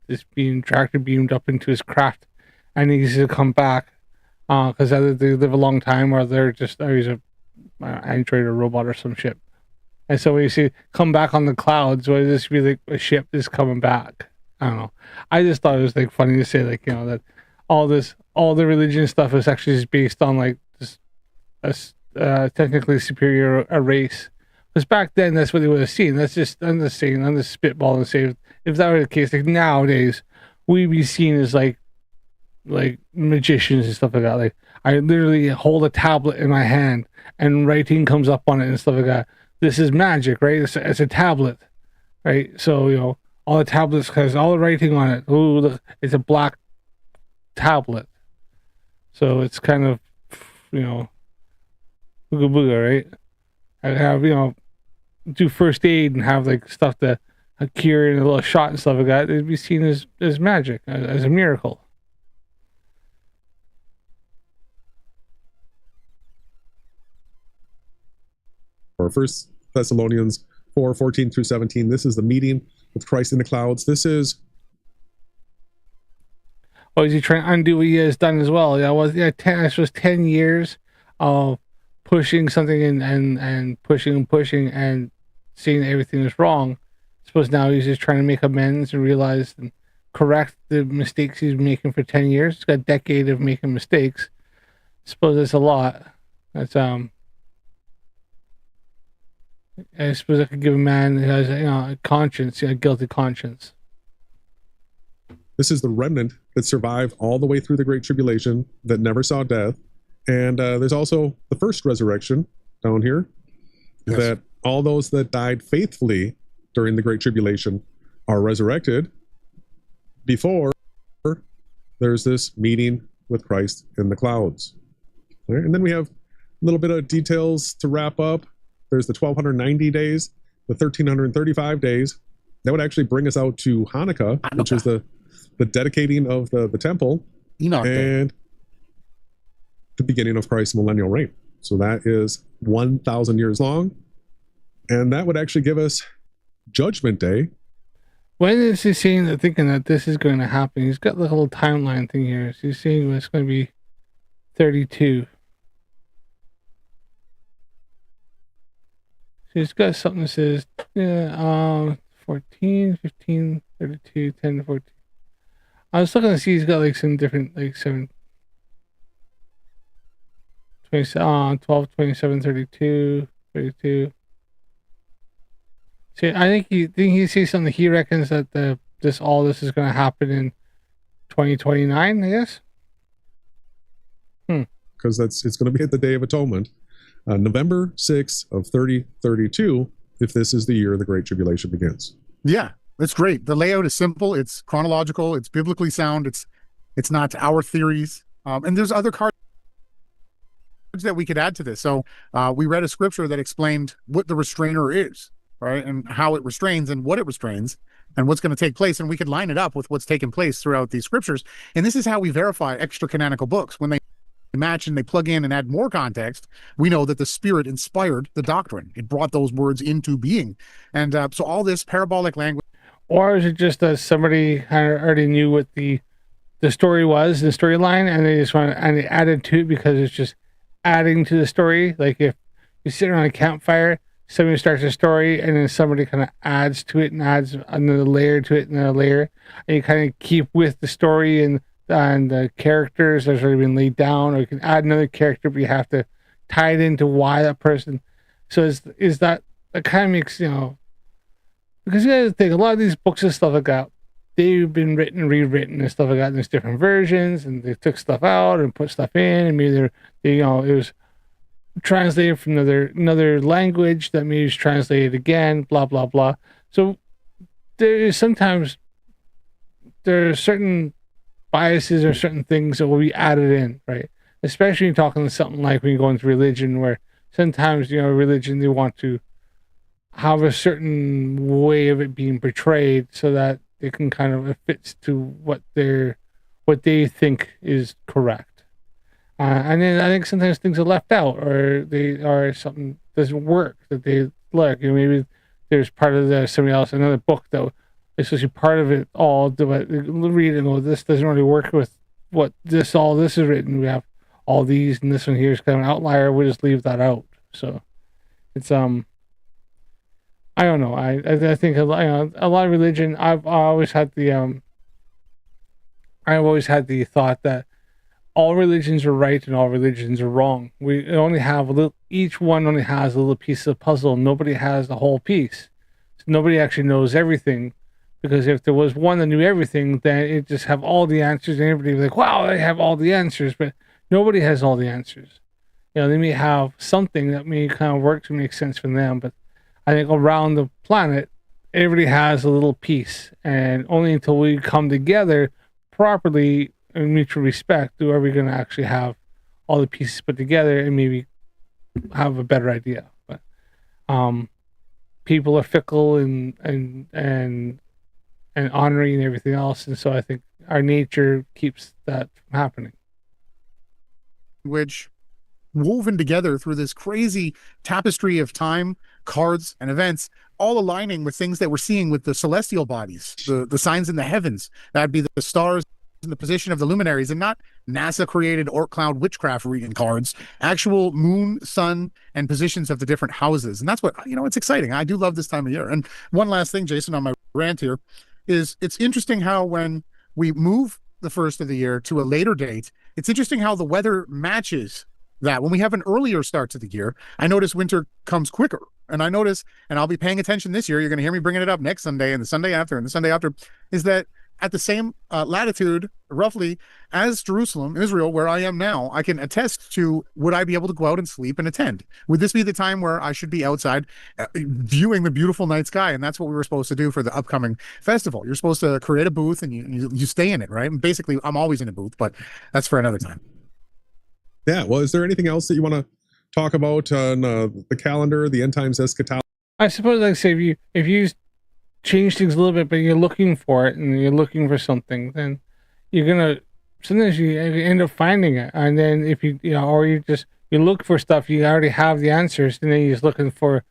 just being tractor beamed up into his craft, and he's to come back, because either they live a long time or he's a android or robot or some shit. And so when you see come back on the clouds, would this be like a ship that's coming back? I don't know. I just thought it was like funny to say, like, you know, that all the religion stuff is actually just based on like this technically superior a race. Because back then that's what they would have seen. I'm just spitballing and say, if that were the case, like nowadays we'd be seen as like magicians and stuff like that. Like I literally hold a tablet in my hand and writing comes up on it and stuff like that. This is magic, right? It's a tablet, right? So, you know, all the tablets has all the writing on it. Ooh, look, it's a black tablet. So it's kind of, you know, booga booga, right? I have, you know, do first aid and have like stuff to cure and a little shot and stuff like that. It'd be seen as magic, as a miracle. Or 1 Thessalonians 4:14 through 17. This is the meeting with Christ in the clouds. This is. Oh, is he trying to undo what he has done as well? Yeah, 10 years of pushing something and pushing and seeing that everything is wrong. I suppose now he's just trying to make amends and realize and correct the mistakes he's making for 10 years. He's got a decade of making mistakes. I suppose that's a lot. That's I suppose I could give a man who has a conscience, a guilty conscience. This is the remnant that survived all the way through the Great Tribulation, that never saw death. And there's also the first resurrection down here, yes, that all those that died faithfully during the Great Tribulation are resurrected before there's this meeting with Christ in the clouds. Right? And then we have a little bit of details to wrap up. There's the 1290 days, the 1335 days. That would actually bring us out to Hanukkah, which is the dedicating of the temple, and the beginning of Christ's millennial reign. So that is 1,000 years long. And that would actually give us Judgment Day. When is he seeing thinking that this is going to happen? He's got the whole timeline thing here. So he's seeing it's going to be 32. So he's got something that says 14, 15, 32, 10 to 14. I was looking to see he's got like some different, like 7, 12, 27, 32, 32. See, I think he sees something. He reckons that all this is going to happen in 2029, I guess. Because it's going to be at the Day of Atonement. November 6th of 3032, if this is the year the Great Tribulation begins. Yeah, that's great. The layout is simple. It's chronological. It's biblically sound. It's not our theories. And there's other cards that we could add to this. So we read a scripture that explained what the restrainer is, right? And how it restrains and what it restrains and what's going to take place. And we could line it up with what's taken place throughout these scriptures. And this is how we verify extra canonical books. When they match and they plug in and add more context, we know that the Spirit inspired the doctrine. It brought those words into being. And so all this parabolic language. Or is it just that somebody already knew what the story was, the storyline, and they just they added to it because it's just adding to the story? Like if you sit around a campfire, somebody starts a story and then somebody kind of adds to it and adds another layer to it and another layer, and you kind of keep with the story and the characters that's already been laid down, or you can add another character, but you have to tie it into why that person. So is that kind of makes, because you guys think a lot of these books and stuff like that, they've been written, rewritten and stuff like that, and there's different versions, and they took stuff out and put stuff in, and maybe it was translated from another language that maybe is translated again, blah blah blah. So there are certain biases or certain things that will be added in, right? Especially when you're talking to something like when you go into religion, where sometimes, religion, they want to have a certain way of it being portrayed so that it can kind of, it fits to what they think is correct. And then I think sometimes things are left out, or something doesn't work that they like. Maybe there's part of somebody else, another book that is supposed to be part of it all, but read and go, this doesn't really work with what all this is written. We have all these, and this one here is kind of an outlier. We'll just leave that out. So it's I don't know. I think a lot of religion. I've always had the thought that all religions are right and all religions are wrong. We only have each one only has a little piece of the puzzle. Nobody has the whole piece. So nobody actually knows everything, because if there was one that knew everything, then it just have all the answers, and everybody would be like, wow, they have all the answers, but nobody has all the answers. They may have something that may kind of work to make sense for them, but I think around the planet, everybody has a little piece, and only until we come together properly in mutual respect are we going to actually have all the pieces put together and maybe have a better idea. But people are fickle and honoring and everything else, and so I think our nature keeps that from happening. Which woven together through this crazy tapestry of time, cards, and events, all aligning with things that we're seeing with the celestial bodies, the signs in the heavens. That'd be the stars and the position of the luminaries, and not NASA created Oort cloud witchcraft reading cards, actual moon, sun, and positions of the different houses. And that's what, it's exciting. I do love this time of year. And one last thing, Jason, on my rant here, is it's interesting how when we move the first of the year to a later date, it's interesting how the weather matches that. When we have an earlier start to the year, I notice winter comes quicker. And I notice, and I'll be paying attention this year, you're going to hear me bringing it up next Sunday and the Sunday after and the Sunday after, is that at the same latitude, roughly, as Jerusalem, Israel, where I am now, I can attest to, would I be able to go out and sleep and attend? Would this be the time where I should be outside viewing the beautiful night sky? And that's what we were supposed to do for the upcoming festival. You're supposed to create a booth and you stay in it, right? And basically, I'm always in a booth, but that's for another time. Yeah, well, is there anything else that you want to talk about on the calendar, the end times eschatology? I suppose, like I say, if you change things a little bit, but you're looking for it and you're looking for something, then you're gonna sometimes you end up finding it. And then if you or you look for stuff, you already have the answers, and then you're just looking for,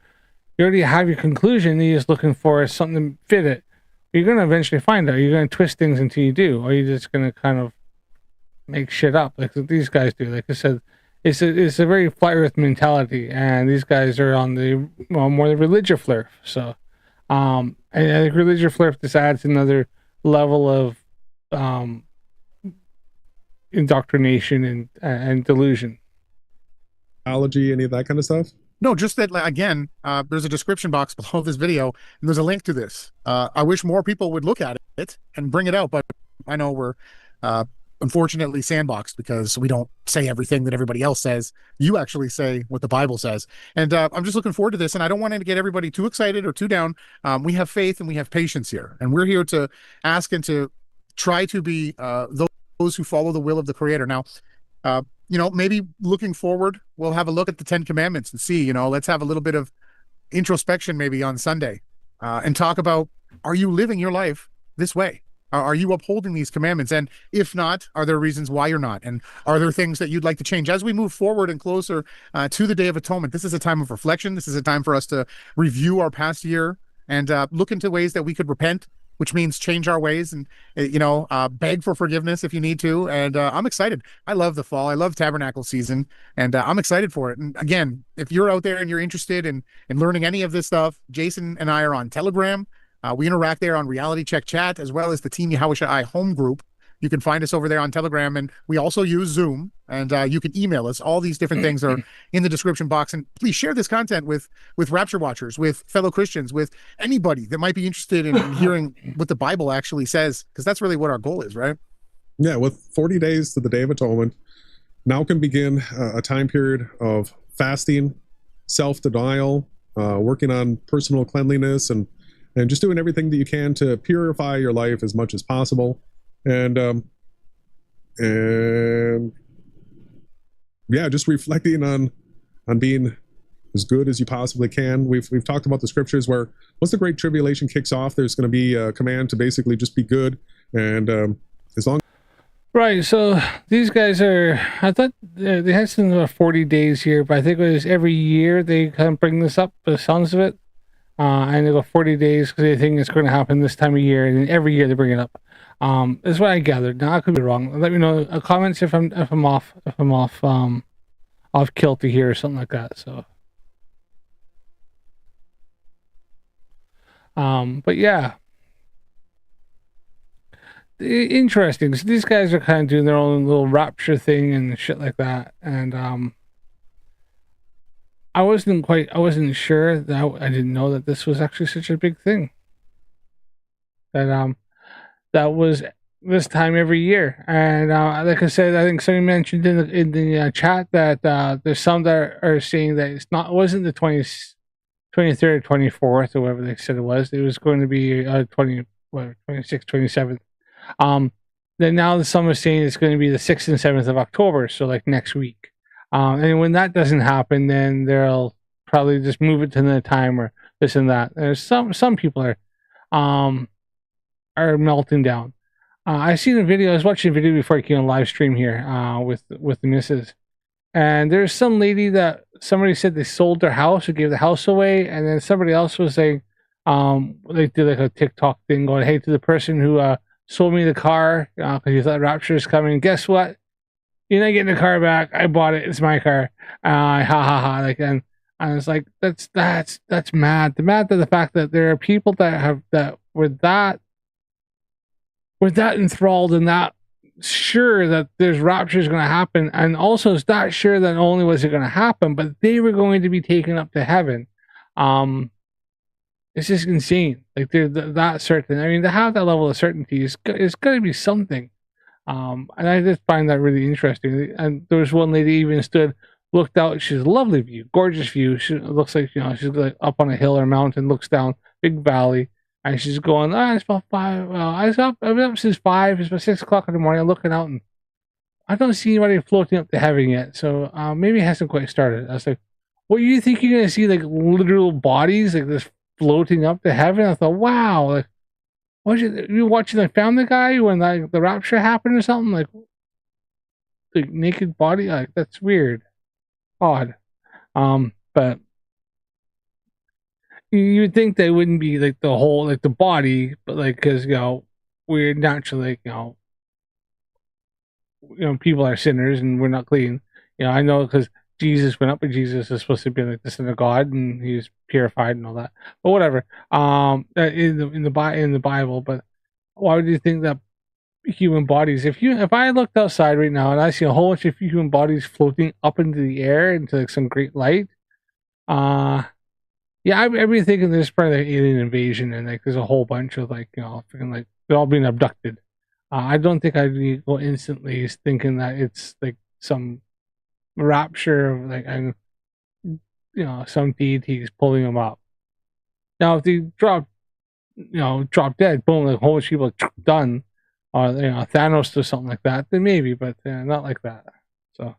you already have your conclusion, and you're just looking for something to fit it. You're gonna eventually find out. You're gonna twist things until you do, or you're just gonna kind of make shit up like these guys do. Like I said, it's a very flat Earth mentality, and these guys are on the more the religious flerf. So, and I think religious flerf just adds another level of indoctrination and delusion. Any of that kind of stuff? No, just that, again, there's a description box below this video, and there's a link to this. I wish more people would look at it and bring it out, but I know we're unfortunately sandboxed because we don't say everything that everybody else says. You actually say what the Bible says. And I'm just looking forward to this, and I don't want to get everybody too excited or too down. We have faith and we have patience here, and we're here to ask and to try to be those who follow the will of the Creator. Now, maybe looking forward, we'll have a look at the 10 Commandments and see, let's have a little bit of introspection maybe on Sunday and talk about, are you living your life this way? Are you upholding these commandments? And if not, are there reasons why you're not? And are there things that you'd like to change? As we move forward and closer to the Day of Atonement, this is a time of reflection. This is a time for us to review our past year and look into ways that we could repent, which means change our ways and, beg for forgiveness if you need to. And I'm excited. I love the fall. I love tabernacle season, and I'm excited for it. And again, if you're out there and you're interested in learning any of this stuff, Jason and I are on Telegram. We interact there on Reality Check Chat, as well as the Team Yahushua home group. You can find us over there on Telegram, and we also use Zoom, and you can email us. All these different things are in the description box, and please share this content with Rapture Watchers, with fellow Christians, with anybody that might be interested in hearing what the Bible actually says, because that's really what our goal is, right? Yeah, with 40 days to the Day of Atonement, now can begin a time period of fasting, self-denial, working on personal cleanliness, and just doing everything that you can to purify your life as much as possible. And yeah, just reflecting on being as good as you possibly can. We've talked about the scriptures where once the great tribulation kicks off, there's going to be a command to basically just be good, and as long. Right, so these guys are, I thought they had some 40 days here, but I think it was every year they kind of bring this up, by the sounds of it. And they go 40 days because they think it's going to happen this time of year, and then every year they bring it up. That's what I gathered. Now I could be wrong. Let me know comments if I'm off kilter here or something like that. So, but yeah. Interesting. So these guys are kind of doing their own little rapture thing and shit like that, and I wasn't sure that I didn't know that this was actually such a big thing. That that was this time every year, and like I said, I think somebody mentioned in the chat that there's some that are saying that it wasn't the 23rd or 24th or whatever they said it was. It was going to be 26th, 27th. Then now some are saying it's going to be the 6th and 7th of October, so like next week. And when that doesn't happen, then they'll probably just move it to another time or this and that. There's some people are melting down. I seen a video. I was watching a video before I came on live stream here with the missus, and there's some lady that somebody said they sold their house or gave the house away, and then somebody else was saying they did like a TikTok thing going, "Hey, to the person who sold me the car because you thought Rapture is coming. Guess what? You're not getting the car back. I bought it. It's my car. Ha ha ha!" Like, and I was like, that's mad. The fact that there are people that were that enthralled and that sure that there's rapture is going to happen, and also it's not sure that not only was it going to happen, but they were going to be taken up to heaven. It's just insane. Like they're that certain. I mean, to have that level of certainty is going to be something. And I just find that really interesting. And there was one lady even looked out. She's a lovely view, gorgeous view. She looks like, she's like up on a hill or mountain, looks down, big valley, and she's going, it's about 5. I've been up since 5. It's about 6 o'clock in the morning. I'm looking out, and I don't see anybody floating up to heaven yet. So maybe it hasn't quite started. I was like, what, you think you're gonna see like literal bodies like this floating up to heaven? I thought, wow, like, what you watching like Family Guy when like the rapture happened or something, like naked body? Like, that's weird, odd. But you would think they wouldn't be like the whole, like the body, but like, because we're naturally, people are sinners and we're not clean. I know because Jesus went up, but Jesus is supposed to be like the Son of God, and he's purified and all that. But whatever. In the Bible, but why would you think that human bodies? If I looked outside right now and I see a whole bunch of human bodies floating up into the air into like some great light, yeah, I've been thinking there's probably like alien invasion, and like there's a whole bunch of like freaking like they're all being abducted. I don't think I'd go instantly thinking that it's like some rapture of like some deities pulling them up. Now if they drop dead, boom, like a whole bunch of people done, or Thanos or something like that, then maybe, but not like that. So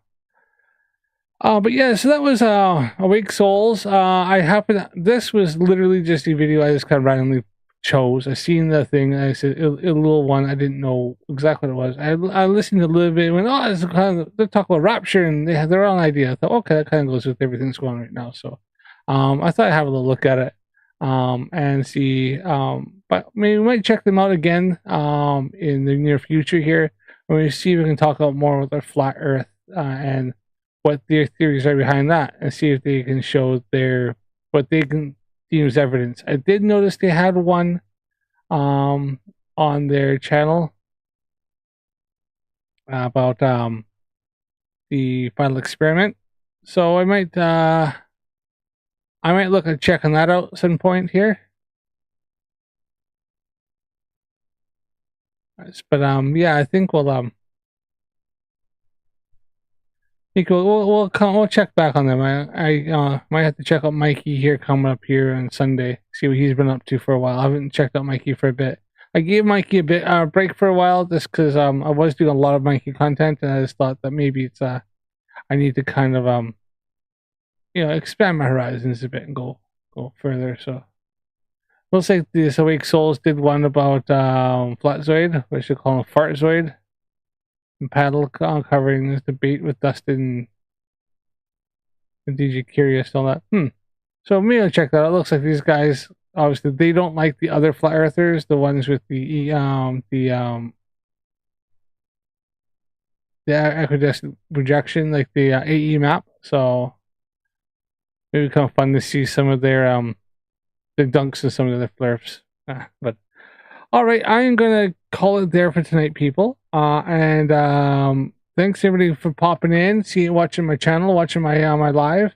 but yeah, so that was Awake Souls. This was literally just a video I just kind of randomly chose. I seen the thing and I said a little one. I didn't know exactly what it was. I listened to a little bit and went, it's kind of, they talk about rapture and they have their own idea. I thought, okay, that kind of goes with everything that's going on right now. So I thought I'd have a little look at it and see. But maybe we might check them out again in the near future here. When we see if we can talk about more with our flat Earth and what their theories are behind that, and see if they can show what they can use evidence. I did notice they had one on their channel about the final experiment. So I might look at checking that out at some point here. But yeah, I think we'll we'll check back on them. I might have to check out Mikey here coming up here on Sunday. See what he's been up to for a while. I haven't checked out Mikey for a bit. I gave Mikey a bit break for a while just because I was doing a lot of Mikey content, and I just thought that maybe it's I need to kind of expand my horizons a bit and go further. So looks like this Awake Souls did one about Flatzoid, which they call him Fartzoid, and Paddle covering this debate with Dustin and DJ Curious and all that. So maybe I'll check that out. It looks like these guys, obviously, they don't like the other flat earthers, the ones with the equidistant projection, like the AE map. So maybe kind of fun to see some of their the dunks and some of the flerfs. But all right, I am gonna call it there for tonight, people. And thanks everybody for popping in, watching my channel, watching my my live,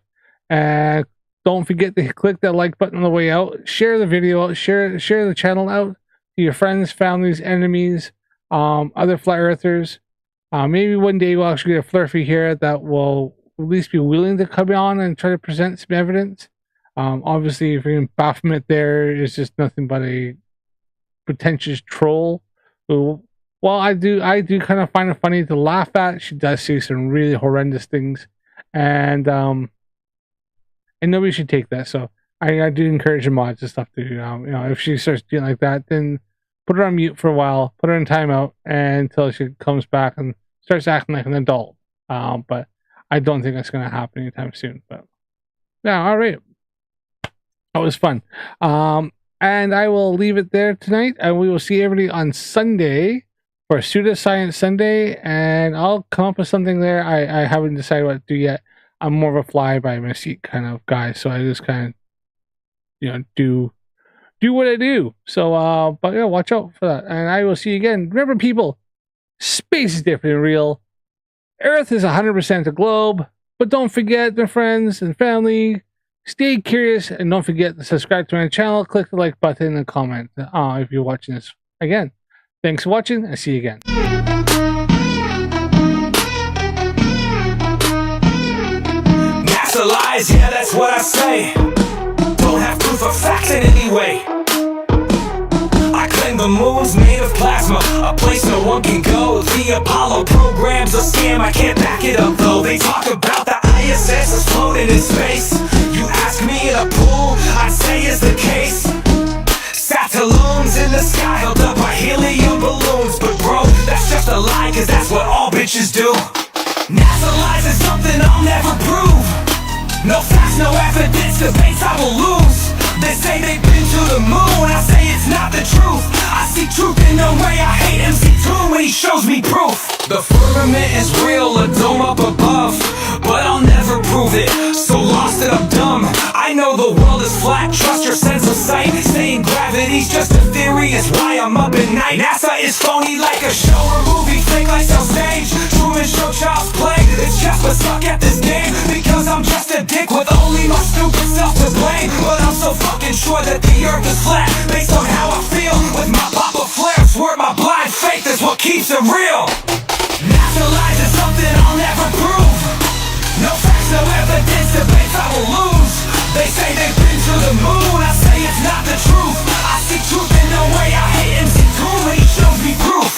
and don't forget to click that like button on the way out. Share the video out. Share the channel out to your friends, families, enemies, other flat earthers. Maybe one day we'll actually get a flerfy here that will at least be willing to come on and try to present some evidence. Obviously, if you're in Baphomet, there is just nothing but a pretentious troll who, well, I do kind of find it funny to laugh at. She does say some really horrendous things, and nobody should take that. So I do encourage the mods and stuff to, if she starts doing like that, then put her on mute for a while, put her in timeout until she comes back and starts acting like an adult. But I don't think that's going to happen anytime soon. But yeah, all right. That was fun. And I will leave it there tonight, and we will see everybody on Sunday for Pseudoscience Sunday, and I'll come up with something there. I haven't decided what to do yet. I'm more of a fly by my seat kind of guy, so I just kind of, do what I do. So, but yeah, watch out for that, and I will see you again. Remember, people, space is different and real. Earth is 100% a globe, but don't forget, my friends and family, stay curious, and don't forget to subscribe to my channel, click the like button, and comment if you're watching this. Again, thanks for watching, and see you again. NASA lies, yeah, that's what I say. Don't have proof or facts in any way. I claim the moon's made of plasma, a place no one can go. The Apollo program's a scam, I can't back it up though. They talk about the ISS is floating in space. You ask me in a pool, I'd say is the case. Satelloons in the sky held up by helium balloons. But bro, that's just a lie, cause that's what all bitches do. NASA lies is something I'll never prove. No facts, no evidence, debates I will lose. They say they've been to the moon, I say it's not the truth. I see truth in no way, I hate MC2 when he shows me proof. The firmament is real, a dome up above, but I'll never prove it, so lost that I'm dumb. I know the world is flat, trust your sense of sight. Saying gravity's just a theory is why I'm up at night. NASA is phony like a show or movie, fake like some stage. Truman Show, child's play, it's just but suck at this game. Because I'm just a dick with only my stupid self to blame. But I'm so fucking sure that the earth is flat, based on how I feel with my pop-up flares. Word my blind faith is what keeps it real. NASA lies is something I'll never prove. No facts, no evidence, debates I will lose. They say they've been to the moon, I say it's not the truth. I see truth in no way, I hate MC2 when he shows me proof.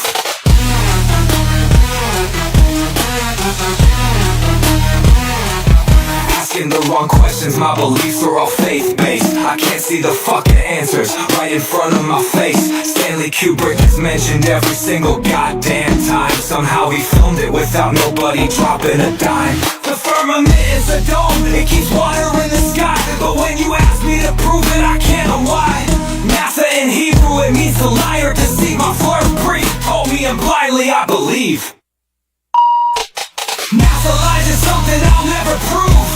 Asking the wrong questions, my beliefs are all faith-based. I can't see the fucking answers right in front of my face. Stanley Kubrick is mentioned every single goddamn time. Somehow he filmed it without nobody dropping a dime. The firmament is a dome, it keeps water in the sky. But when you ask me to prove it, I can't know why. NASA in Hebrew, it means the liar, deceive my flirt breathe. Hold me and blindly I believe. NASA lies is something I'll never prove.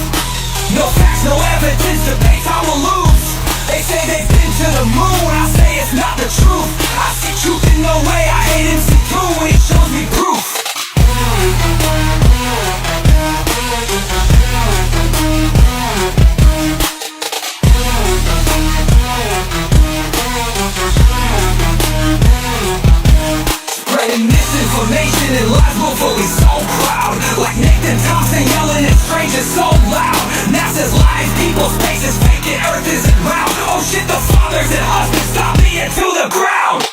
No facts, no evidence, debates I will lose. They say they've been to the moon, I say it's not the truth. I see truth in no way, I hate MC2 when he shows me proof. Spreading misinformation and lies willfully so proud. Like Nathan Thompson yelling at strangers so loud. NASA's lies, people's faces fake it, Earth isn't round. Oh shit, the fathers and husbands stop me into the ground.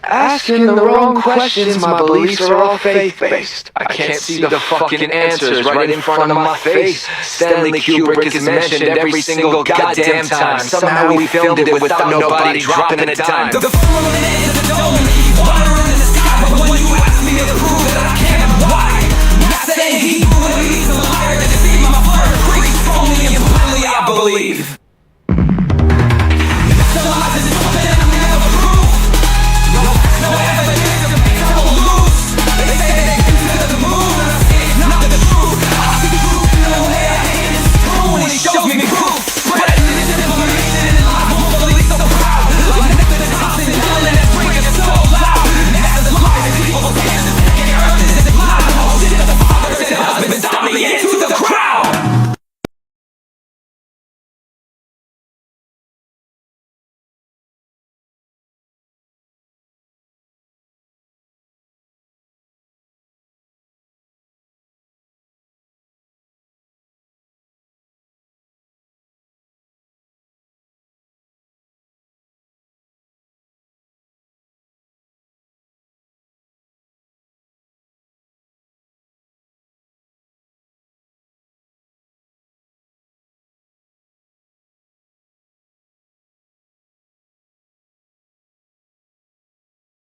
Asking the wrong questions, my beliefs are all faith-based. I can't see the fucking answers right in front of my face. Stanley Kubrick is mentioned every single goddamn time. Somehow we filmed it without nobody dropping a dime. The